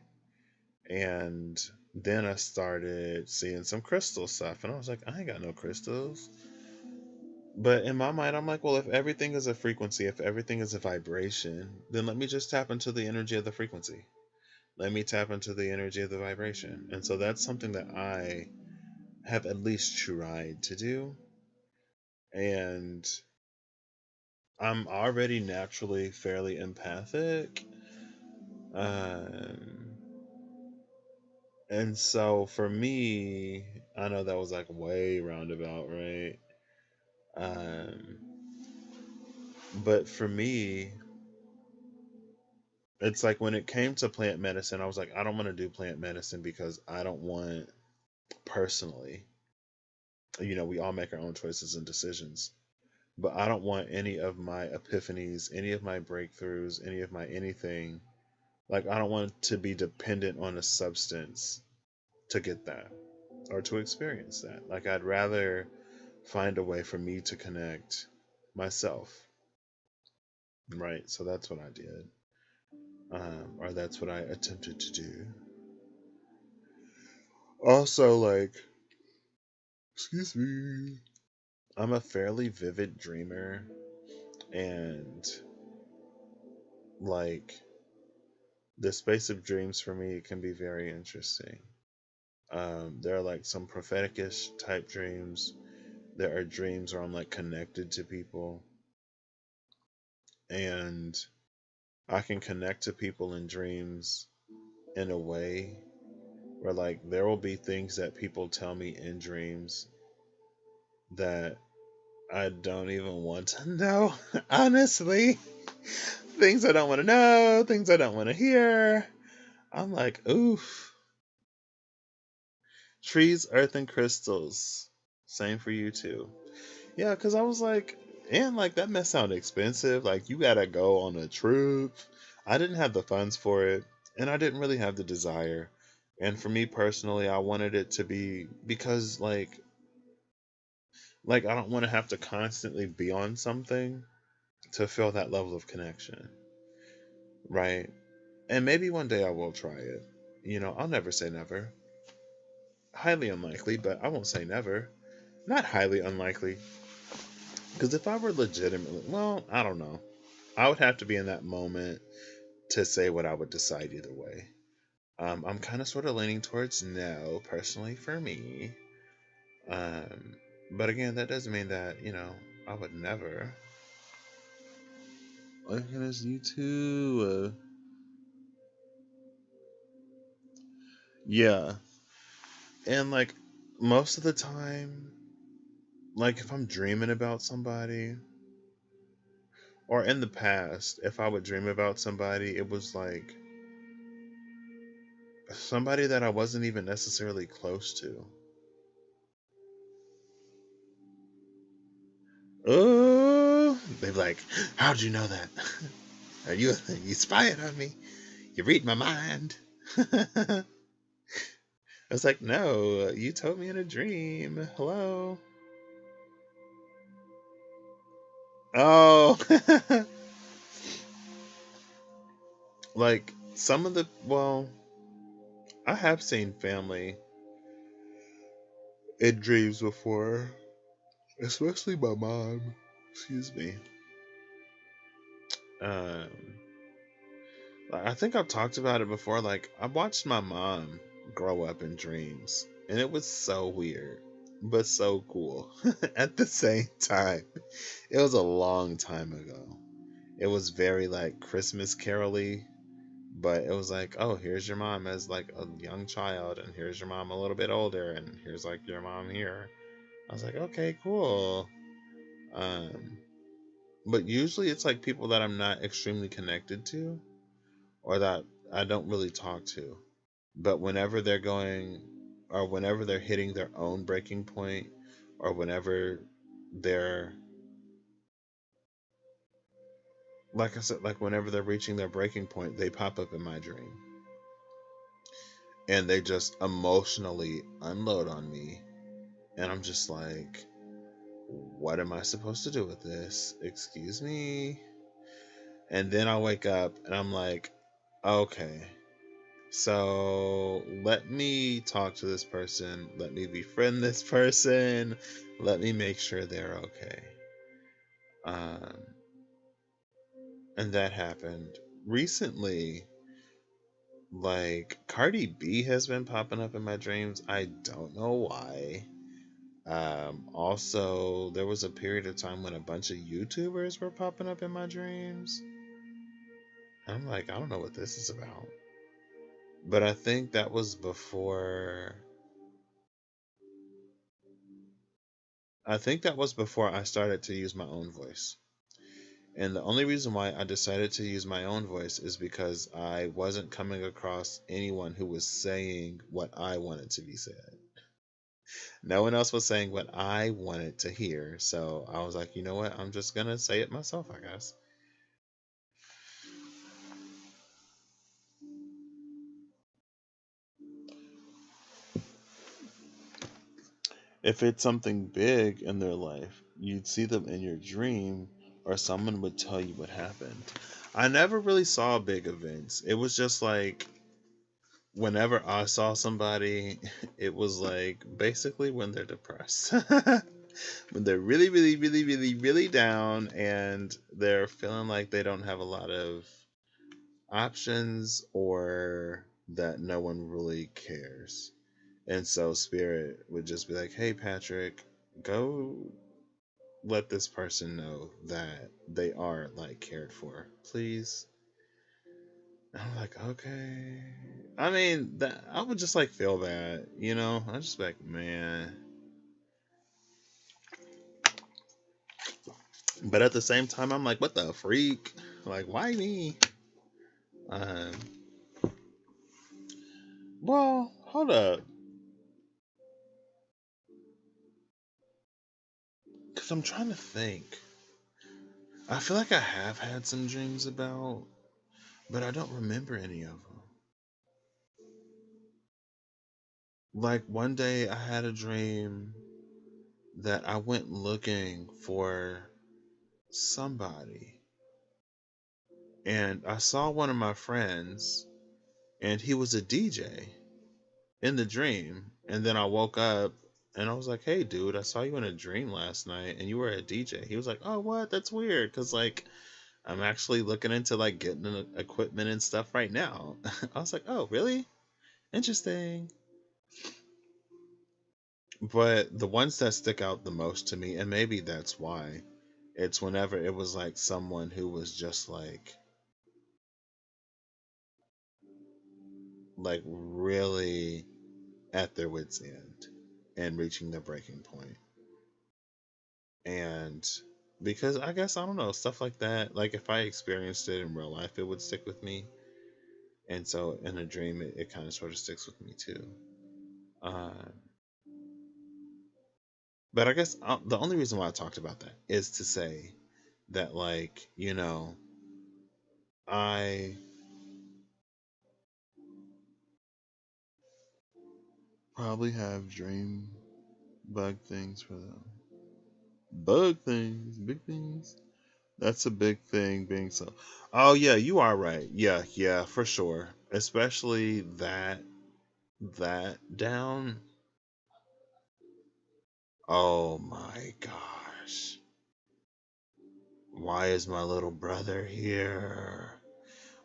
And then I started seeing some crystal stuff, and I was like, I ain't got no crystals. But in my mind, I'm like, well, if everything is a frequency, if everything is a vibration, then let me just tap into the energy of the frequency. Let me tap into the energy of the vibration. And so that's something that I have at least tried to do. And I'm already naturally fairly empathic. Um, and so for me, I know that was like way roundabout, right? Um, but for me, it's like when it came to plant medicine, I was like, I don't want to do plant medicine because I don't want, personally, we all make our own choices and decisions, but I don't want any of my epiphanies, any of my breakthroughs, any of my anything. Like, I don't want to be dependent on a substance to get that or to experience that. Like, I'd rather find a way for me to connect myself, right? So that's what I did, or that's what I attempted to do. Also, like, excuse me, I'm a fairly vivid dreamer, and like the space of dreams for me can be very interesting. There are like some prophetic-ish type dreams. There are dreams where I'm like connected to people, and I can connect to people in dreams in a way where like there will be things that people tell me in dreams that I don't even want to know. Honestly, things I don't want to know, things I don't want to hear. I'm like, oof. Trees, earth, and crystals. Same for you too. Yeah, because I was like, and like that mess sound expensive. Like you gotta go on a trip. I didn't have the funds for it, and I didn't really have the desire. And for me personally, I wanted it to be because like I don't want to have to constantly be on something to feel that level of connection, right? And maybe one day I will try it. I'll never say never. Highly unlikely, but I won't say never. Not highly unlikely, because if I were legitimately, well, I don't know. I would have to be in that moment to say what I would decide either way. I'm kind of sort of leaning towards no, personally, for me. Um, but again, that doesn't mean that, I would never. Oh, goodness, you too. Yeah. And like most of the time, like if I'm dreaming about somebody, or in the past, if I would dream about somebody, it was like somebody that I wasn't even necessarily close to. Oh, they're like, how'd you know that? Are you spying on me? You read my mind? I was like, no, you told me in a dream. Hello. Oh, like some of the, well, I have seen family in dreams before, especially my mom. Excuse me. Um, I think I've talked about it before. Like, I watched my mom grow up in dreams, and it was so weird, but so cool at the same time. It was a long time ago. It was very like Christmas caroly, but it was like, oh, here's your mom as like a young child, and here's your mom a little bit older, and here's like your mom here. I was like, okay, cool. Um, but usually it's like people that I'm not extremely connected to, or that I don't really talk to. But whenever they're going, or whenever they're hitting their own breaking point, or whenever they're, like I said, like whenever they're reaching their breaking point, they pop up in my dream. And they just emotionally unload on me. And I'm just like, what am I supposed to do with this? Excuse me. And then I wake up and I'm like, okay, so let me talk to this person. Let me befriend this person. Let me make sure they're okay. Um, and that happened recently. Like Cardi B has been popping up in my dreams. I don't know why. Also, there was a period of time when a bunch of YouTubers were popping up in my dreams. I'm like, I don't know what this is about. But I think that was before. I think that was before I started to use my own voice. And the only reason why I decided to use my own voice is because I wasn't coming across anyone who was saying what I wanted to be said. No one else was saying what I wanted to hear. So I was like, you know what? I'm just going to say it myself, I guess. If it's something big in their life, you'd see them in your dream, or someone would tell you what happened. I never really saw big events. It was just like whenever I saw somebody, it was like basically when they're depressed. When they're really, really, really, really, really down and they're feeling like they don't have a lot of options or that no one really cares. And so Spirit would just be like, hey, Patrick, go let this person know that they are like cared for, please. And I'm like, okay. I mean, that I would just like feel bad, you know? I just be like, man. But at the same time, I'm like, what the freak? Like, why me? Um, well, hold up. Because I'm trying to think. I feel like I have had some dreams about, but I don't remember any of them. Like one day I had a dream that I went looking for somebody. And I saw one of my friends, and he was a DJ in the dream. And then I woke up and I was like, hey, dude, I saw you in a dream last night and you were a DJ. He was like, oh, what? That's weird. Because, like, I'm actually looking into, like, getting equipment and stuff right now. I was like, oh, really? Interesting. But the ones that stick out the most to me, and maybe that's why, it's whenever it was like someone who was just like really at their wits end and reaching their breaking point. And because I guess I don't know, stuff like that, like if I experienced it in real life, it would stick with me. And so in a dream, it kind of sort of sticks with me too. Uh, but I guess the only reason why I talked about that is to say that, like, you know, I probably have dream bug things for them. Bug things, big things. That's a big thing being so. Oh yeah, you are right. Yeah, yeah, for sure. Especially that down. Oh my gosh. Why is my little brother here?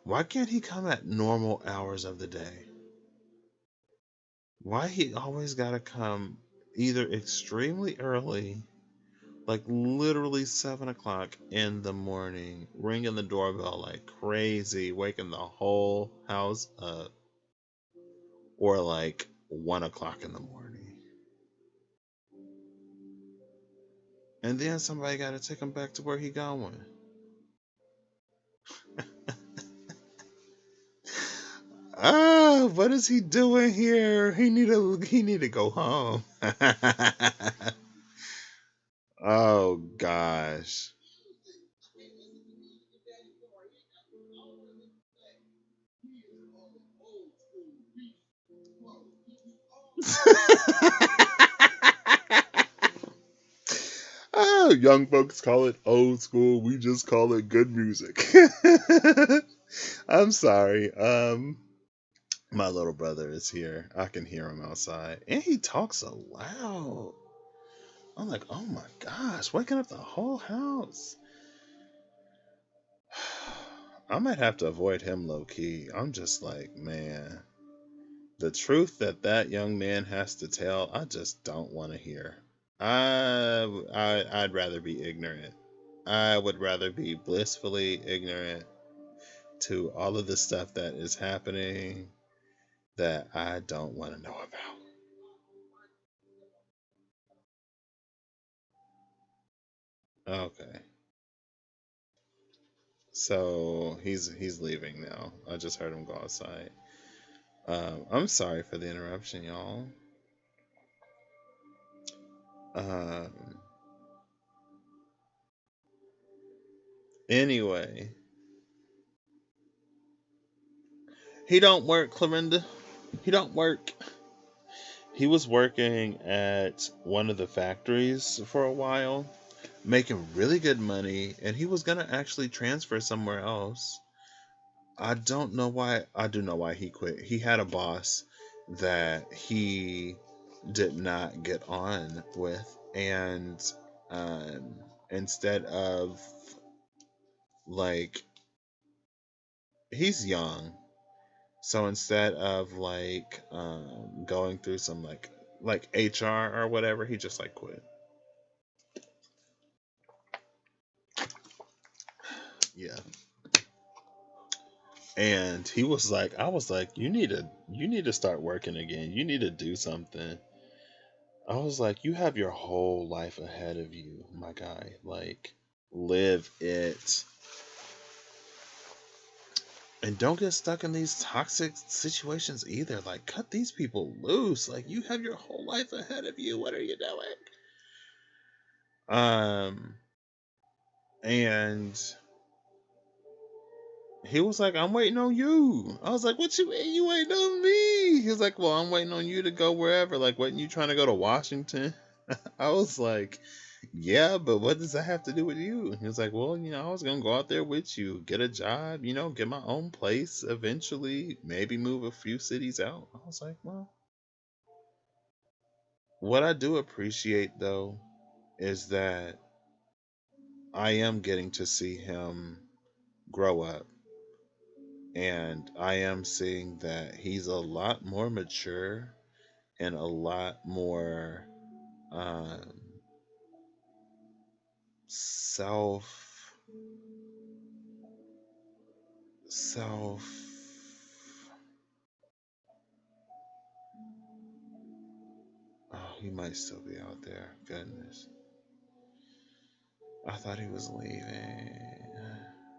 Why can't he come at normal hours of the day? Why he always gotta come either extremely early, like literally 7 o'clock in the morning, ringing the doorbell like crazy, waking the whole house up, or like 1 o'clock in the morning. And then somebody got to take him back to where he going. What is he doing here? He need to go home. Oh gosh. Oh, young folks call it old school. We just call it good music. I'm sorry. My little brother is here. I can hear him outside, and he talks so loud. I'm like, oh my gosh, waking up the whole house. I might have to avoid him low key. I'm just like, man, the truth that that young man has to tell, I just don't want to hear. I'd rather be ignorant. I would rather be blissfully ignorant to all of the stuff that is happening that I don't want to know about. Okay. So he's leaving now. I just heard him go outside. I'm sorry for the interruption, y'all. Um, anyway, he don't work, Clorinda. He don't work. He was working at one of the factories for a while, making really good money, and he was gonna actually transfer somewhere else. I don't know why. I do know why he quit. He had a boss that he did not get on with, and um, instead of like he's young, so instead of going through some like HR or whatever, he just like quit. Yeah. And he was like, I was like, you need to start working again. You need to do something. I was like, you have your whole life ahead of you, my guy. Like, live it. And don't get stuck in these toxic situations either. Like, cut these people loose. Like, you have your whole life ahead of you. What are you doing? Um, and he was like, I'm waiting on you. I was like, what you mean you waiting on me? He was like, well, I'm waiting on you to go wherever. Like, wasn't you trying to go to Washington? I was like, yeah, but what does that have to do with you? He was like, well, I was going to go out there with you, get a job, get my own place eventually, maybe move a few cities out. I was like, well, what I do appreciate though is that I am getting to see him grow up. And I am seeing that he's a lot more mature and a lot more um, self self. Oh, he might still be out there. Goodness, I thought he was leaving.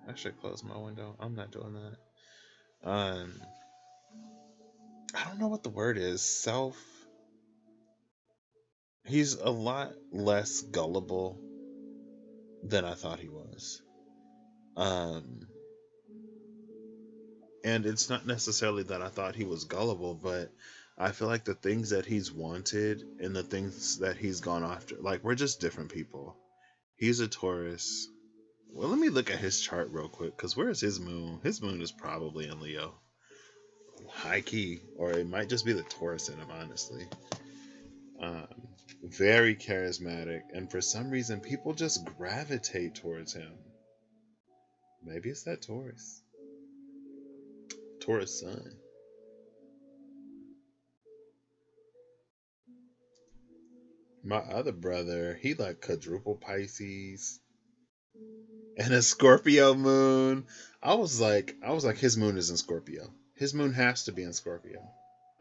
I should close my window. I'm not doing that. I don't know what the word is. He's a lot less gullible than I thought he was. Um, And it's not necessarily that I thought he was gullible, but I feel like the things that he's wanted and the things that he's gone after, like, we're just different people. He's a Taurus. Well, let me look at his chart real quick, because where's his moon? His moon is probably in Leo. High key. Or it might just be the Taurus in him, honestly. Um, Very charismatic, and for some reason, people just gravitate towards him. Maybe it's that Taurus. Taurus sun. My other brother, he like quadruple Pisces and a Scorpio moon. I was like, his moon is in Scorpio. His moon has to be in Scorpio.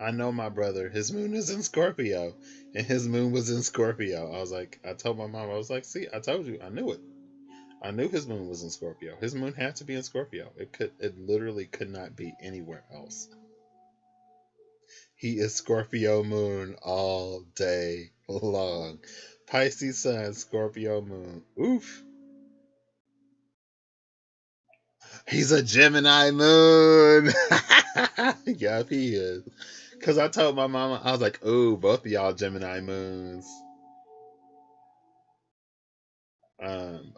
I know my brother, his moon is in Scorpio, and his moon was in Scorpio. I told my mom, I was like, see, I told you, I knew it. I knew his moon was in Scorpio. His moon had to be in Scorpio. It literally could not be anywhere else. He is Scorpio moon all day long. Pisces sun, Scorpio moon. Oof. He's a Gemini moon. Yup, he is. Because I told my mama, I was like, ooh, both of y'all Gemini moons.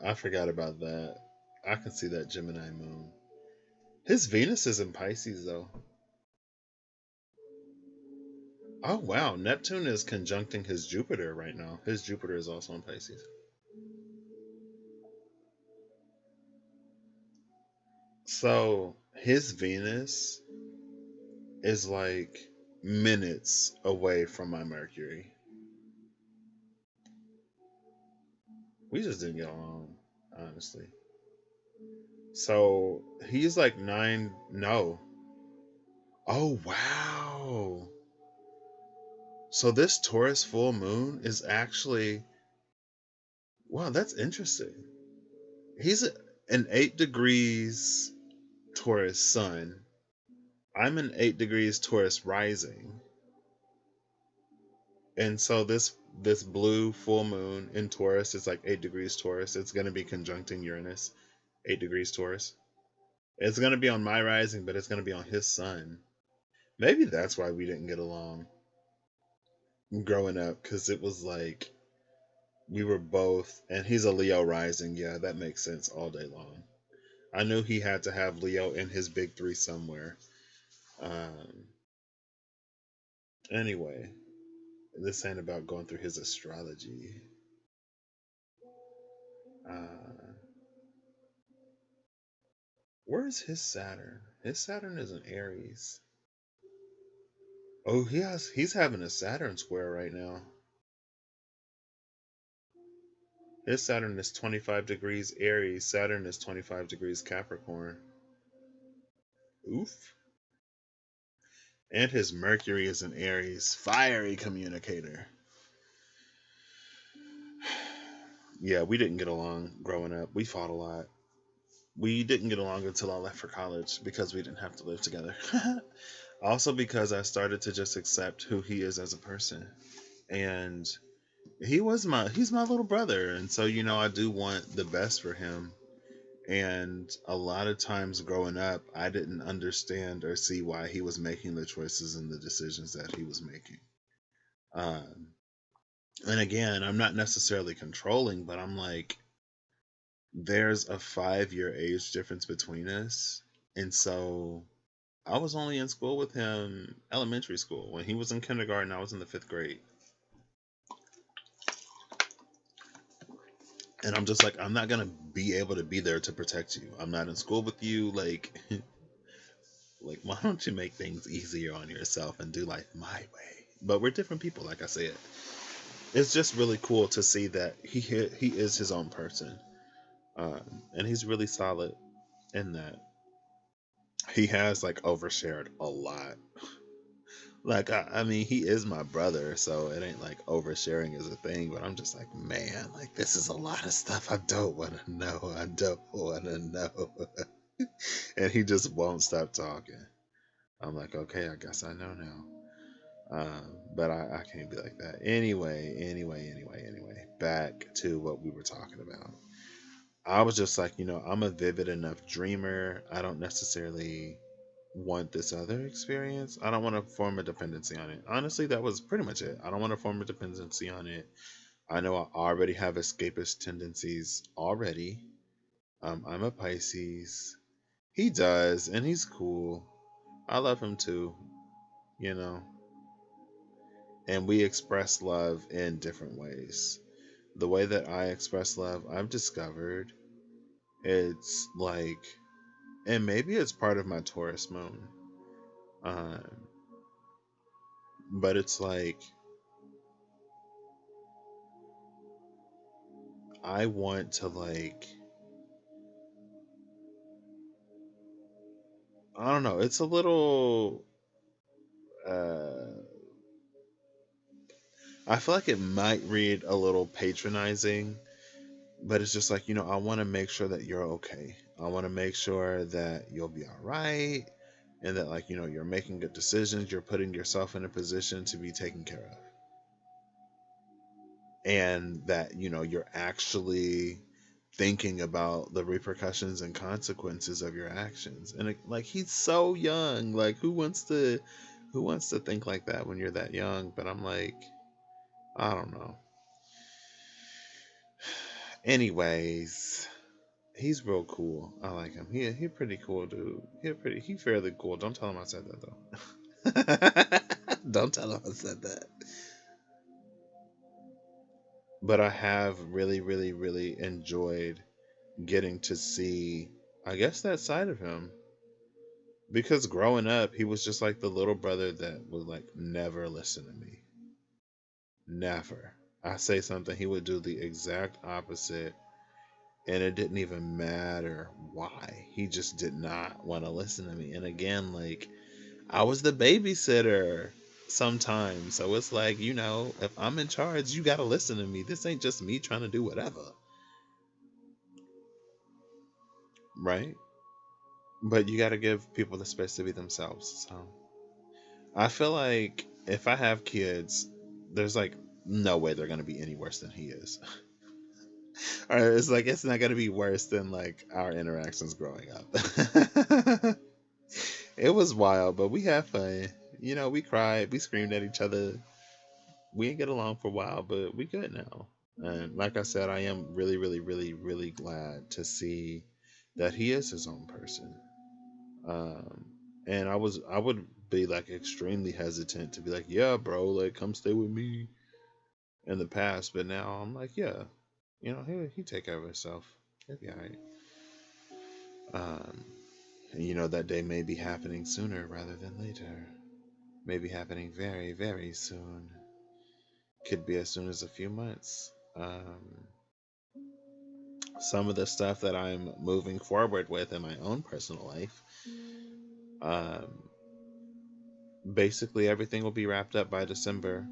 I forgot about that. I can see that Gemini moon. His Venus is in Pisces, though. Oh, wow. Neptune is conjuncting his Jupiter right now. His Jupiter is also in Pisces. So, his Venus is like minutes away from my Mercury. We just didn't get along, honestly. So he's like nine. No. Oh, wow. So this Taurus full moon is actually. Wow, that's interesting. He's an 8 degrees Taurus sun. I'm an 8 degrees Taurus rising. And so this blue full moon in Taurus is like 8 degrees Taurus. It's gonna be conjuncting Uranus, 8 degrees Taurus. It's gonna be on my rising, but it's gonna be on his sun. Maybe that's why we didn't get along growing up, because it was like we were both, and he's a Leo rising. Yeah, that makes sense all day long. I knew he had to have Leo in his big three somewhere. Um, anyway, this ain't about going through his astrology. Uh, where's his Saturn? His Saturn is in Aries. Oh, he's having a Saturn square right now. His Saturn is 25 degrees Aries. Saturn is 25 degrees Capricorn. Oof. And his Mercury is in Aries. Fiery communicator. Yeah, we didn't get along growing up. We fought a lot. We didn't get along until I left for college because we didn't have to live together. Also because I started to just accept who he is as a person. And he's my little brother, and so I do want the best for him. And a lot of times growing up, I didn't understand or see why he was making the choices and the decisions that he was making. Um, and again, I'm not necessarily controlling, but I'm like, there's a 5 year age difference between us. And so I was only in school with him elementary school. When he was in kindergarten, I was in the 5th grade. And I'm just like, I'm not gonna be able to be there to protect you. I'm not in school with you. Like, like, why don't you make things easier on yourself and do life my way? But we're different people, like I said. It's just really cool to see that he is his own person, and he's really solid in that. He has like overshared a lot. Like I mean, he is my brother, so it ain't like oversharing is a thing. But I'm just like, man, like this is a lot of stuff I don't want to know. I don't want to know, and he just won't stop talking. I'm like, okay, I guess I know now. But I can't be like that. Anyway. Back to what we were talking about. I was just like, I'm a vivid enough dreamer. I don't necessarily want this other experience. I don't want to form a dependency on it. Honestly, that was pretty much it. I don't want to form a dependency on it. I know I already have escapist tendencies already. I'm a Pisces. He does, and he's cool. I love him too, you know. And we express love in different ways. The way that I express love, I've discovered it's like, and maybe it's part of my Taurus moon, um, but it's like I want to like, I don't know, it's a little, uh, I feel like it might read a little patronizing, but it's just like, I want to make sure that you're okay. I want to make sure that you'll be all right. and that, like, you're making good decisions, you're putting yourself in a position to be taken care of, and that, you're actually thinking about the repercussions and consequences of your actions. And like, he's so young. Like, who wants to think like that when you're that young? But I'm like, I don't know. Anyways, he's real cool. I like him. He pretty cool dude. He fairly cool. Don't tell him I said that though. Don't tell him I said that. But I have really, really, really enjoyed getting to see, I guess, that side of him. Because growing up, he was just like the little brother that would, like, never listen to me. Never. I say something, he would do the exact opposite, and it didn't even matter why. He just did not want to listen to me. And again, like, I was the babysitter sometimes. So it's like, if I'm in charge, you got to listen to me. This ain't just me trying to do whatever. Right? But you got to give people the space to be themselves. So I feel like if I have kids, there's like no way they're going to be any worse than he is. Or it's like, it's not going to be worse than like our interactions growing up. It was wild, but we had fun. We cried, we screamed at each other. We didn't get along for a while, but we good now. And like I said, I am really, really, really, really glad to see that he is his own person. Um, and I would be like extremely hesitant to be like, yeah, bro, like, come stay with me in the past. But now I'm like, yeah, he take care of himself. He'll be all right. And that day may be happening sooner rather than later. Maybe happening very, very soon. Could be as soon as a few months. Some of the stuff that I'm moving forward with in my own personal life, um, basically everything will be wrapped up by December.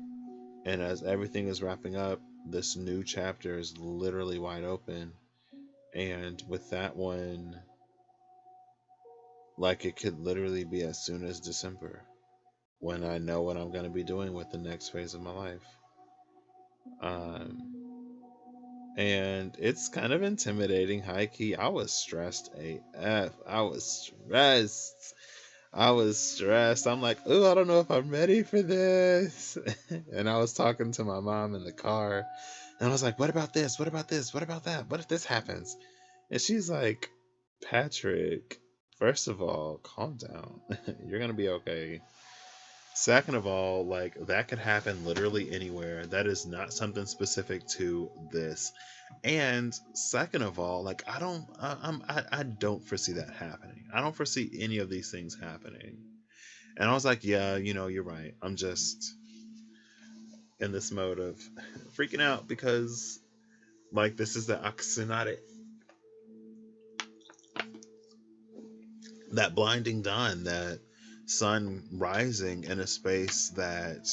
And as everything is wrapping up, this new chapter is literally wide open. And with that one, like, it could literally be as soon as December when I know what I'm going to be doing with the next phase of my life. Um, and it's kind of intimidating, high key. I was stressed AF. I was stressed. I'm like, oh, I don't know if I'm ready for this. And I was talking to my mom in the car, and I was like, what about this? What about this? What about that? What if this happens? And she's like, Patrick, first of all, calm down. You're going to be okay. Second of all, like, that could happen literally anywhere. That is not something specific to this. And second of all, like, I don't foresee that happening. I don't foresee any of these things happening. And I was like, yeah, you're right. I'm just in this mode of freaking out because, like, this is the oxynate, that blinding dawn, that sun rising in a space that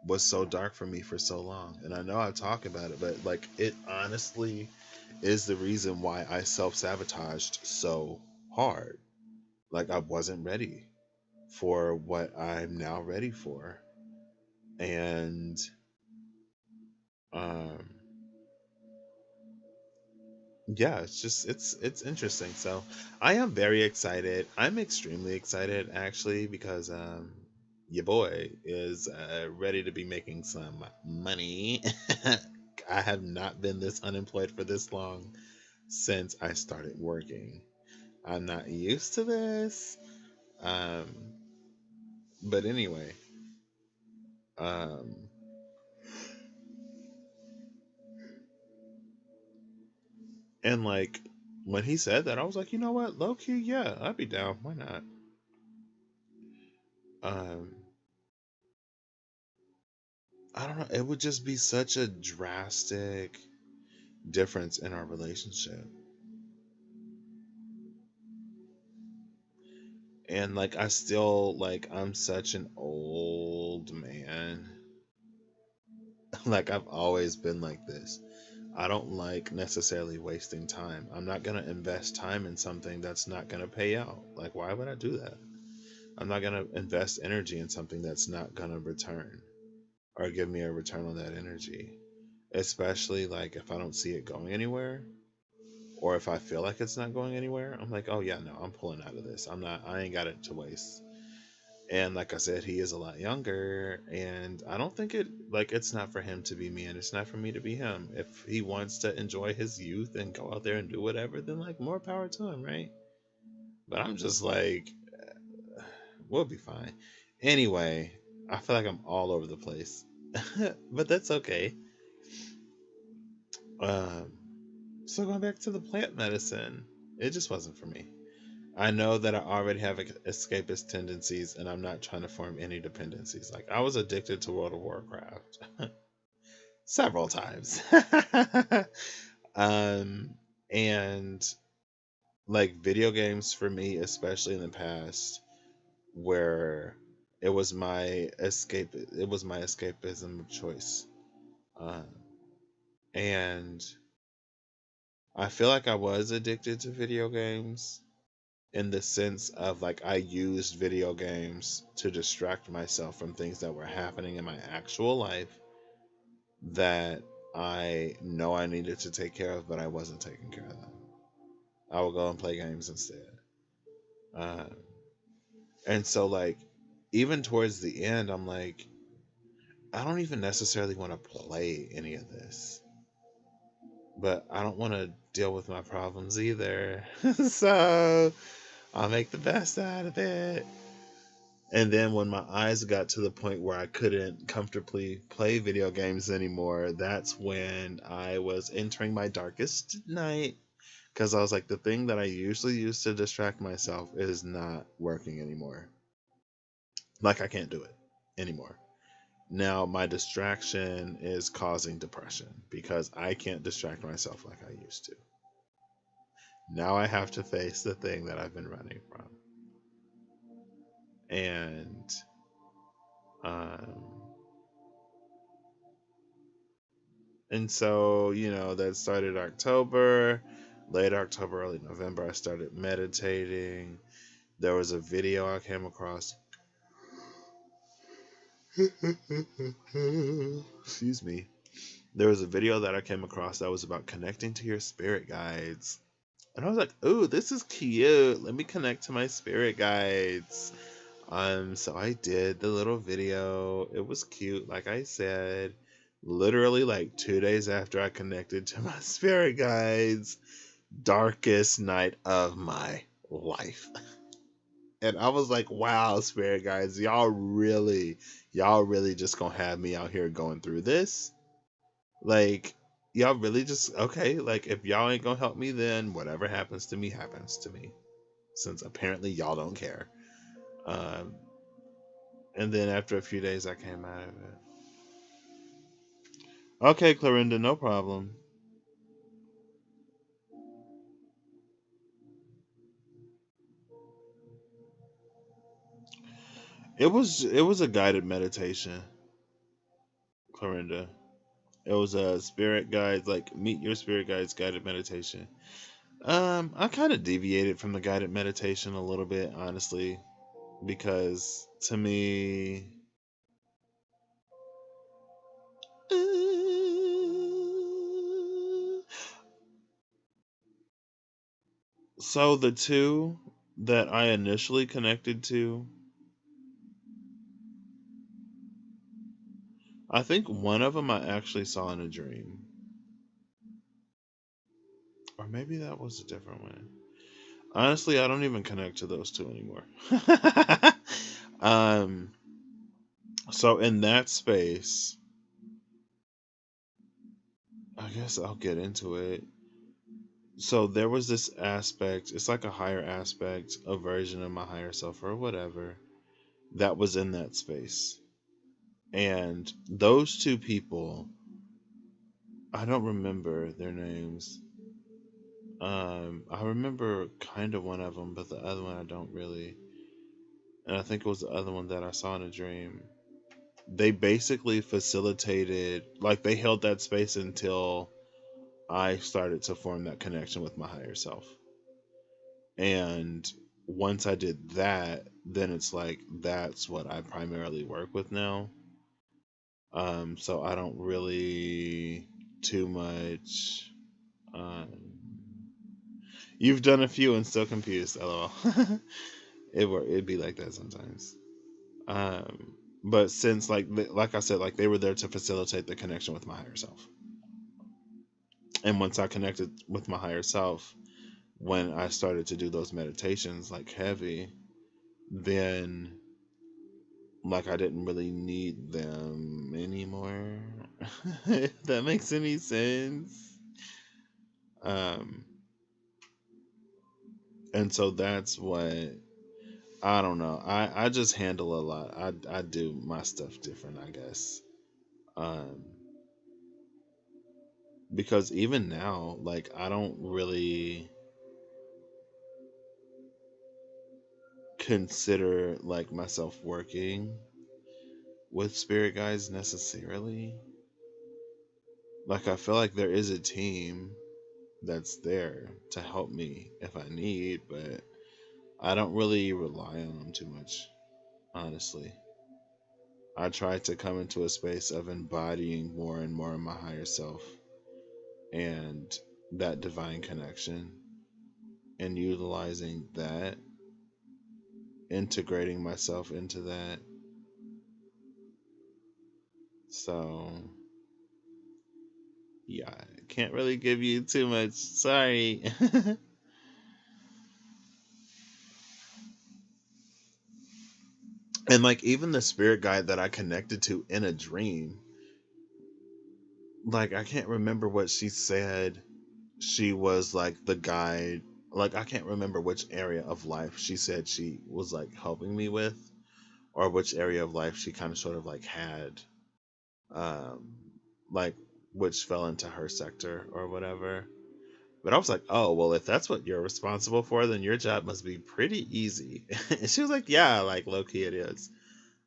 was so dark for me for so long. And I know I talk about it, but like, it honestly is the reason why I self-sabotaged so hard. Like, I wasn't ready for what I'm now ready for. And um yeah, it's interesting. So I am very excited. I'm extremely excited, actually, because your boy is ready to be making some money. I have not been this unemployed for this long since I started working. I'm not used to this. Um, but anyway, um, and like, when he said that, I was like, you know what, low key, yeah, I'd be down. Why not? Um, I don't know. It would just be such a drastic difference in our relationship. And like, I still, like, I'm such an old man. Like, I've always been like this. I don't like necessarily wasting time. I'm not going to invest time in something that's not going to pay out. Like, why would I do that? I'm not gonna invest energy in something that's not gonna return or give me a return on that energy. Especially like if I don't see it going anywhere, or if I feel like it's not going anywhere, I'm like, oh yeah, no, I'm pulling out of this. I ain't got it to waste. And like I said, he is a lot younger, and I don't think it's not for him to be me, and it's not for me to be him. If he wants to enjoy his youth and go out there and do whatever, then like more power to him, right? But I'm just like, we'll be fine. Anyway, I feel like I'm all over the place, but that's okay. Um, so going back to the plant medicine, it just wasn't for me. I know that I already have escapist tendencies, and I'm not trying to form any dependencies. Like, I was addicted to World of Warcraft several times. um, and like video games for me, especially in the past, where it was my escapism of choice. Um, and I feel like I was addicted to video games in the sense of like I used video games to distract myself from things that were happening in my actual life that I know I needed to take care of, but I wasn't taking care of them. I would go and play games instead. Uh, and so, like, even towards the end, I'm like, I don't even necessarily want to play any of this, but I don't want to deal with my problems either. So I'll make the best out of it. And then when my eyes got to the point where I couldn't comfortably play video games anymore, that's when I was entering my darkest night. Because I was like, the thing that I usually use to distract myself is not working anymore. Like, I can't do it anymore. Now, my distraction is causing depression because I can't distract myself like I used to. Now I have to face the thing that I've been running from. And um, And so, that started October, late October, early November. I started meditating. There was a video I came across. Excuse me. There was a video that I came across that was about connecting to your spirit guides. And I was like, ooh, this is cute. Let me connect to my spirit guides. So I did the little video. It was cute, like I said. Literally like 2 days after I connected to my spirit guides, darkest night of my life. And I was like, wow, spirit guides, y'all really just gonna have me out here going through this? Like, y'all really just, okay, like if y'all ain't gonna help me, then whatever happens to me happens to me. Since apparently y'all don't care. And then after a few days I came out of it. Okay, Clorinda, no problem. It was a guided meditation, Clorinda. It was a spirit guides, like meet your spirit guides guided meditation. I kind of deviated from the guided meditation a little bit, honestly, because to me, uh, so the two that I initially connected to, I think one of them I actually saw in a dream, or maybe that was a different one. Honestly, I don't even connect to those two anymore. um, so in that space, I guess I'll get into it. So there was this aspect, it's like a higher aspect, a version of my higher self or whatever, that was in that space. And those two people, I don't remember their names. I remember kind of one of them, but the other one I don't really. And I think it was the other one that I saw in a dream. They basically facilitated, like they held that space until I started to form that connection with my higher self. And once I did that, then it's like that's what I primarily work with now. So I don't really too much. Um, you've done a few and still confused. LOL. It'd be like that sometimes. But since like I said, like they were there to facilitate the connection with my higher self, and once I connected with my higher self, when I started to do those meditations like heavy, then like I didn't really need them anymore. If that makes any sense. Um, and so that's what I don't know. I just handle a lot. I do my stuff different, I guess. Um, because even now, like I don't really consider like myself working with spirit guides necessarily. Like I feel like there is a team that's there to help me if I need, but I don't really rely on them too much, honestly. I try to come into a space of embodying more and more of my higher self and that divine connection and utilizing that, integrating myself into that. So, yeah, I can't really give you too much. Sorry. And like even the spirit guide that I connected to in a dream, like I can't remember what she said. She was like the guide. Like I can't remember which area of life she said she was like helping me with, or which area of life she kind of sort of like had, um, like which fell into her sector or whatever. But I was like, oh well, if that's what you're responsible for, then your job must be pretty easy. And she was like, yeah, like low key it is.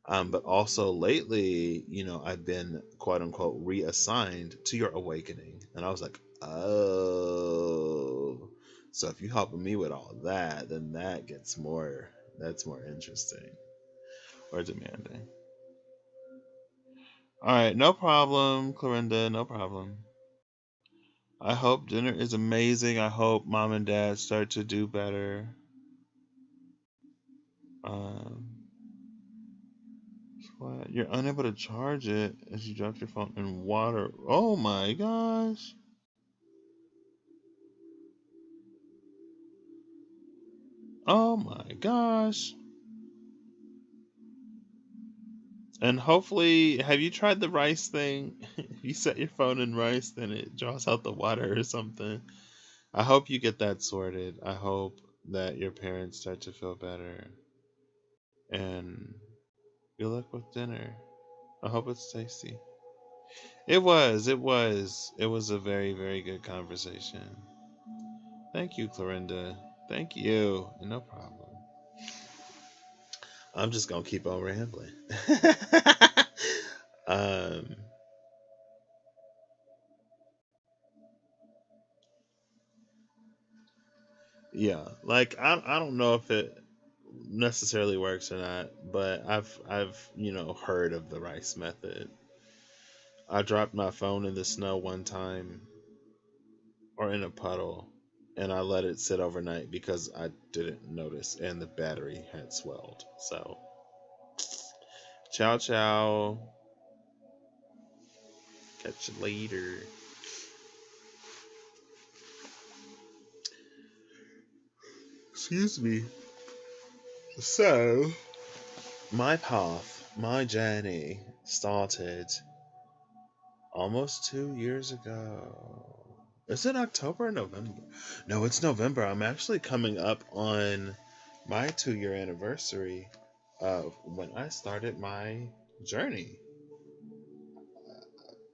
But also lately, I've been quote unquote reassigned to your awakening. And I was like, oh. So if you're helping me with all that, then that's more interesting or demanding. All right, no problem, Clorinda, no problem. I hope dinner is amazing. I hope mom and dad start to do better. Um, what? You're unable to charge it as you dropped your phone in water. Oh my gosh. Oh my gosh. And hopefully, have you tried the rice thing? If you set your phone in rice, then it draws out the water or something. I hope you get that sorted. I hope that your parents start to feel better. And good luck with dinner. I hope it's tasty. It was a very, very good conversation. Thank you, Clorinda. Thank you. No problem. I'm just gonna keep on rambling. um, yeah, like I don't know if it necessarily works or not, but I've heard of the rice method. I dropped my phone in the snow one time or in a puddle, and I let it sit overnight because I didn't notice, and the battery had swelled. So, ciao, ciao. Catch you later. Excuse me. So, my path, my journey started almost 2 years ago. Is it October or November? No, it's November. I'm actually coming up on my 2 year anniversary of when I started my journey.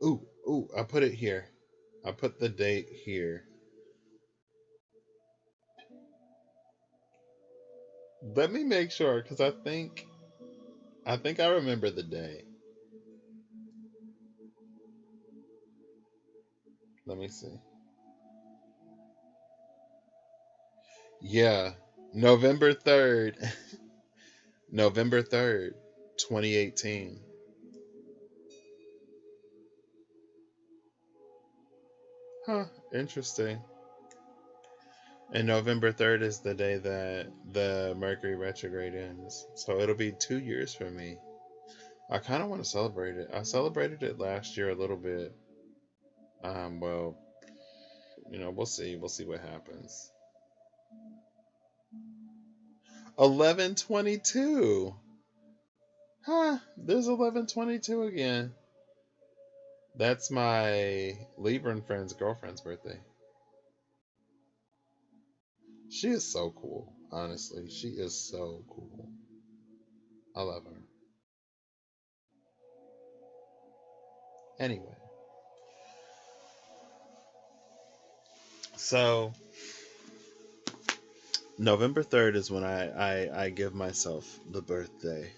Ooh, I put it here. I put the date here. Let me make sure because I think I remember the day. Let me see. Yeah, November 3rd. November 3rd, 2018. Huh, interesting. And November 3rd is the day that the Mercury retrograde ends. So it'll be 2 years for me. I kind of want to celebrate it. I celebrated it last year a little bit. Well, we'll see. We'll see what happens. 11/22. Huh, there's 11/22 again. That's my Libran friend's girlfriend's birthday. She is so cool, honestly. She is so cool. I love her. Anyway, so November 3rd is when I give myself the birthday.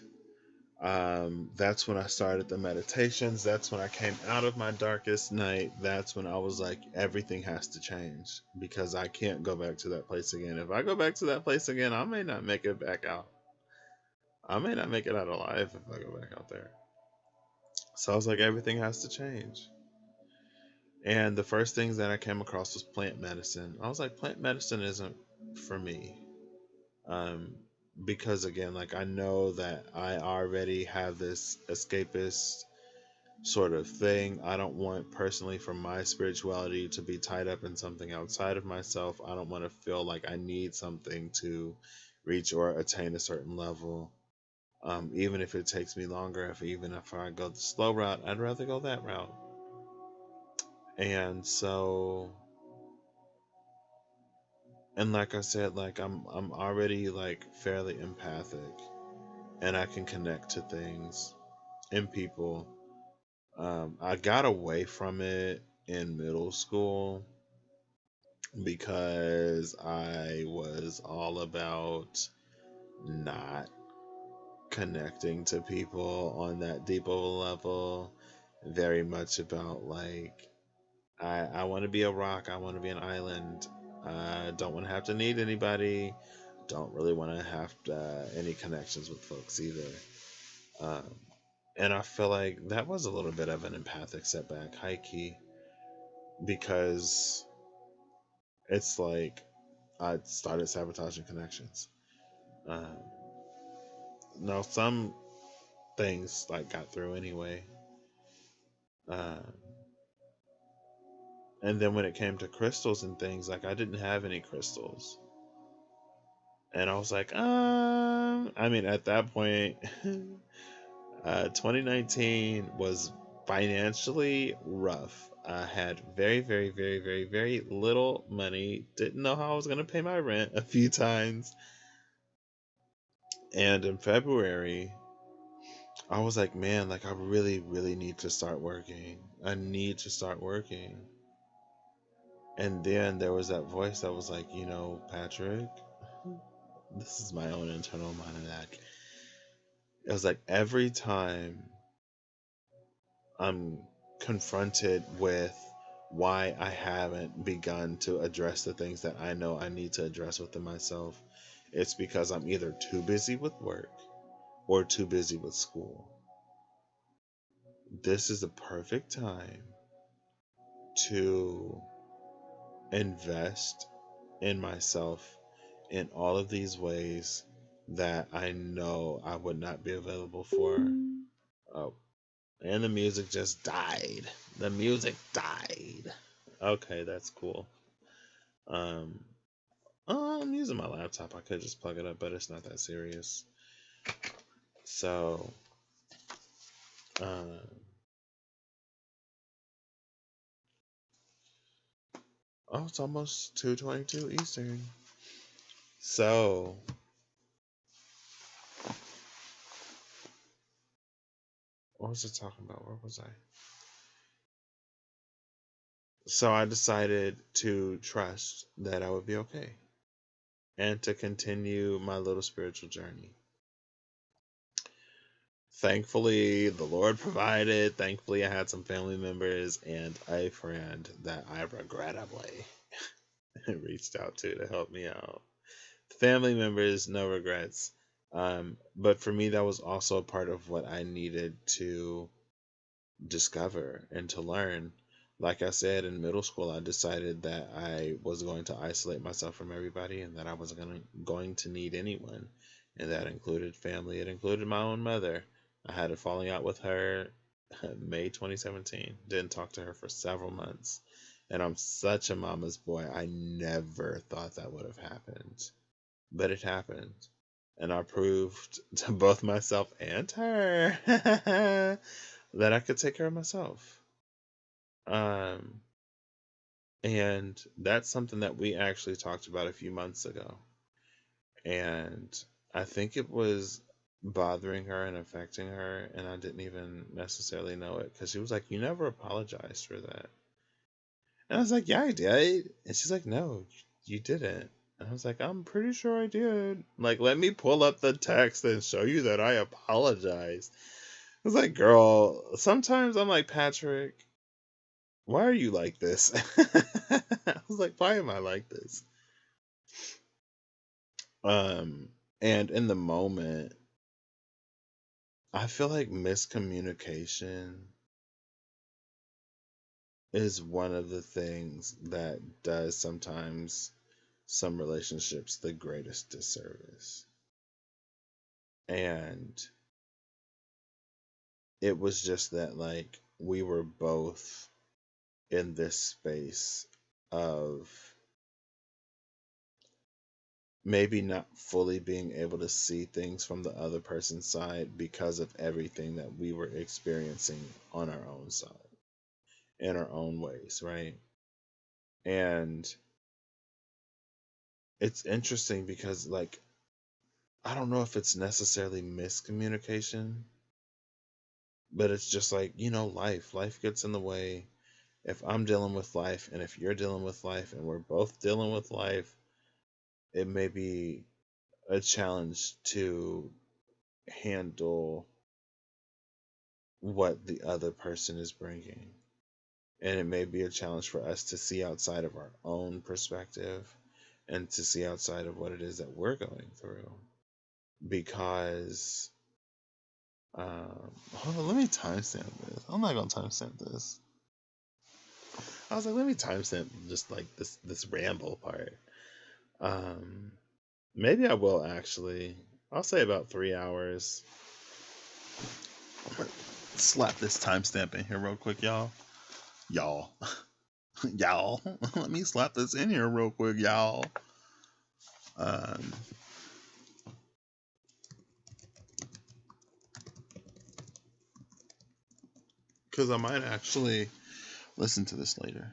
That's when I started the meditations. That's when I came out of my darkest night. That's when I was like, everything has to change because I can't go back to that place again. If I go back to that place again, I may not make it back out. I may not make it out alive if I go back out there. So I was like, everything has to change. And the first things that I came across was plant medicine. I was like, plant medicine isn't for me. Because again, like I know that I already have this escapist sort of thing. I don't want personally for my spirituality to be tied up in something outside of myself. I don't want to feel like I need something to reach or attain a certain level. Even if it takes me longer, even if I go the slow route, I'd rather go that route. And so, and like I said, like I'm already like fairly empathic, and I can connect to things and people. I got away from it in middle school because I was all about not connecting to people on that deep of a level. Very much about like, I want to be a rock, I want to be an island. I don't want to have to need anybody. Don't really want to have any connections with folks either. Um, and I feel like that was a little bit of an empathic setback, high key, because it's like I started sabotaging connections. Um, no, some things like got through anyway. Um, and then when it came to crystals and things, like I didn't have any crystals. And I was like, I mean, at that point, 2019 was financially rough. I had very, very, very, very, very little money. Didn't know how I was going to pay my rent a few times. And in February, I was like, man, like I really, really need to start working. I need to start working. And then there was that voice that was like, Patrick, this is my own internal monologue. It was like every time I'm confronted with why I haven't begun to address the things that I know I need to address within myself, it's because I'm either too busy with work or too busy with school. This is the perfect time to invest in myself in all of these ways that I know I would not be available for. Oh, and the music just died. The music died. Okay, that's cool. I'm using my laptop. I could just plug it up, but it's not that serious. So, it's almost 2:22 Eastern. So, what was it talking about? Where was I? So I decided to trust that I would be okay and to continue my little spiritual journey. Thankfully, the Lord provided. Thankfully, I had some family members and a friend that I regrettably reached out to help me out. Family members, no regrets. But for me, that was also a part of what I needed to discover and to learn. Like I said, in middle school, I decided that I was going to isolate myself from everybody and that I wasn't going to need anyone. And that included family. It included my own mother. I had a falling out with her May 2017. Didn't talk to her for several months. And I'm such a mama's boy. I never thought that would have happened. But it happened. And I proved to both myself and her that I could take care of myself. Um, and that's something that we actually talked about a few months ago. And I think it was bothering her and affecting her, and I didn't even necessarily know it because she was like, "You never apologized for that." And I was like, "Yeah, I did." And she's like, "No, you didn't." And I was like, "I'm pretty sure I did. Like, let me pull up the text and show you that I apologized." I was like, "Girl, sometimes I'm like, Patrick, why are you like this?" I was like, "Why am I like this?" Um, and in the moment, I feel like miscommunication is one of the things that does sometimes some relationships the greatest disservice. And it was just that, like, we were both in this space of maybe not fully being able to see things from the other person's side because of everything that we were experiencing on our own side in our own ways, right? And it's interesting because, like, I don't know if it's necessarily miscommunication, but it's just like, life gets in the way. If I'm dealing with life and if you're dealing with life and we're both dealing with life, it may be a challenge to handle what the other person is bringing. And it may be a challenge for us to see outside of our own perspective and to see outside of what it is that we're going through. Because, hold on, let me timestamp this. I'm not going to timestamp this. I was like, let me timestamp just like this ramble part. Um, Maybe I will actually. I'll say about 3 hours. I'm gonna slap this timestamp in here real quick, y'all. Y'all. Y'all. Let me slap this in here real quick, y'all. Um, because I might actually listen to this later.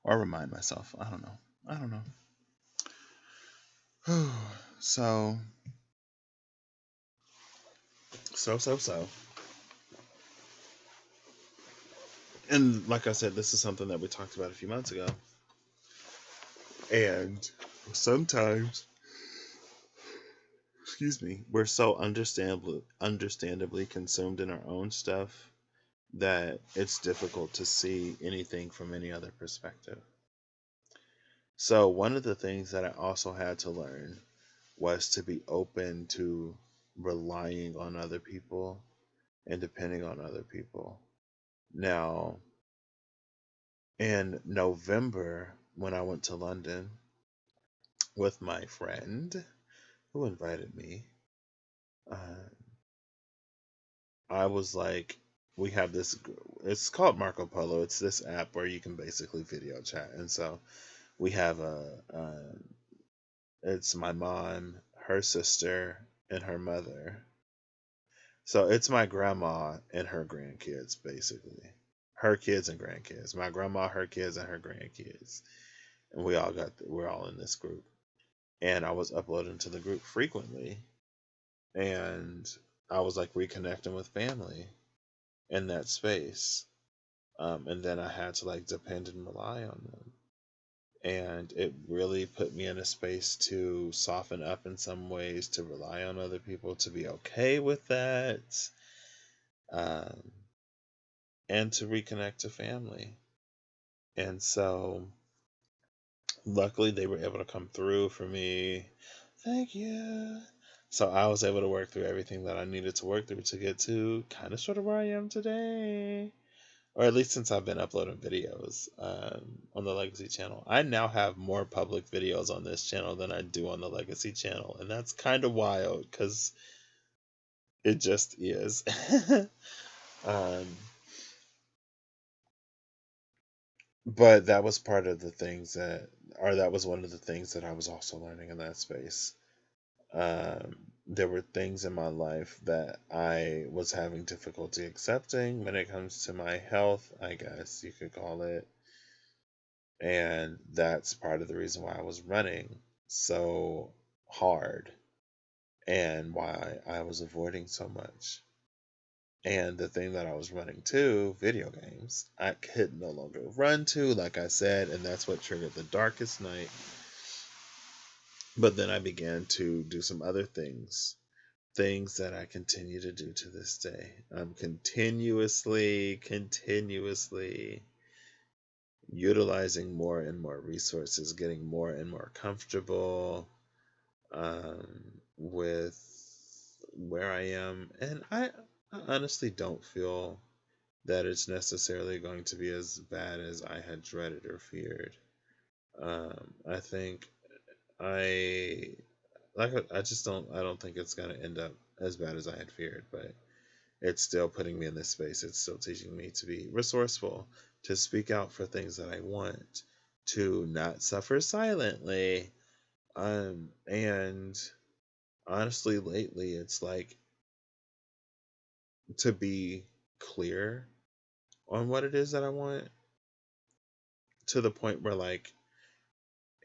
Or remind myself. I don't know. I don't know. So, so. And like I said, this is something that we talked about a few months ago. And sometimes, excuse me, we're so understandably consumed in our own stuff that it's difficult to see anything from any other perspective. So one of the things that I also had to learn was to be open to relying on other people and depending on other people. Now, in November, when I went to London with my friend who invited me, uh, I was like, we have this, it's called Marco Polo. It's this app where you can basically video chat. And so we have it's my mom, her sister, and her mother. So it's my grandma and her grandkids, basically. Her kids and grandkids. My grandma, her kids, and her grandkids. And we're all in this group. And I was uploading to the group frequently. And I was like reconnecting with family in that space. And then I had to like depend and rely on them. And it really put me in a space to soften up in some ways, to rely on other people, to be okay with that, um, and to reconnect to family. And so, luckily, they were able to come through for me. Thank you. So I was able to work through everything that I needed to work through to get to kind of sort of where I am today. Or at least since I've been uploading videos on the Legacy channel. I now have more public videos on this channel than I do on the Legacy channel. And that's kind of wild because it just is. um, but that was part of the things that was one of the things that I was also learning in that space. There were things in my life that I was having difficulty accepting when it comes to my health, I guess you could call it. And that's part of the reason why I was running so hard and why I was avoiding so much. And the thing that I was running to, video games, I could no longer run to, like I said, and that's what triggered the darkest night. But then I began to do some other things that I continue to do to this day. I'm continuously utilizing more and more resources, getting more and more comfortable with where I am. And I honestly don't feel that it's necessarily going to be as bad as I had dreaded or feared. I think I I just don't think it's going to end up as bad as I had feared, but it's still putting me in this space. It's still teaching me to be resourceful, to speak out for things that I want, to not suffer silently. And honestly, lately, it's like to be clear on what it is that I want, to the point where, like,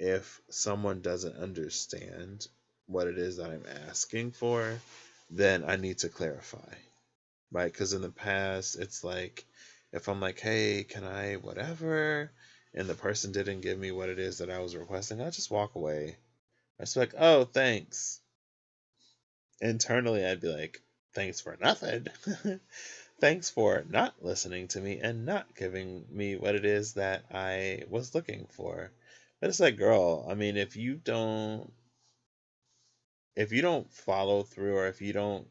if someone doesn't understand what it is that I'm asking for, then I need to clarify. Right? Because in the past, it's like, if I'm like, hey, can I whatever, and the person didn't give me what it is that I was requesting, I just walk away. I just be like, oh, thanks. Internally, I'd be like, thanks for nothing. Thanks for not listening to me and not giving me what it is that I was looking for. But it's like, girl, I mean, if you don't follow through, or if you don't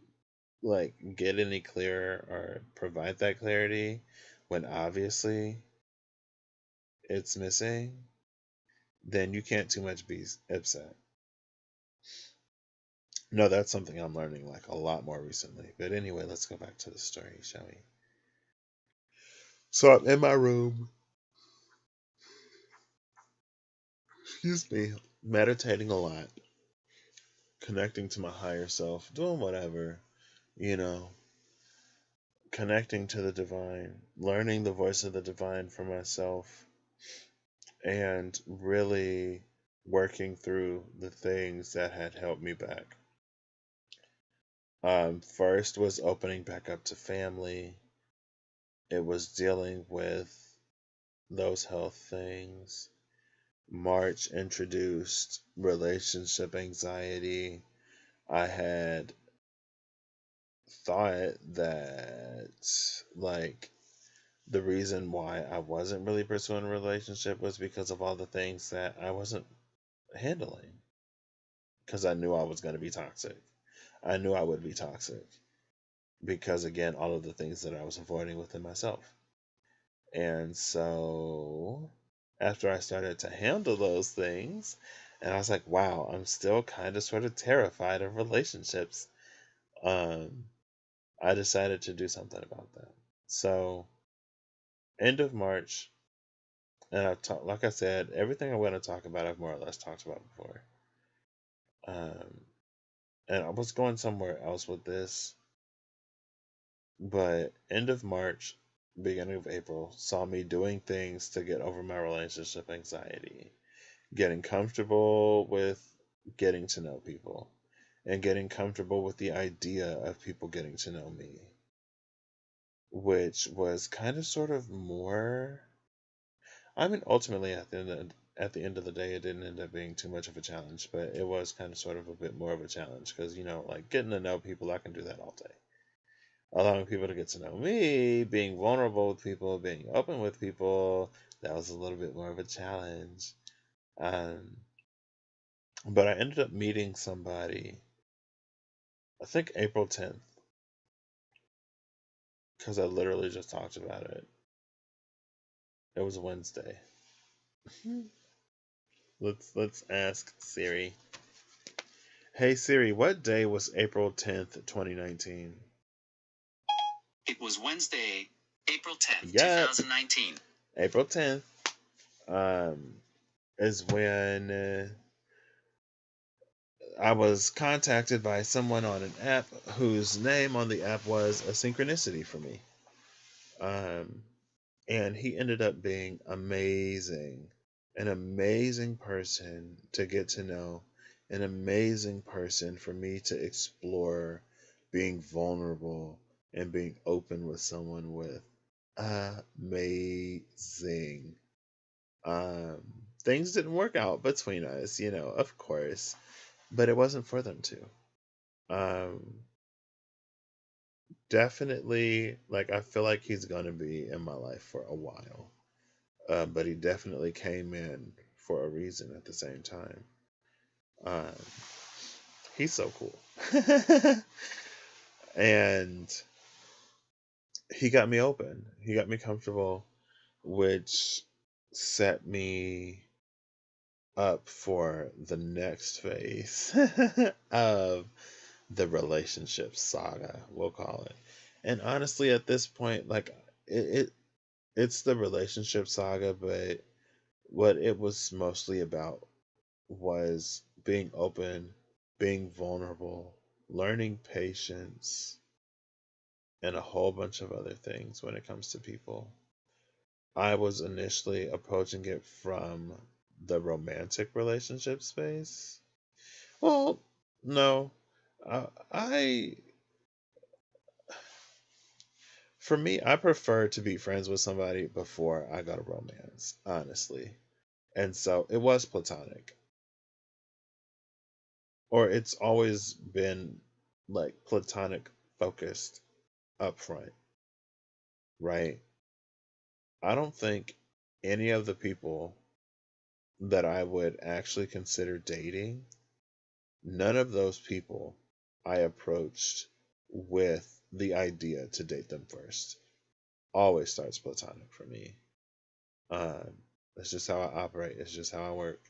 like get any clearer or provide that clarity when obviously it's missing, then you can't too much be upset. No, that's something I'm learning like a lot more recently. But anyway, let's go back to the story, shall we? So I'm in my room, excuse me, meditating a lot, connecting to my higher self, doing whatever, you know, connecting to the divine, learning the voice of the divine for myself, and really working through the things that had held me back. First was opening back up to family. It was dealing with those health things. March introduced relationship anxiety. I had thought that, like, the reason why I wasn't really pursuing a relationship was because of all the things that I wasn't handling. Because I knew I was going to be toxic. I knew I would be toxic. Because, again, all of the things that I was avoiding within myself. And so, after I started to handle those things, and I was like, wow, I'm still kind of sort of terrified of relationships. I decided to do something about that. So, end of March, and I've talked, like I said, everything I'm going to talk about, I've more or less talked about before. And I was going somewhere else with this, but end of March, beginning of April, saw me doing things to get over my relationship anxiety, getting comfortable with getting to know people, and getting comfortable with the idea of people getting to know me, which was kind of sort of more. I mean, ultimately, at the end of the day, it didn't end up being too much of a challenge, but it was kind of sort of a bit more of a challenge because, like getting to know people, I can do that all day. Allowing people to get to know me, being vulnerable with people, being open with people, that was a little bit more of a challenge. But I ended up meeting somebody I think April 10th, because I literally just talked about it. It was Wednesday. Let's ask Siri. Hey Siri, what day was April 10th, 2019? It was Wednesday, April 10th, Yep. 2019. April 10th is when I was contacted by someone on an app whose name on the app was a synchronicity for me. And he ended up being amazing. An amazing person to get to know, an amazing person for me to explore being vulnerable and being open with someone with. Amazing. Um, Things didn't work out between us, of course, but it wasn't for them to. Um, Definitely, like, I feel like he's gonna be in my life for a while. But he definitely came in for a reason at the same time. Um, he's so cool. And he got me open. He got me comfortable, which set me up for the next phase of the relationship saga, we'll call it. And honestly, at this point, like it's the relationship saga, but what it was mostly about was being open, being vulnerable, learning patience, and a whole bunch of other things when it comes to people. I was initially approaching it from the romantic relationship space. Well, no. I, for me, I prefer to be friends with somebody before I go to romance, honestly. And so it was platonic. Or it's always been like platonic focused up front, right? I don't think any of the people that I would actually consider dating, none of those people I approached with the idea to date them first. Always starts platonic for me. Um, that's just how I operate. It's just how I work.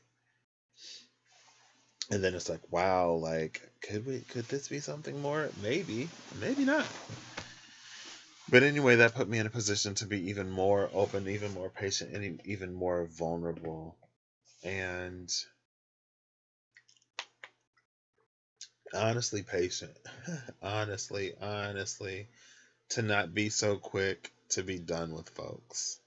And then it's like, wow, like, could this be something more? Maybe, maybe not. But anyway, that put me in a position to be even more open, even more patient, and even more vulnerable. And honestly patient. honestly, to not be so quick to be done with folks.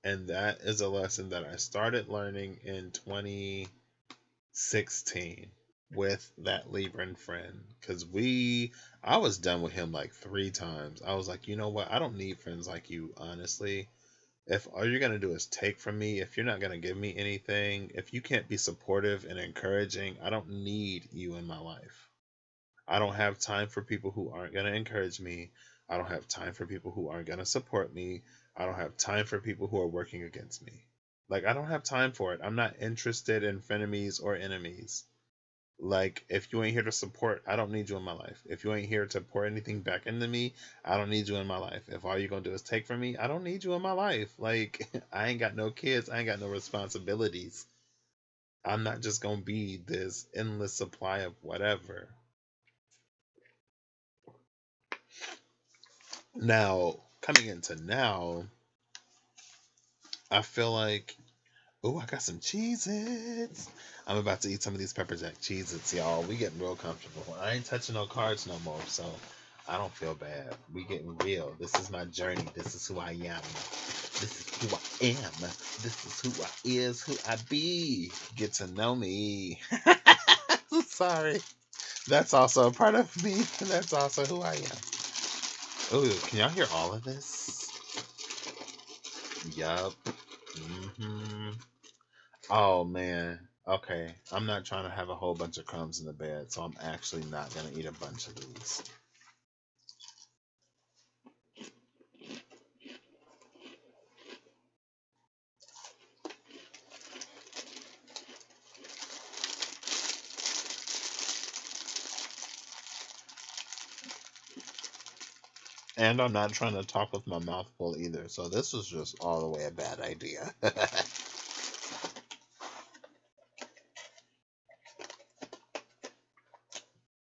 And that is a lesson that I started learning in 2016 with that Libran friend. Because I was done with him like 3 times. I was like, you know what? I don't need friends like you, honestly. If all you're going to do is take from me, if you're not going to give me anything, if you can't be supportive and encouraging, I don't need you in my life. I don't have time for people who aren't going to encourage me. I don't have time for people who aren't going to support me. I don't have time for people who are working against me. Like, I don't have time for it. I'm not interested in frenemies or enemies. Like, if you ain't here to support, I don't need you in my life. If you ain't here to pour anything back into me, I don't need you in my life. If all you're going to do is take from me, I don't need you in my life. Like, I ain't got no kids. I ain't got no responsibilities. I'm not just going to be this endless supply of whatever. Now, coming into now, I feel like, oh, I got some Cheez Its. I'm about to eat some of these pepper jack Cheez Its, y'all. We getting real comfortable. I ain't touching no cards no more, so I don't feel bad. We getting real. This is my journey. This is who I am. This is who I am. This is who I is, who I be. Get to know me. Sorry. That's also a part of me. That's also who I am. Oh, can y'all hear all of this? Yup. Oh man. Okay. I'm not trying to have a whole bunch of crumbs in the bed, so I'm actually not gonna eat a bunch of these. And I'm not trying to talk with my mouth full either. So this was just all the way a bad idea.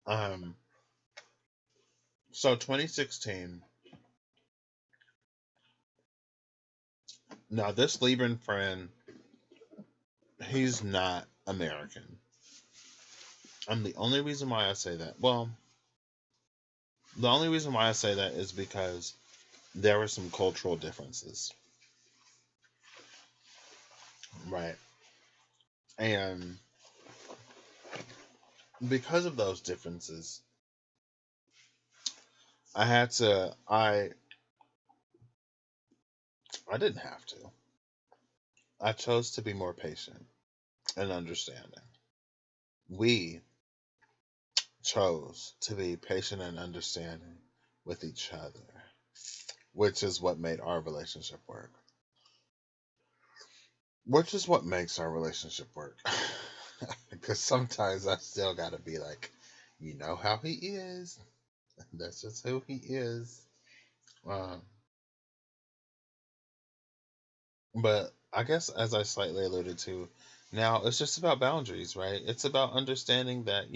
um. So 2016. Now this Libran friend, he's not American. And the only reason why I say that, well, the only reason why I say that is because there were some cultural differences, right? And because of those differences, I didn't have to. I chose to be more patient and understanding. We chose to be patient and understanding with each other, which is what made our relationship work. Which is what makes our relationship work. Because sometimes I still gotta be like, you know how he is. That's just who he is. Um, but I guess, as I slightly alluded to, now it's just about boundaries, right? It's about understanding that,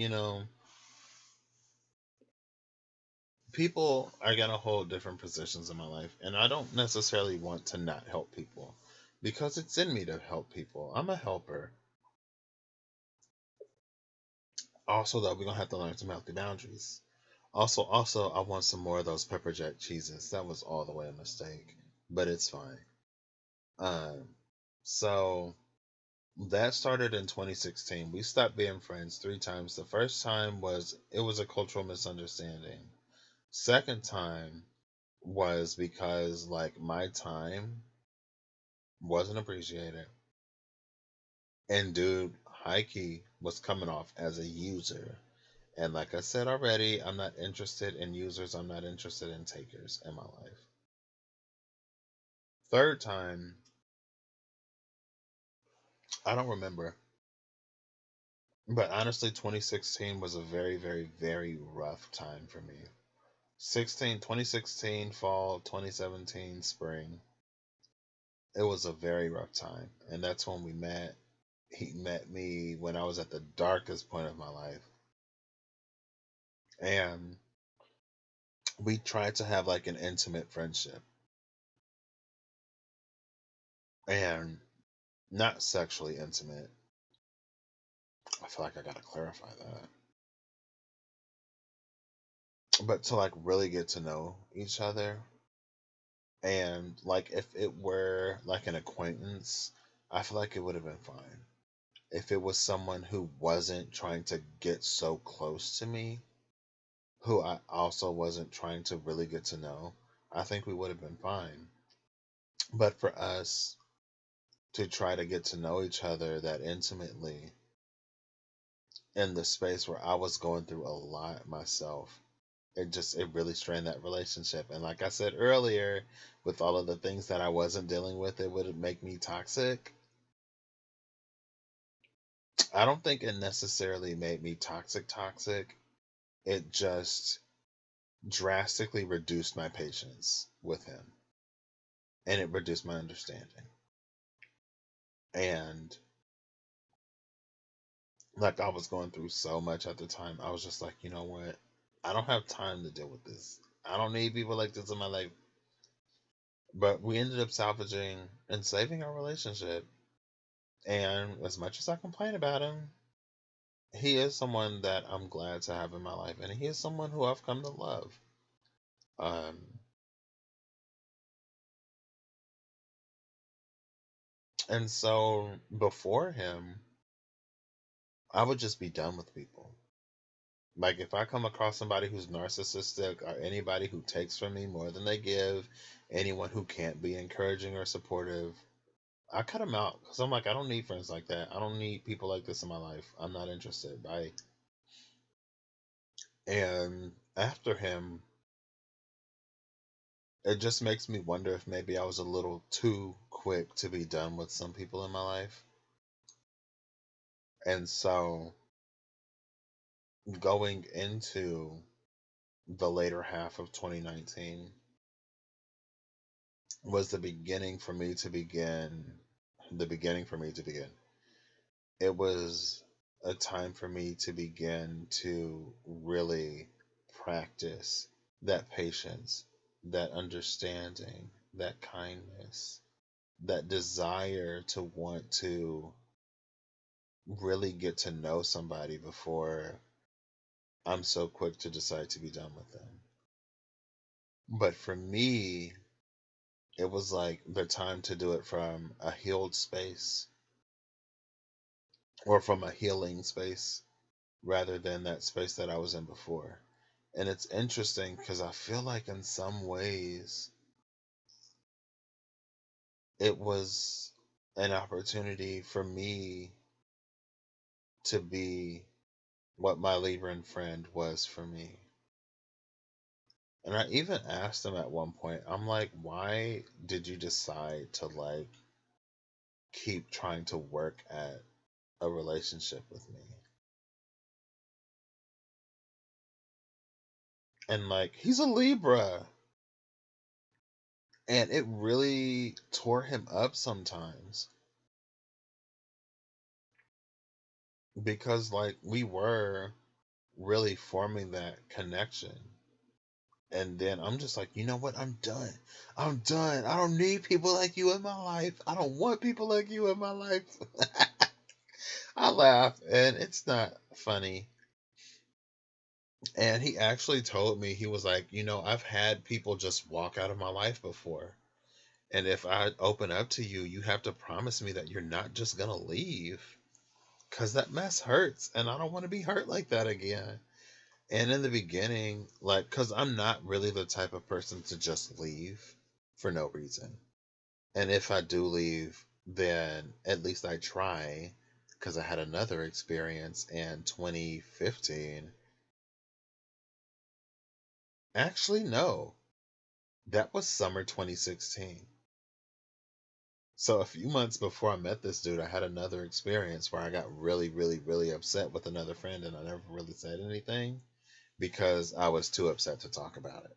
people are going to hold different positions in my life. And I don't necessarily want to not help people because it's in me to help people. I'm a helper. Also, though, we're going to have to learn some healthy boundaries. Also, I want some more of those pepper jack cheeses. That was all the way a mistake, but it's fine. Um, so that started in 2016. We stopped being friends 3 times. The first time it was a cultural misunderstanding. Second time was because like my time wasn't appreciated, and dude, high key was coming off as a user. And like I said already, I'm not interested in users. I'm not interested in takers in my life. Third time, I don't remember. But honestly, 2016 was a very, very, very rough time for me. 2016 fall, 2017 spring. It was a very rough time. And that's when we met. He met me when I was at the darkest point of my life. And we tried to have like an intimate friendship. And not sexually intimate. I feel like I gotta clarify that. But to like really get to know each other. And like if it were like an acquaintance, I feel like it would have been fine. If it was someone who wasn't trying to get so close to me, who I also wasn't trying to really get to know, I think we would have been fine. But for us to try to get to know each other that intimately in the space where I was going through a lot myself, it really strained that relationship. And like I said earlier, with all of the things that I wasn't dealing with, it would make me toxic. I don't think it necessarily made me toxic. It just drastically reduced my patience with him, and it reduced my understanding. And like I was going through so much at the time, I was just like, you know what? I don't have time to deal with this. I don't need people like this in my life. But we ended up salvaging and saving our relationship. And as much as I complain about him, he is someone that I'm glad to have in my life, and he is someone who I've come to love. Um, and so before him, I would just be done with people. Like if I come across somebody who's narcissistic or anybody who takes from me more than they give, anyone who can't be encouraging or supportive, I cut them out because I'm like, I don't need friends like that. I don't need people like this in my life. I'm not interested. Bye. And after him, it just makes me wonder if maybe I was a little too quick to be done with some people in my life. And so going into the later half of 2019, was the beginning for me to begin. The beginning for me to begin. It was a time for me to begin to really practice that patience, that understanding, that kindness, that desire to want to really get to know somebody before I'm so quick to decide to be done with them. But for me, it was like the time to do it from a healed space or from a healing space rather than that space that I was in before. And it's interesting because I feel like in some ways it was an opportunity for me to be what my Libran friend was for me. And I even asked him at one point, I'm like, why did you decide to like keep trying to work at a relationship with me? And like, he's a Libra. And it really tore him up sometimes because like we were really forming that connection. And then I'm just like, you know what? I'm done. I'm done. I don't need people like you in my life. I don't want people like you in my life. I laugh, and it's not funny. And he actually told me, he was like, I've had people just walk out of my life before. And if I open up to you, you have to promise me that you're not just going to leave. Because that mess hurts. And I don't want to be hurt like that again. And in the beginning, like, because I'm not really the type of person to just leave for no reason. And if I do leave, then at least I try. Because I had another experience in 2015. Actually, no. That was summer 2016. So a few months before I met this dude, I had another experience where I got really, really, really upset with another friend, and I never really said anything because I was too upset to talk about it.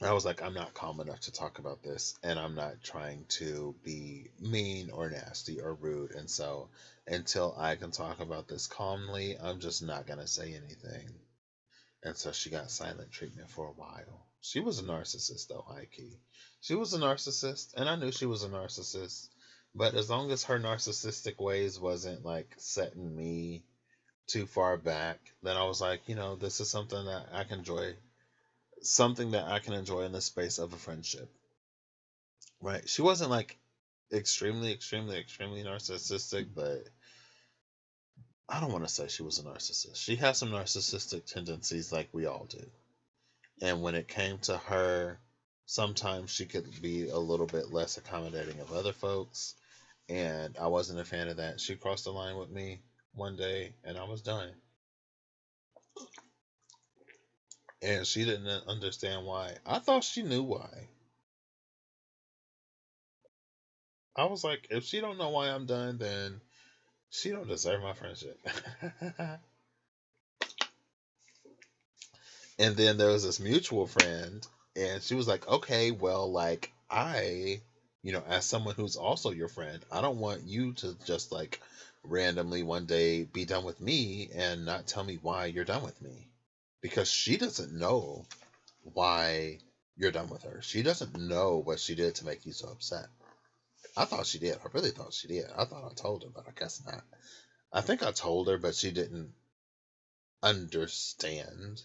I was like, I'm not calm enough to talk about this, and I'm not trying to be mean or nasty or rude. And so until I can talk about this calmly, I'm just not going to say anything. And so she got silent treatment for a while. She was a narcissist, though, high key. She was a narcissist, and I knew she was a narcissist. But as long as her narcissistic ways wasn't like setting me too far back, then I was like, this is something that I can enjoy. Something that I can enjoy in the space of a friendship. Right? She wasn't like extremely, extremely, extremely narcissistic, but I don't want to say she was a narcissist. She has some narcissistic tendencies like we all do. And when it came to her, sometimes she could be a little bit less accommodating of other folks. And I wasn't a fan of that. She crossed the line with me one day and I was done. And she didn't understand why. I thought she knew why. I was like, if she don't know why I'm done, then she don't deserve my friendship. And then there was this mutual friend, and she was like, okay, well, like, as someone who's also your friend, I don't want you to just like randomly one day be done with me and not tell me why you're done with me. Because she doesn't know why you're done with her. She doesn't know what she did to make you so upset. I thought she did. I really thought she did. I thought I told her, but I guess not. I think I told her, but she didn't understand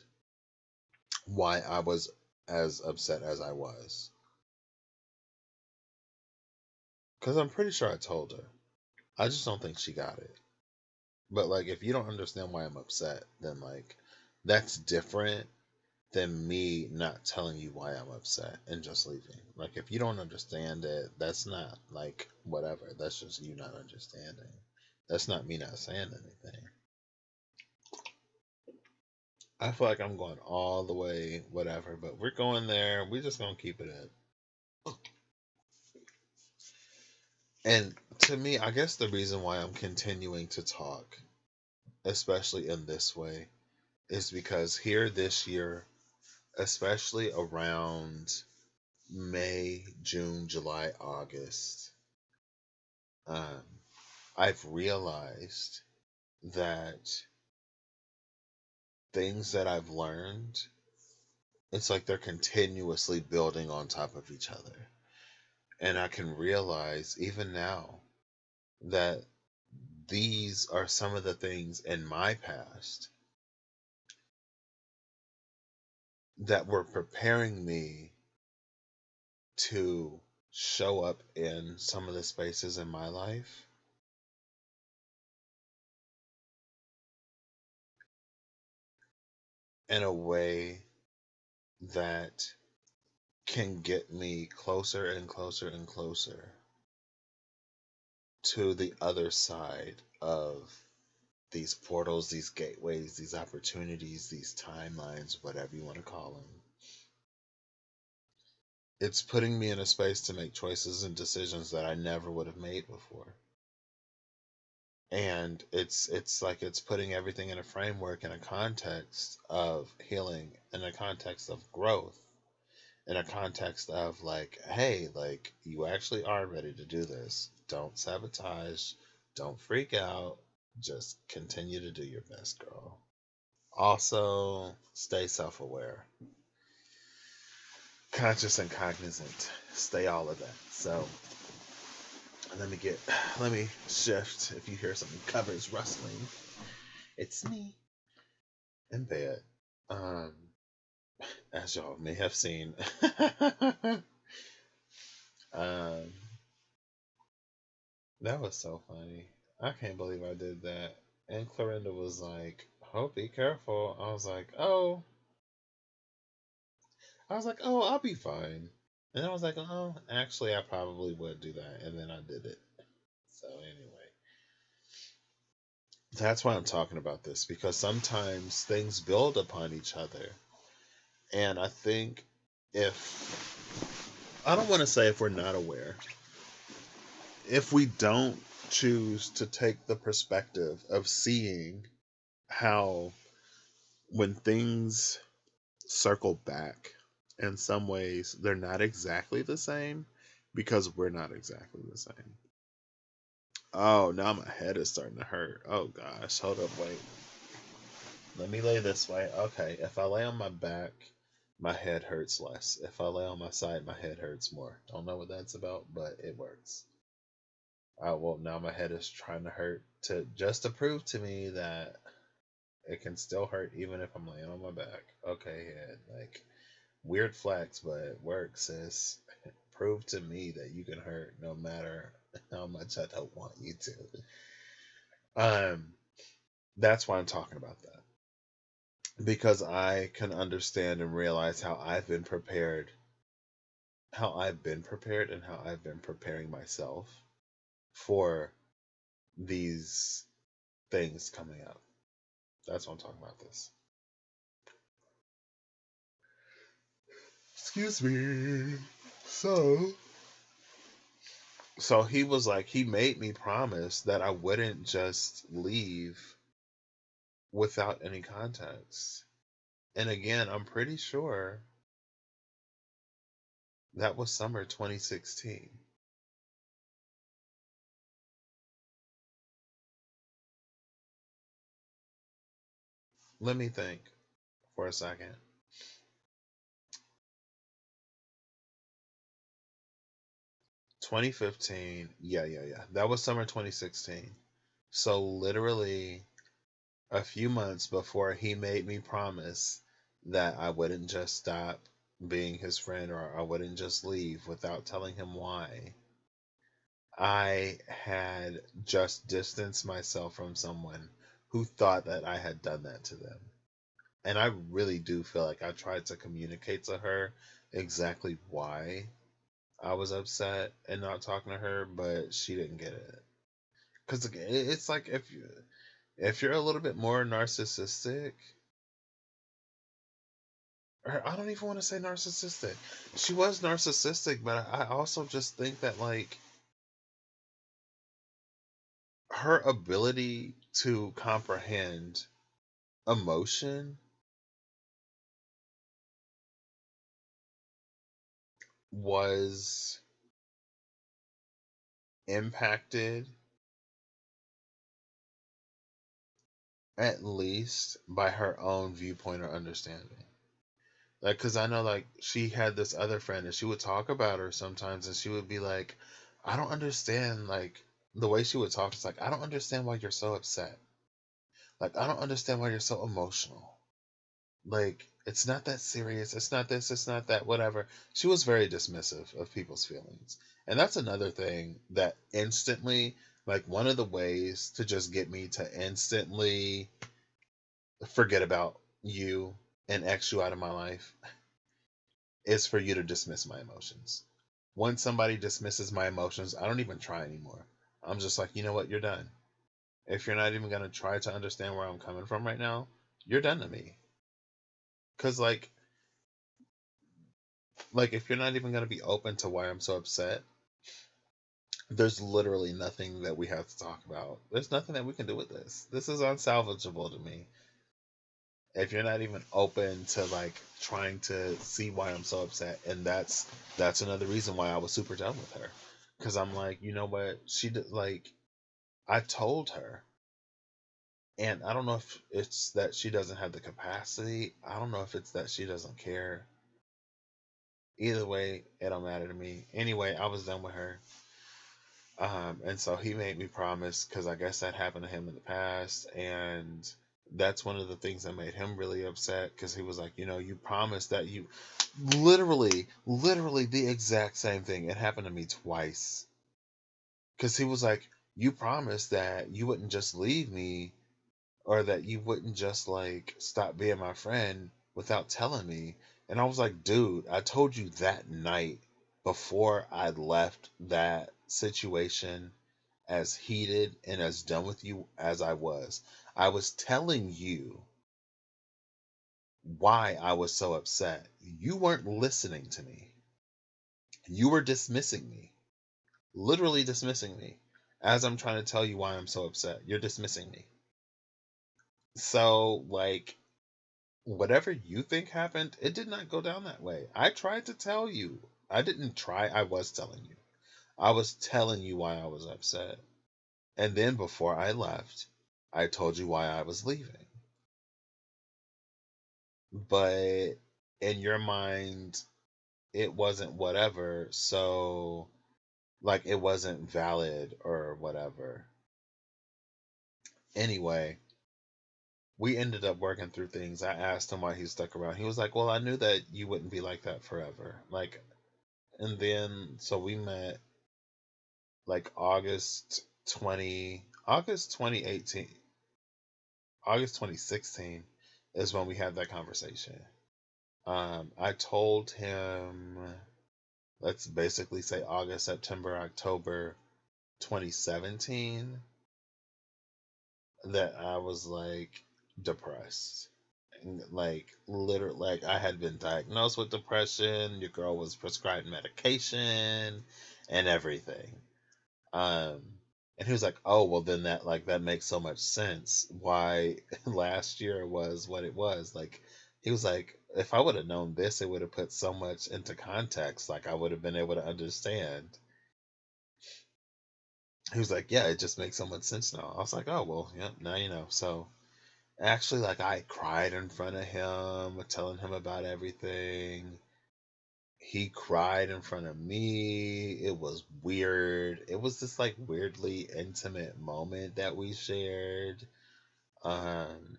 why I was as upset as I was. Because I'm pretty sure I told her. I just don't think she got it. But, like, if you don't understand why I'm upset, then, like, that's different than me not telling you why I'm upset and just leaving. Like, if you don't understand it, that's not, like, whatever. That's just you not understanding. That's not me not saying anything. I feel like I'm going all the way, whatever, but we're going there. We're just going to keep it in. And to me, I guess the reason why I'm continuing to talk, especially in this way, is because here this year, especially around May, June, July, August, um, I've realized that things that I've learned, it's like they're continuously building on top of each other. And I can realize even now that these are some of the things in my past that were preparing me to show up in some of the spaces in my life in a way that can get me closer and closer and closer to the other side of these portals, these gateways, these opportunities, these timelines, whatever you want to call them. It's putting me in a space to make choices and decisions that I never would have made before. And it's like it's putting everything in a framework, in a context of healing, in a context of growth, in a context of like, hey, like you actually are ready to do this. Don't sabotage, don't freak out, just continue to do your best, girl. Also, stay self-aware, conscious and cognizant. Stay all of that. So let me shift. If you hear some covers rustling, it's me in bed. Um, as y'all may have seen. um, that was so funny. I can't believe I did that. And Clorinda was like, "Oh, be careful." I was like, "Oh, I'll be fine." And I was like, "Oh, actually, I probably would do that." And then I did it. So anyway, that's why I'm talking about this, because sometimes things build upon each other. And I think I don't want to say if we're not aware, if we don't choose to take the perspective of seeing how when things circle back, in some ways they're not exactly the same because we're not exactly the same. Oh, now my head is starting to hurt. Oh gosh, hold up, wait. Let me lay this way. Okay, if I lay on my back, my head hurts less. If I lay on my side, my head hurts more. Don't know what that's about, but it works. Well, now my head is trying to hurt to prove to me that it can still hurt even if I'm laying on my back. Okay, head, like weird flex, but it works, sis. Prove to me that you can hurt no matter how much I don't want you to. That's why I'm talking about that, because I can understand and realize how I've been prepared, and how I've been preparing myself for these things coming up. That's what I'm talking about this. Excuse me. So he was like, he made me promise that I wouldn't just leave without any context. And again, I'm pretty sure that was summer 2016. Let me think for a second. 2015. Yeah. That was summer 2016. So literally a few months before he made me promise that I wouldn't just stop being his friend, or I wouldn't just leave without telling him why, I had just distanced myself from someone who thought that I had done that to them. And I really do feel like I tried to communicate to her exactly why I was upset and not talking to her, but she didn't get it. Because it's like if you're a little bit more narcissistic, or I don't even want to say narcissistic. She was narcissistic, but I also just think that like her ability to comprehend emotion was impacted at least by her own viewpoint or understanding. Like, cause I know, like, she had this other friend, and she would talk about her sometimes, and she would be like, "I don't understand." Like, the way she would talk is like, "I don't understand why you're so upset. Like, I don't understand why you're so emotional. Like, it's not that serious. It's not this. It's not that. Whatever." She was very dismissive of people's feelings, and that's another thing that instantly, like, one of the ways to just get me to instantly forget about you and X you out of my life is for you to dismiss my emotions. Once somebody dismisses my emotions, I don't even try anymore. I'm just like, you know what, you're done. If you're not even gonna try to understand where I'm coming from right now, you're done to me. Cause like if you're not even gonna be open to why I'm so upset, there's literally nothing that we have to talk about. There's nothing that we can do with this. This is unsalvageable to me. If you're not even open to like trying to see why I'm so upset, and that's another reason why I was super done with her, because I'm like, you know what, she did, like, I told her, and I don't know if it's that she doesn't have the capacity, I don't know if it's that she doesn't care. Either way, it don't matter to me. Anyway, I was done with her. And so he made me promise, because I guess that happened to him in the past, and that's one of the things that made him really upset, because he was like, you know, you promised that you literally the exact same thing. It happened to me twice. Because he was like, you promised that you wouldn't just leave me, or that you wouldn't just like stop being my friend without telling me. And I was like, dude, I told you that night before I left that situation, as heated and as done with you as I was. I was telling you why I was so upset. You weren't listening to me. You were dismissing me. Literally dismissing me. As I'm trying to tell you why I'm so upset, you're dismissing me. So, like, whatever you think happened, it did not go down that way. I tried to tell you. I didn't try, I was telling you. I was telling you why I was upset. And then before I left, I told you why I was leaving. But in your mind, it wasn't whatever. So, like, it wasn't valid or whatever. Anyway, we ended up working through things. I asked him why he stuck around. He was like, well, I knew that you wouldn't be like that forever. Like, and then, so we met like August 2018, August 2016 is when we had that conversation. I told him, let's basically say August, September, October 2017, that I was like depressed. And, like, literally, like, I had been diagnosed with depression. Your girl was prescribed medication and everything. Um, and he was like, "Oh, well, then that makes so much sense why last year was what it was." Like, he was like, "If I would have known this, it would have put so much into context. Like, I would have been able to understand." He was like, "Yeah, it just makes so much sense now." I was like, "Oh, well, yeah, now you know." So actually, like, I cried in front of him, telling him about everything. He cried in front of me. It was weird. It was this like weirdly intimate moment that we shared. Um,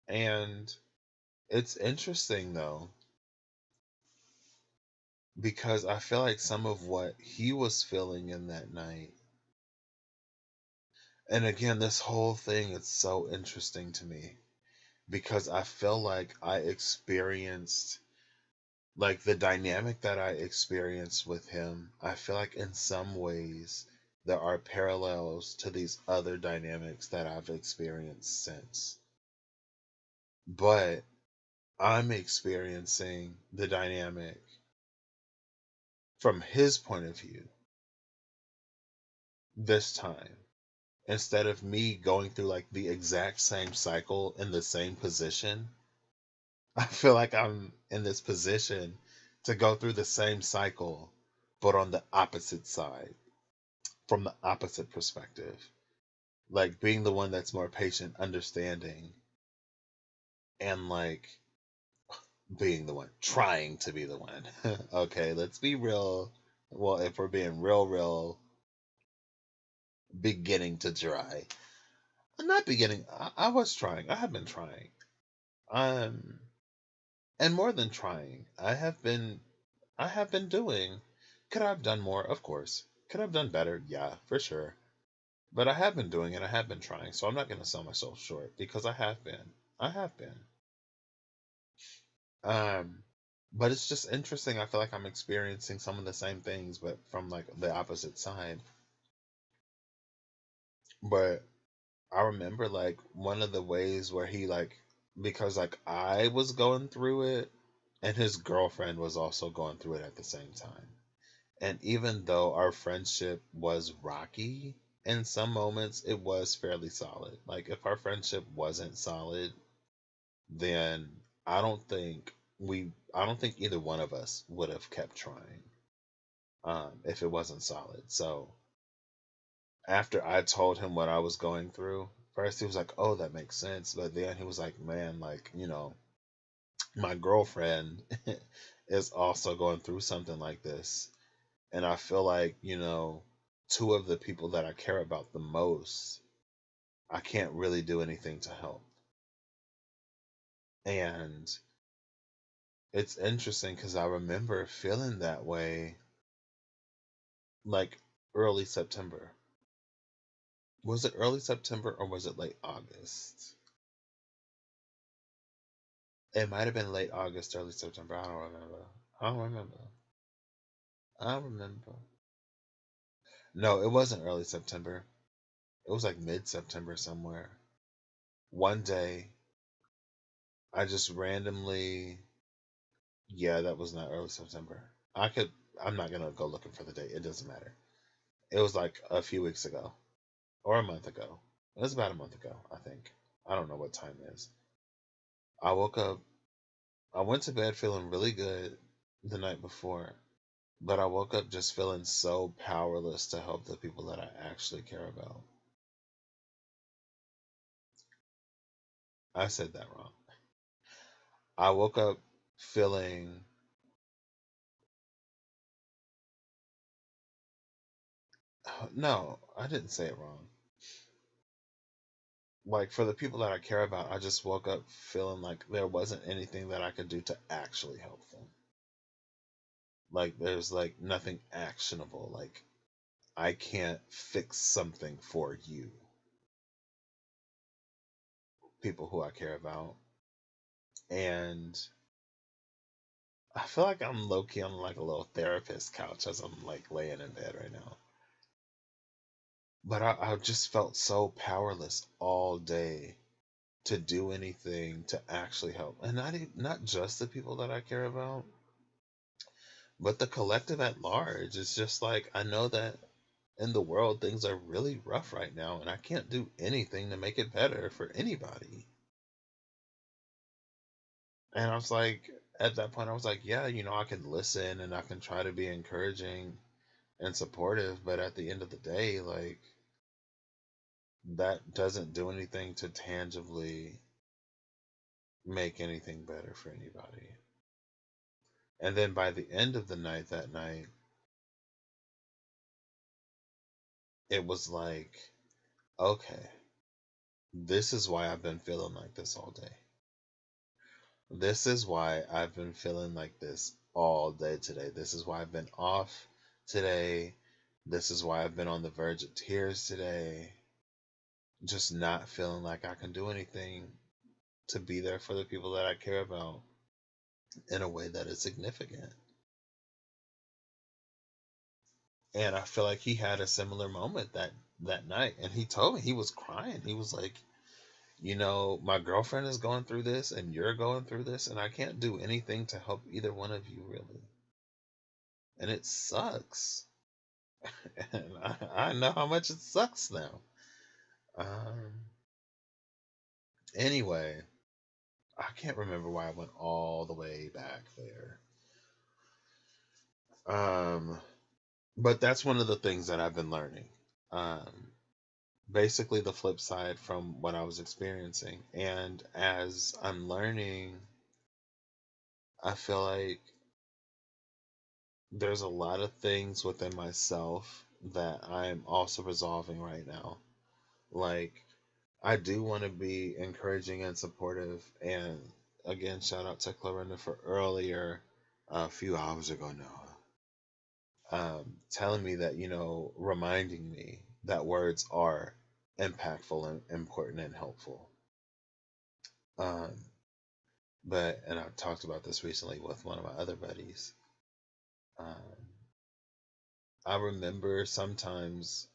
and it's interesting though, because I feel like some of what he was feeling in that night, and again, this whole thing is so interesting to me because I feel like I experienced, like, the dynamic that I experienced with him, I feel like in some ways there are parallels to these other dynamics that I've experienced since. But I'm experiencing the dynamic from his point of view this time. Instead of me going through like the exact same cycle in the same position, I feel like I'm in this position to go through the same cycle, but on the opposite side, from the opposite perspective. Like being the one that's more patient, understanding, and like being the one, trying to be the one. Okay, let's be real. Well, if we're being real, beginning to try. I'm not beginning. I was trying. I have been trying. Um, and more than trying, I have been doing. Could I have done more? Of course. Could I have done better? Yeah, for sure. But I have been doing it. I have been trying. So I'm not going to sell myself short because I have been. I have been. Um, but it's just interesting. I feel like I'm experiencing some of the same things, but from like the opposite side. But I remember like one of the ways where he like, because like I was going through it and his girlfriend was also going through it at the same time. And even though our friendship was rocky, in some moments it was fairly solid. Like if our friendship wasn't solid, then I don't think I don't think either one of us would have kept trying if it wasn't solid. So after I told him what I was going through, first he was like, "Oh, that makes sense," but then he was like, "Man, like my girlfriend is also going through something like this, and I feel like two of the people that I care about the most, I can't really do anything to help." And it's interesting because I remember feeling that way like early September. Was it early September or was it late August? It might have been late August, early September. I don't remember. I don't remember. I don't remember. No, it wasn't early September. It was like mid September somewhere. One day, I just randomly. Yeah, that was not early September. I'm not gonna go looking for the date. It doesn't matter. It was like a few weeks ago or a month ago. It was about a month ago, I think. I don't know what time it is. I woke up. I went to bed feeling really good the night before, but I woke up just feeling so powerless to help the people that I actually care about. I said that wrong. I woke up feeling. No, I didn't say it wrong. Like, for the people that I care about, I just woke up feeling like there wasn't anything that I could do to actually help them. Like, there's like nothing actionable. Like, I can't fix something for you, people who I care about. And I feel like I'm low key on like a little therapist couch as I'm like laying in bed right now. But I just felt so powerless all day to do anything to actually help, and not just the people that I care about, but the collective at large. It's just like I know that in the world things are really rough right now, and I can't do anything to make it better for anybody. And I was like, at that point, I was like, yeah, I can listen and I can try to be encouraging and supportive, but at the end of the day, like that doesn't do anything to tangibly make anything better for anybody. And then by the end of the night that night, it was like, okay, this is why I've been feeling like this all day. This is why I've been feeling like this all day today. This is why I've been off today. This is why I've been on the verge of tears today. Just not feeling like I can do anything to be there for the people that I care about in a way that is significant. And I feel like he had a similar moment that night, and he told me he was crying. He was like, my girlfriend is going through this and you're going through this, and I can't do anything to help either one of you really. And it sucks. And I know how much it sucks now. Um, anyway, I can't remember why I went all the way back there. But that's one of the things that I've been learning. Um, Basically, the flip side from what I was experiencing. And as I'm learning, I feel like there's a lot of things within myself that I'm also resolving right now. Like, I do want to be encouraging and supportive. And again, shout out to Clarinda for earlier, a few hours ago now, telling me that, reminding me that words are impactful and important and helpful. Um, and I've talked about this recently with one of my other buddies. Um, I remember sometimes,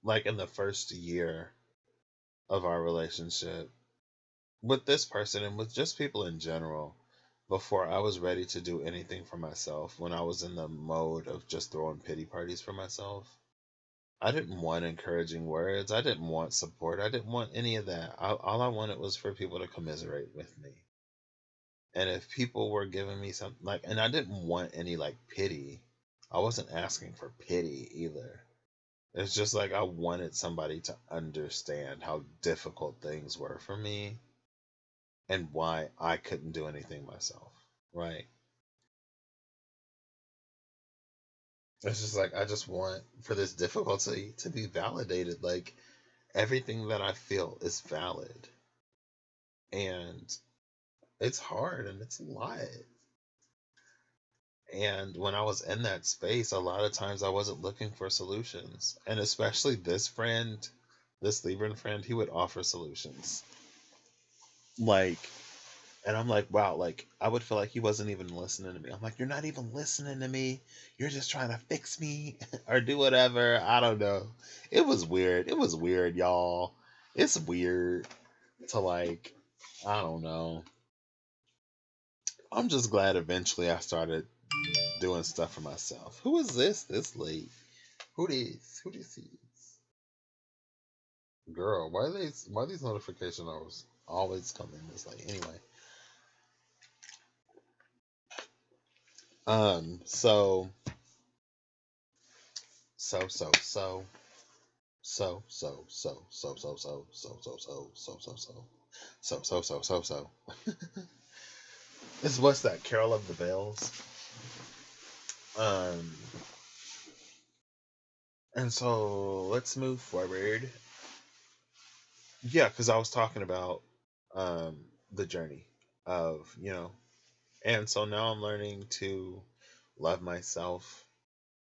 like in the first year of our relationship, with this person and with just people in general, before I was ready to do anything for myself, when I was in the mode of just throwing pity parties for myself, I didn't want encouraging words. I didn't want support. I didn't want any of that. All I wanted was for people to commiserate with me. And if people were giving me something like, and I didn't want any like pity, I wasn't asking for pity either. It's just like I wanted somebody to understand how difficult things were for me and why I couldn't do anything myself. Right? It's just like I just want for this difficulty to be validated. Like everything that I feel is valid. And it's hard and it's a lot. And when I was in that space, a lot of times I wasn't looking for solutions. And especially this friend, this Libran friend, he would offer solutions. Like, and I'm like, wow, like, I would feel like he wasn't even listening to me. I'm like, you're not even listening to me. You're just trying to fix me or do whatever. I don't know. It was weird. It was weird, y'all. It's weird to, like, I don't know. I'm just glad eventually I started doing stuff for myself. Who is this late? Who this? Who this is? Girl, why these notifications always coming this late? Anyway. So so so so so so so so so so so so so so so so. It's what's that? Carol of the Bells. Um and so let's move forward. Yeah, because I was talking about the journey of, and so now I'm learning to love myself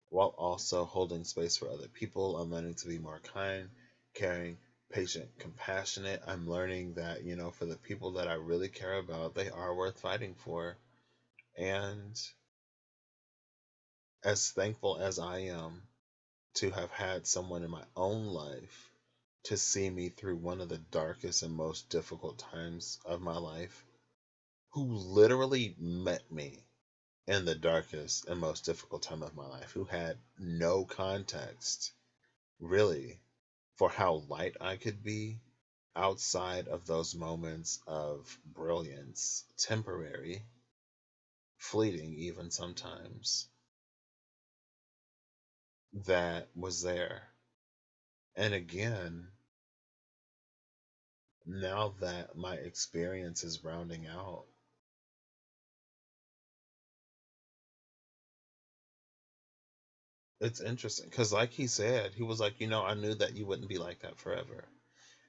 while also holding space for other people. I'm learning to be more kind, caring, patient, compassionate. I'm learning that, for the people that I really care about, they are worth fighting for. And as thankful as I am to have had someone in my own life to see me through one of the darkest and most difficult times of my life, who literally met me in the darkest and most difficult time of my life, who had no context, really, for how light I could be outside of those moments of brilliance, temporary, fleeting, even sometimes, that was there. And again, now that my experience is rounding out, it's interesting because, like he said, he was like, I knew that you wouldn't be like that forever.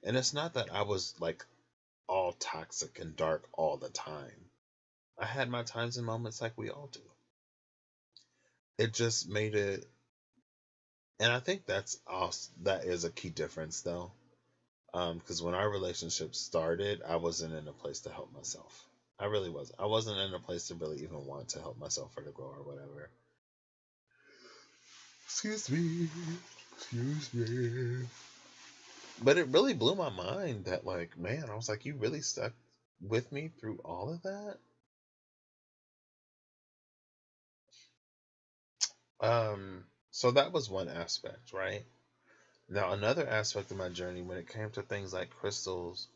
And it's not that I was like all toxic and dark all the time. I had my times and moments like we all do. It just made it, and I think that is a key difference though. Because when our relationship started, I wasn't in a place to help myself. I really wasn't. I wasn't in a place to really even want to help myself or to grow or whatever. Excuse me. Excuse me. But it really blew my mind that, like, man, I was like, you really stuck with me through all of that? So that was one aspect, right? Now, another aspect of my journey when it came to things like crystals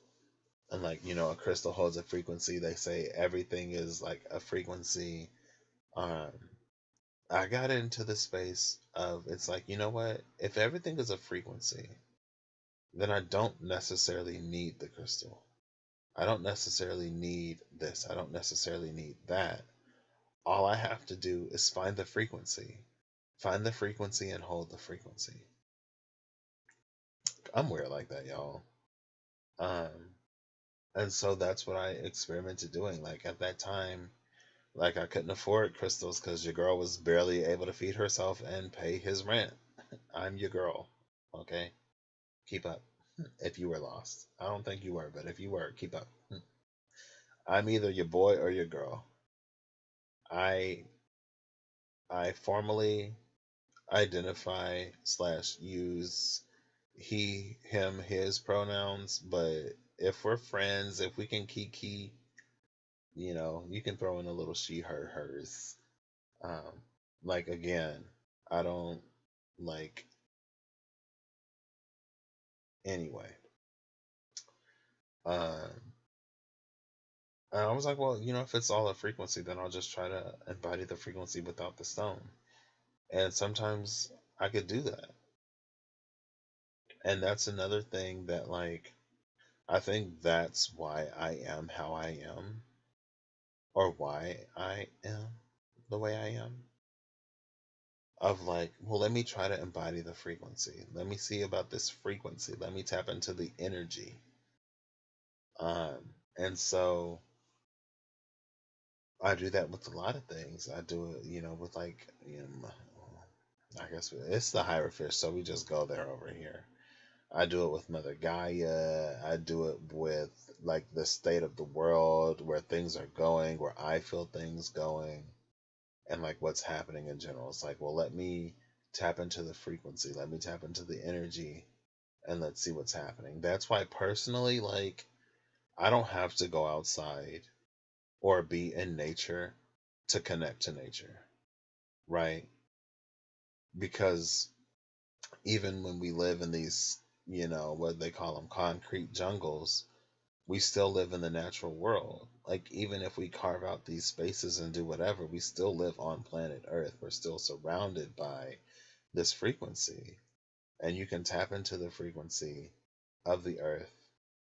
And like, a crystal holds a frequency. They say everything is like a frequency. Um, I got into the space of, it's like, you know what? If everything is a frequency, then I don't necessarily need the crystal. I don't necessarily need this. I don't necessarily need that. All I have to do is find the frequency. Find the frequency and hold the frequency. I'm weird like that, y'all. Um, and so that's what I experimented doing. Like at that time, like I couldn't afford crystals because your girl was barely able to feed herself and pay his rent. I'm your girl. Okay? Keep up. If you were lost. I don't think you were, but if you were, keep up. I'm either your boy or your girl. I I formally identify slash use he, him, his pronouns, but if we're friends, if we can kiki, you can throw in a little she, her, hers. Um, like again, I don't like anyway. Um, and I was like, well, if it's all a frequency, then I'll just try to embody the frequency without the stone. And sometimes I could do that. And that's another thing that, like, I think that's why I am how I am, or why I am the way I am. Of like, well, let me try to embody the frequency. Let me see about this frequency. Let me tap into the energy. And so I do that with a lot of things. I do it, with like, I guess it's the hierophant, so we just go there over here. I do it with Mother Gaia. I do it with like the state of the world, where things are going, where I feel things going, and like what's happening in general. It's like, well, let me tap into the frequency, let me tap into the energy, and let's see what's happening. That's why personally, like, I don't have to go outside or be in nature to connect to nature, right? Because even when we live in these, what they call them, concrete jungles, we still live in the natural world. Like, even if we carve out these spaces and do whatever, we still live on planet Earth. We're still surrounded by this frequency. And you can tap into the frequency of the Earth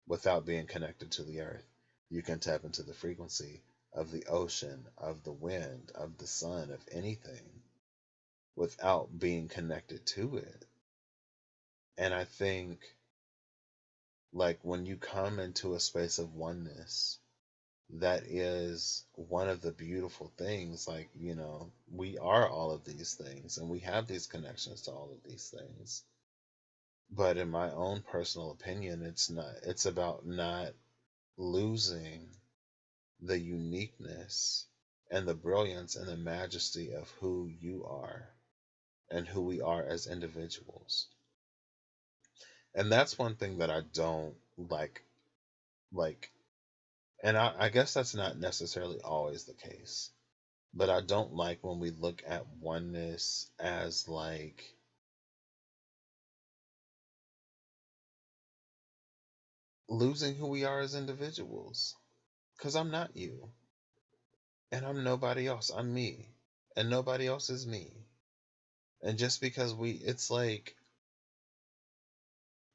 without being connected to the Earth. You can tap into the frequency of the ocean, of the wind, of the sun, of anything without being connected to it. And I think, like, when you come into a space of oneness, that is one of the beautiful things. Like, we are all of these things and we have these connections to all of these things. But in my own personal opinion, it's about not losing the uniqueness and the brilliance and the majesty of who you are and who we are as individuals. And that's one thing that I don't like, and I guess that's not necessarily always the case, but I don't like when we look at oneness as like losing who we are as individuals. Because I'm not you, and I'm nobody else. I'm me, and nobody else is me. And just because it's like,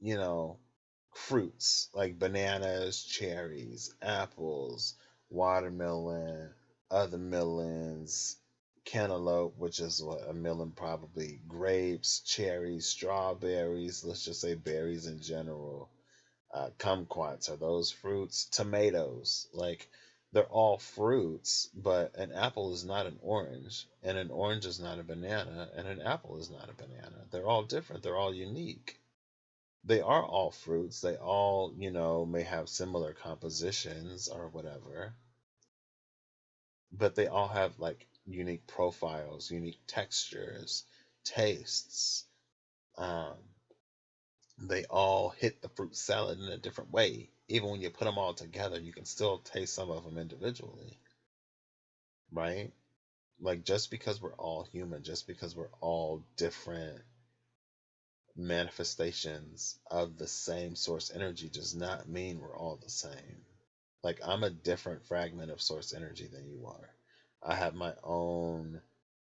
you know, fruits like bananas, cherries, apples, watermelon, other melons, cantaloupe, which is what a melon probably, grapes, cherries, strawberries, let's just say berries in general, kumquats, are those fruits? Tomatoes, like they're all fruits, but an apple is not an orange, and an orange is not a banana, and an apple is not a banana. They're all different, they're all unique. They are all fruits. They all, may have similar compositions or whatever, but they all have like unique profiles, unique textures, tastes. Um, they all hit the fruit salad in a different way. Even when you put them all together, you can still taste some of them individually, right? Like, just because we're all human, just because we're all different, manifestations of the same source energy does not mean we're all the same. Like, I'm a different fragment of source energy than you are. I have my own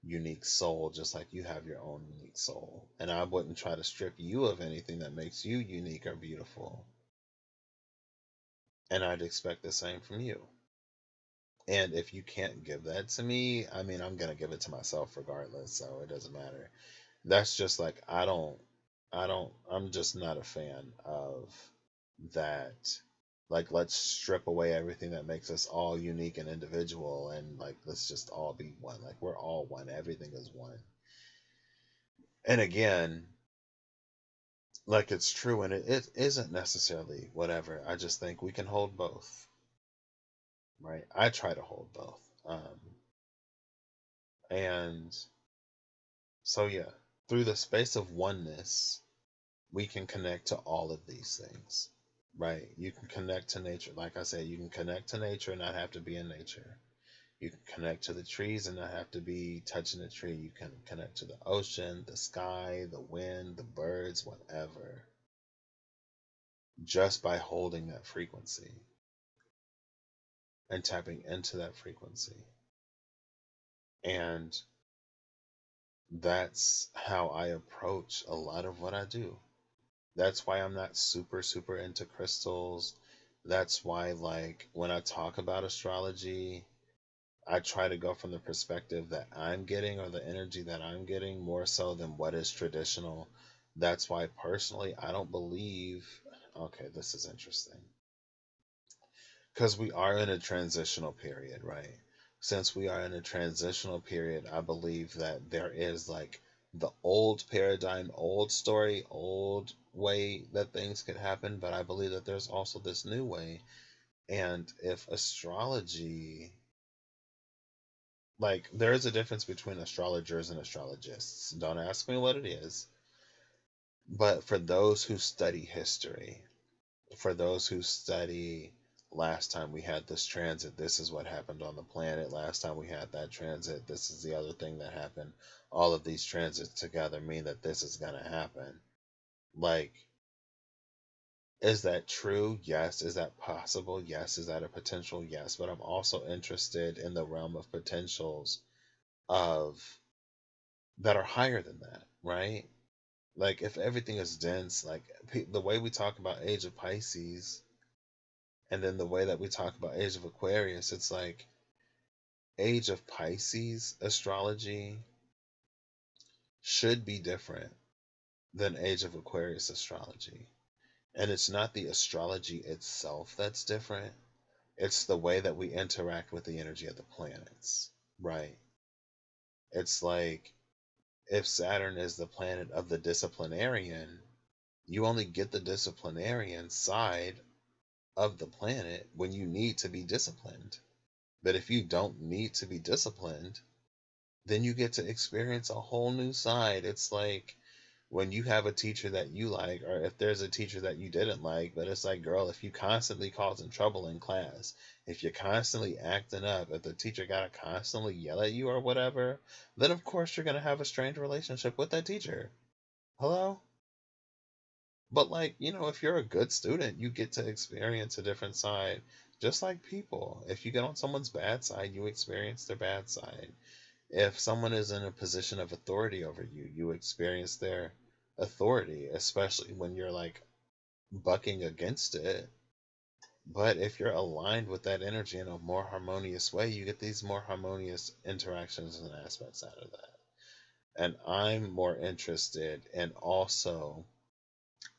unique soul, just like you have your own unique soul. And I wouldn't try to strip you of anything that makes you unique or beautiful. And I'd expect the same from you. And if you can't give that to me, I mean, I'm going to give it to myself regardless, so it doesn't matter. That's just like, I'm just not a fan of that. Like, let's strip away everything that makes us all unique and individual, and like, let's just all be one. Like, we're all one, everything is one. And again, like, it's true, and it isn't necessarily whatever. I just think we can hold both, right? I try to hold both. And so, yeah, through the space of oneness, we can connect to all of these things, right? You can connect to nature. Like I said, you can connect to nature and not have to be in nature. You can connect to the trees and not have to be touching the tree. You can connect to the ocean, the sky, the wind, the birds, whatever, just by holding that frequency and tapping into that frequency. And that's how I approach a lot of what I do. That's why I'm not super, super into crystals. That's why, like, when I talk about astrology, I try to go from the perspective that I'm getting, or the energy that I'm getting, more so than what is traditional. That's why, personally, I don't believe. Okay, this is interesting. Because we are in a transitional period, right? Since we are in a transitional period, I believe that there is like the old paradigm, old story, old way that things could happen, but I believe that there's also this new way. And if astrology, like, there is a difference between astrologers and astrologists. Don't ask me what it is. But for those who study history, for those who study, last time we had this transit, this is what happened on the planet. Last time we had that transit, this is the other thing that happened. All of these transits together mean that this is going to happen. Like, is that true? Yes. Is that possible? Yes. Is that a potential? Yes. But I'm also interested in the realm of potentials of that are higher than that, right? Like, if everything is dense, like the way we talk about Age of Pisces, and then the way that we talk about Age of Aquarius, it's like Age of Pisces astrology should be different than Age of Aquarius astrology. And it's not the astrology itself that's different, it's the way that we interact with the energy of the planets, right? It's like, if Saturn is the planet of the disciplinarian, you only get the disciplinarian side of the planet when you need to be disciplined. But if you don't need to be disciplined, then you get to experience a whole new side. It's like when you have a teacher that you like, or if there's a teacher that you didn't like, but it's like, girl, if you constantly causing trouble in class, if you're constantly acting up, if the teacher gotta constantly yell at you or whatever, then of course you're gonna have a strained relationship with that teacher. Hello? But, like, if you're a good student, you get to experience a different side. Just like people. If you get on someone's bad side, you experience their bad side. If someone is in a position of authority over you, you experience their authority, especially when you're like bucking against it. But if you're aligned with that energy in a more harmonious way, you get these more harmonious interactions and aspects out of that. And I'm more interested in also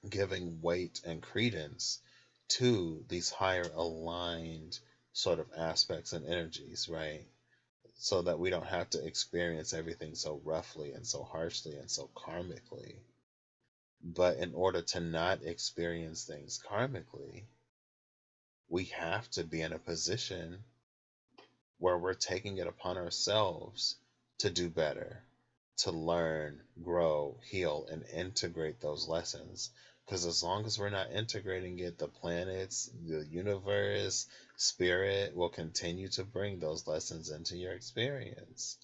giving weight and credence to these higher aligned sort of aspects and energies, right? So that we don't have to experience everything so roughly and so harshly and so karmically. But in order to not experience things karmically, we have to be in a position where we're taking it upon ourselves to do better, to learn, grow, heal, and integrate those lessons. Because as long as we're not integrating it, the planets, the universe, spirit will continue to bring those lessons into your experience.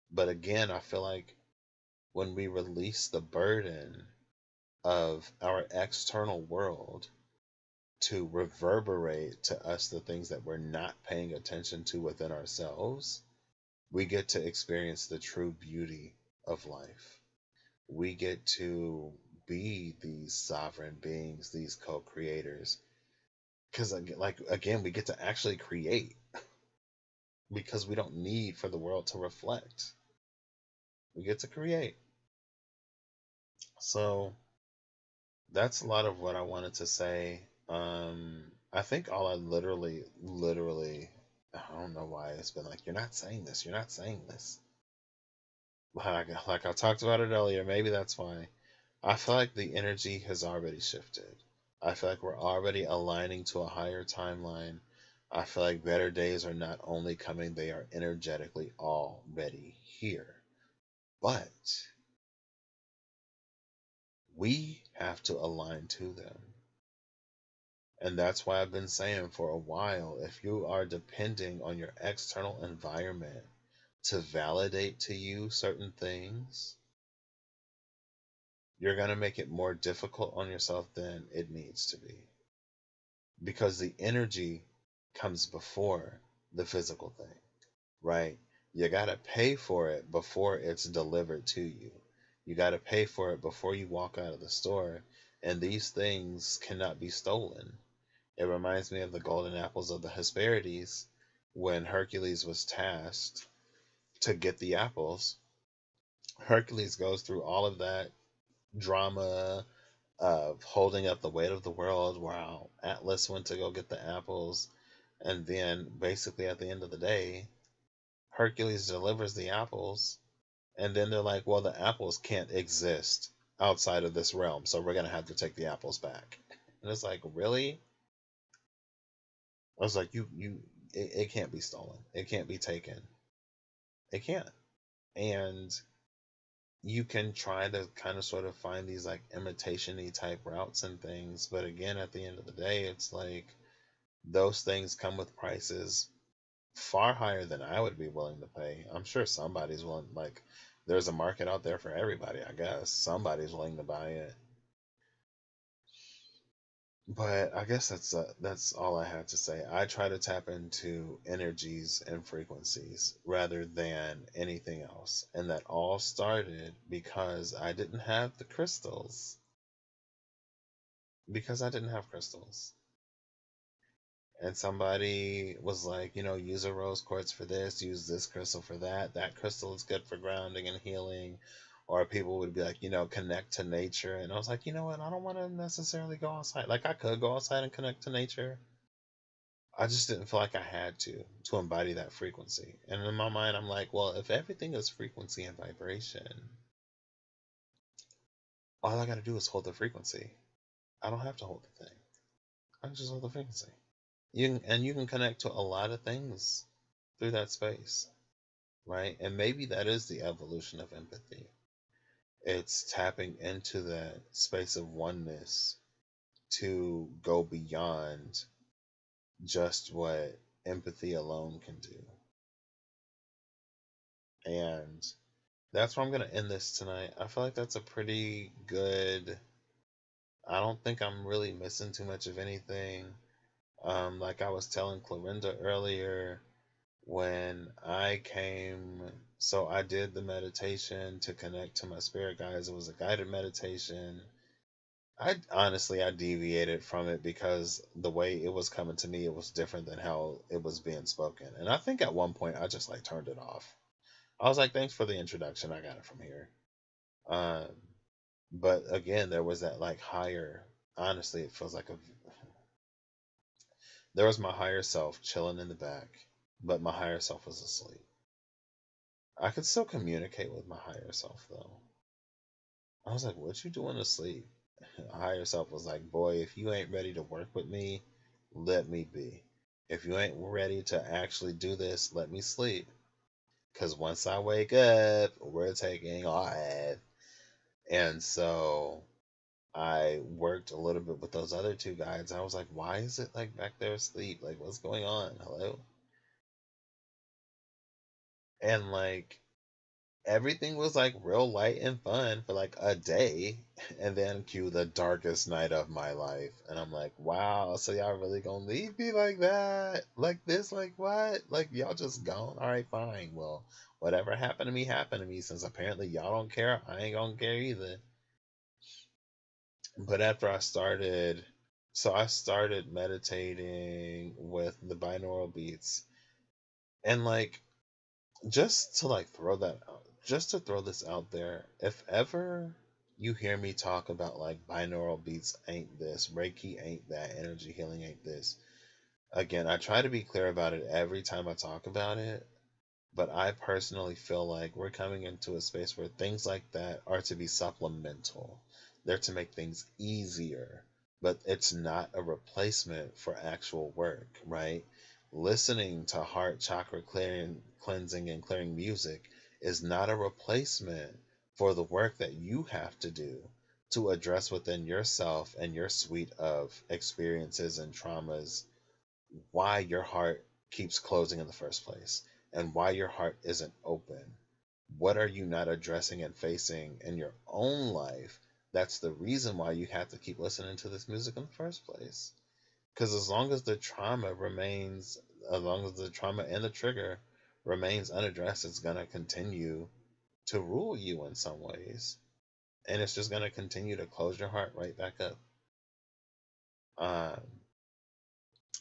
But again, I feel like when we release the burden of our external world to reverberate to us the things that we're not paying attention to within ourselves, we get to experience the true beauty of life. We get to be these sovereign beings, these co-creators. Because, like, again, we get to actually create because we don't need for the world to reflect. We get to create. So that's a lot of what I wanted to say. I think all I literally, I don't know why it's been like, you're not saying this, you're not saying this. Like I talked about it earlier, maybe that's why. I feel like the energy has already shifted. I feel like we're already aligning to a higher timeline. I feel like better days are not only coming, they are energetically already here. But we have to align to them. And that's why I've been saying for a while, if you are depending on your external environment to validate to you certain things, you're going to make it more difficult on yourself than it needs to be. Because the energy comes before the physical thing, right? You got to pay for it before it's delivered to you. You got to pay for it before you walk out of the store. And these things cannot be stolen. It reminds me of the golden apples of the Hesperides when Hercules was tasked to get the apples. Hercules goes through all of that drama of holding up the weight of the world while Atlas went to go get the apples. And then basically at the end of the day, Hercules delivers the apples. And then they're like, well, the apples can't exist outside of this realm, so we're going to have to take the apples back. And it's like, really? I was like, it can't be stolen. It can't be taken. It can't. And you can try to kind of sort of find these like imitation-y type routes and things, but again, at the end of the day, it's like those things come with prices far higher than I would be willing to pay. I'm sure somebody's willing, like, there's a market out there for everybody, I guess. Somebody's willing to buy it. But I guess that's all I had to say. I try to tap into energies and frequencies rather than anything else. And that all started because I didn't have the crystals. Because I didn't have crystals. And somebody was like, use a rose quartz for this, use this crystal for that. That crystal is good for grounding and healing. Or people would be like, connect to nature. And I was like, you know what? I don't want to necessarily go outside. Like, I could go outside and connect to nature. I just didn't feel like I had to embody that frequency. And in my mind, I'm like, well, if everything is frequency and vibration, all I got to do is hold the frequency. I don't have to hold the thing. I can just hold the frequency. You can connect to a lot of things through that space, right? And maybe that is the evolution of empathy. It's tapping into that space of oneness to go beyond just what empathy alone can do. And that's where I'm going to end this tonight. I feel like that's a pretty good. I don't think I'm really missing too much of anything. Like I was telling Clorinda earlier, when I came, so I did the meditation to connect to my spirit guides. It was a guided meditation. I deviated from it because the way it was coming to me, it was different than how it was being spoken. And I think at one point I just like turned it off. I was like, thanks for the introduction. I got it from here. But again, there was that like higher, honestly, it feels like there was my higher self chilling in the back, but my higher self was asleep. I could still communicate with my higher self though. I was like, what you doing asleep? Higher self was like, boy, if you ain't ready to work with me, let me be. If you ain't ready to actually do this, let me sleep. Because once I wake up, we're taking off. And so I worked a little bit with those other two guides. I was like, why is it like back there asleep? Like, what's going on? Hello? And like, everything was like real light and fun for like a day, and then cue the darkest night of my life, and I'm like, wow, so y'all really gonna leave me like that, like this, like what, like y'all just gone? All right, fine, well, whatever happened to me, since apparently y'all don't care, I ain't gonna care either. But after I started meditating with the binaural beats, and like, just to like throw that out, just to throw this out there, if ever you hear me talk about like binaural beats ain't this, Reiki ain't that, energy healing ain't this, again, I try to be clear about it every time I talk about it, but I personally feel like we're coming into a space where things like that are to be supplemental. They're to make things easier, but it's not a replacement for actual work, right? Listening to heart chakra clearing, cleansing, and clearing music is not a replacement for the work that you have to do to address within yourself and your suite of experiences and traumas why your heart keeps closing in the first place and why your heart isn't open. What are you not addressing and facing in your own life? That's the reason why you have to keep listening to this music in the first place. Because as long as the trauma remains, as long as the trauma and the trigger remains unaddressed, it's going to continue to rule you in some ways. And it's just going to continue to close your heart right back up. Um,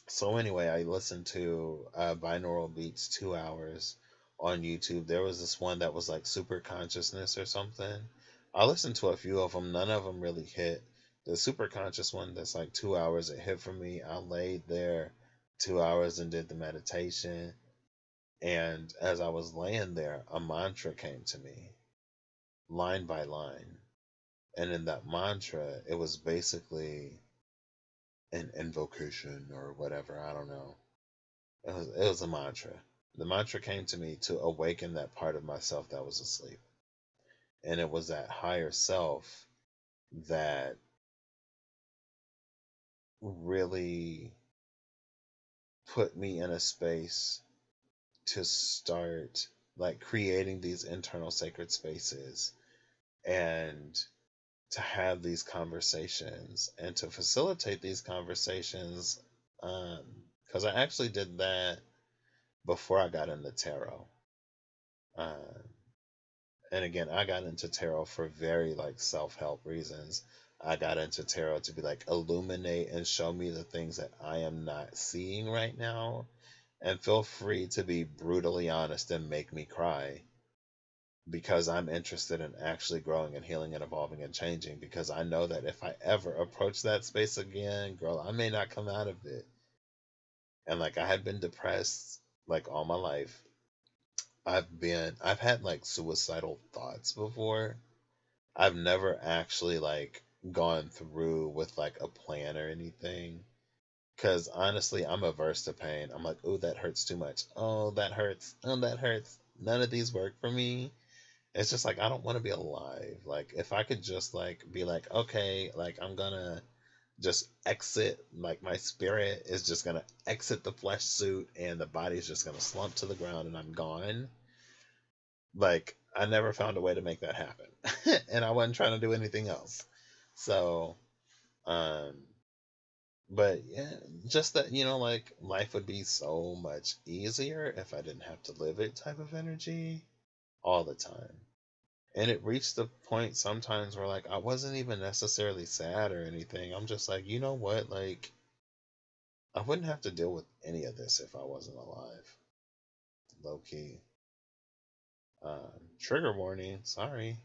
So anyway, I listened to binaural beats 2 hours on YouTube. There was this one that was like super consciousness or something. I listened to a few of them. None of them really hit. The super conscious one that's like 2 hours, it hit for me. I laid there 2 hours and did the meditation. And as I was laying there, a mantra came to me, line by line. And in that mantra, it was basically an invocation or whatever. I don't know. It was a mantra. The mantra came to me to awaken that part of myself that was asleep. And it was that higher self that really put me in a space to start like creating these internal sacred spaces and to have these conversations and to facilitate these conversations. Because I actually did that before I got into tarot. Um, and again, I got into tarot for very like self-help reasons. I got into tarot to be like illuminate and show me the things that I am not seeing right now, and feel free to be brutally honest and make me cry, because I'm interested in actually growing and healing and evolving and changing, because I know that if I ever approach that space again, girl, I may not come out of it. And like, I had been depressed like all my life. I've had like suicidal thoughts before. I've never actually like gone through with like a plan or anything. Cause honestly, I'm averse to pain. I'm like, oh, that hurts too much. Oh, that hurts. Oh, that hurts. None of these work for me. It's just like, I don't want to be alive. Like, if I could just like be like, okay, like I'm gonna just exit, like my spirit is just gonna exit the flesh suit and the body's just gonna slump to the ground and I'm gone. Like, I never found a way to make that happen. And I wasn't trying to do anything else. So, um, but yeah, just that, like life would be so much easier if I didn't have to live it type of energy all the time. And it reached the point sometimes where like I wasn't even necessarily sad or anything. I'm just like, you know what? Like, I wouldn't have to deal with any of this if I wasn't alive. Low key. Trigger warning. Sorry.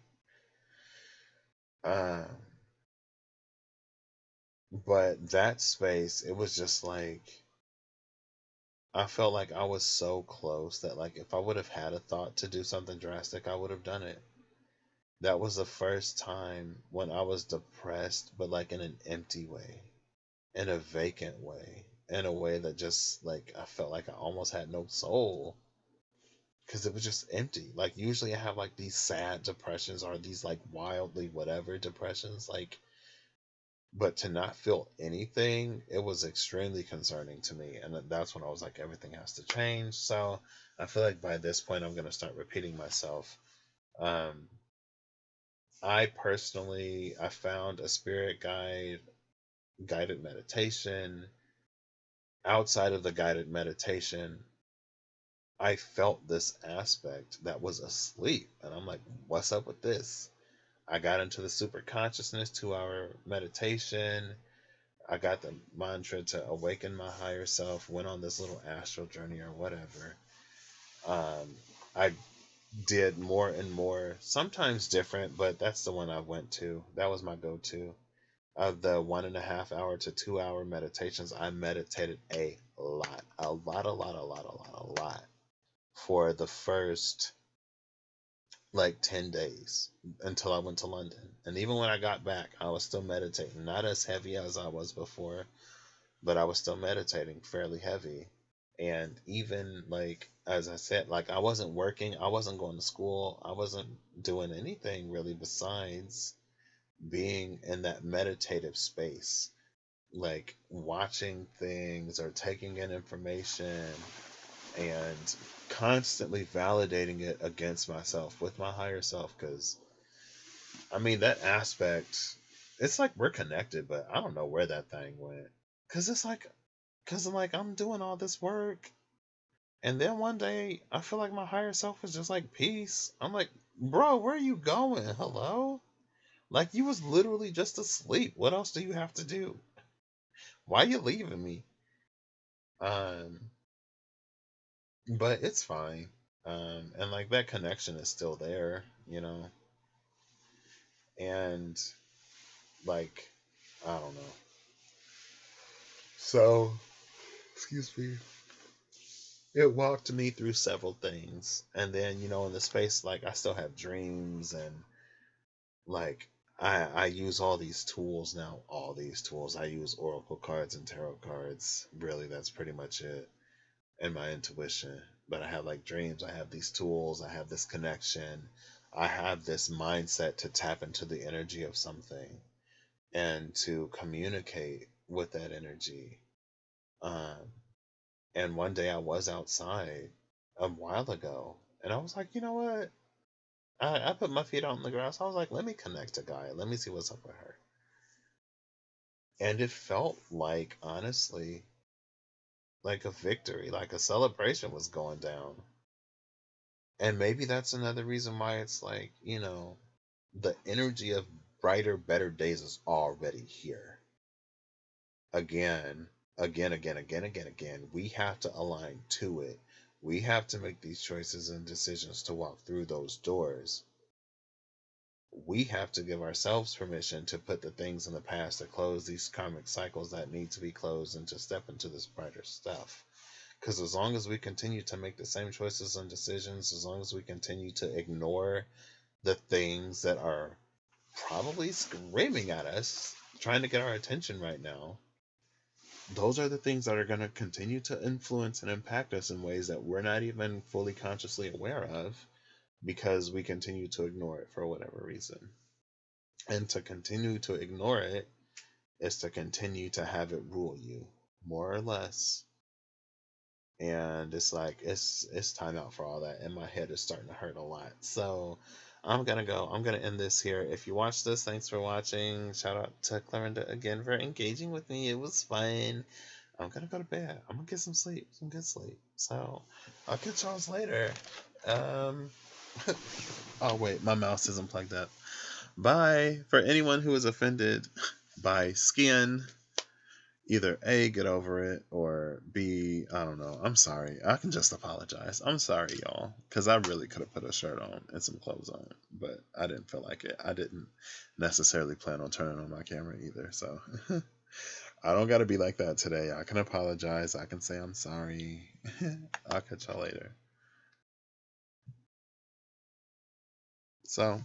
Um, but that space, it was just like, I felt like I was so close that like if I would have had a thought to do something drastic, I would have done it. That was the first time when I was depressed, but like in an empty way, in a vacant way, in a way that just like I felt like I almost had no soul, because it was just empty. Like usually I have like these sad depressions or these like wildly whatever depressions, like, but to not feel anything, it was extremely concerning to me. And that's when I was like, everything has to change. So I feel like by this point, I'm going to start repeating myself. Um, I personally, I found a spirit guided meditation. Outside of the guided meditation, I felt this aspect that was asleep. And I'm like, what's up with this? I got into the super consciousness 2 hour meditation. I got the mantra to awaken my higher self, went on this little astral journey or whatever. I did more and more, sometimes different, but that's the one I went to. That was my go to. Of the 1.5 hour to 2 hour meditations, I meditated a lot, a lot for the first like 10 days until I went to London. And even when I got back, I was still meditating. Not as heavy as I was before, but I was still meditating fairly heavy. And even like, as I said, like I wasn't working, I wasn't going to school, I wasn't doing anything really besides being in that meditative space, like watching things or taking in information and constantly validating it against myself with my higher self. Because I mean, that aspect, it's like we're connected, but I don't know where that thing went. Because it's like, because I'm doing all this work, and then one day I feel like my higher self is just like, peace. I'm like, bro, where are you going? Hello? Like, you was literally just asleep. What else do you have to do? Why you leaving me? Um, but it's fine. And like that connection is still there, you know. And like, I don't know. So, excuse me. It walked me through several things, and then in the space, like I still have dreams, and like I use all these tools now. All these tools. I use oracle cards and tarot cards. Really, that's pretty much it. And my intuition. But I have like dreams, I have these tools, I have this connection, I have this mindset to tap into the energy of something and to communicate with that energy. Um, and one day I was outside a while ago, and I was like, you know what? I put my feet out on the grass. I was like, let me connect to Gaia. Let me see what's up with her. And it felt like, honestly, like a victory, like a celebration was going down. And maybe that's another reason why it's like, the energy of brighter, better days is already here. Again, again. We have to align to it. We have to make these choices and decisions to walk through those doors. We have to give ourselves permission to put the things in the past, to close these karmic cycles that need to be closed, and to step into this brighter stuff. Because as long as we continue to make the same choices and decisions, as long as we continue to ignore the things that are probably screaming at us, trying to get our attention right now, those are the things that are going to continue to influence and impact us in ways that we're not even fully consciously aware of, because we continue to ignore it for whatever reason. And to continue to ignore it is to continue to have it rule you, more or less. And it's like it's time out for all that, and my head is starting to hurt a lot. So I'm gonna go. I'm gonna end this here. If you watched this, thanks for watching. Shout out to Clarinda again for engaging with me. It was fun. I'm gonna go to bed. I'm gonna get some sleep, some good sleep. So I'll catch y'all later. Um oh wait, my mouse isn't plugged up. Bye. For anyone who is offended by skin, either A, get over it, or B, I don't know. I'm sorry. I can just apologize. I'm sorry, y'all. Because I really could have put a shirt on and some clothes on, but I didn't feel like it. I didn't necessarily plan on turning on my camera either. So I don't got to be like that today. I can apologize. I can say I'm sorry. I'll catch y'all later. So.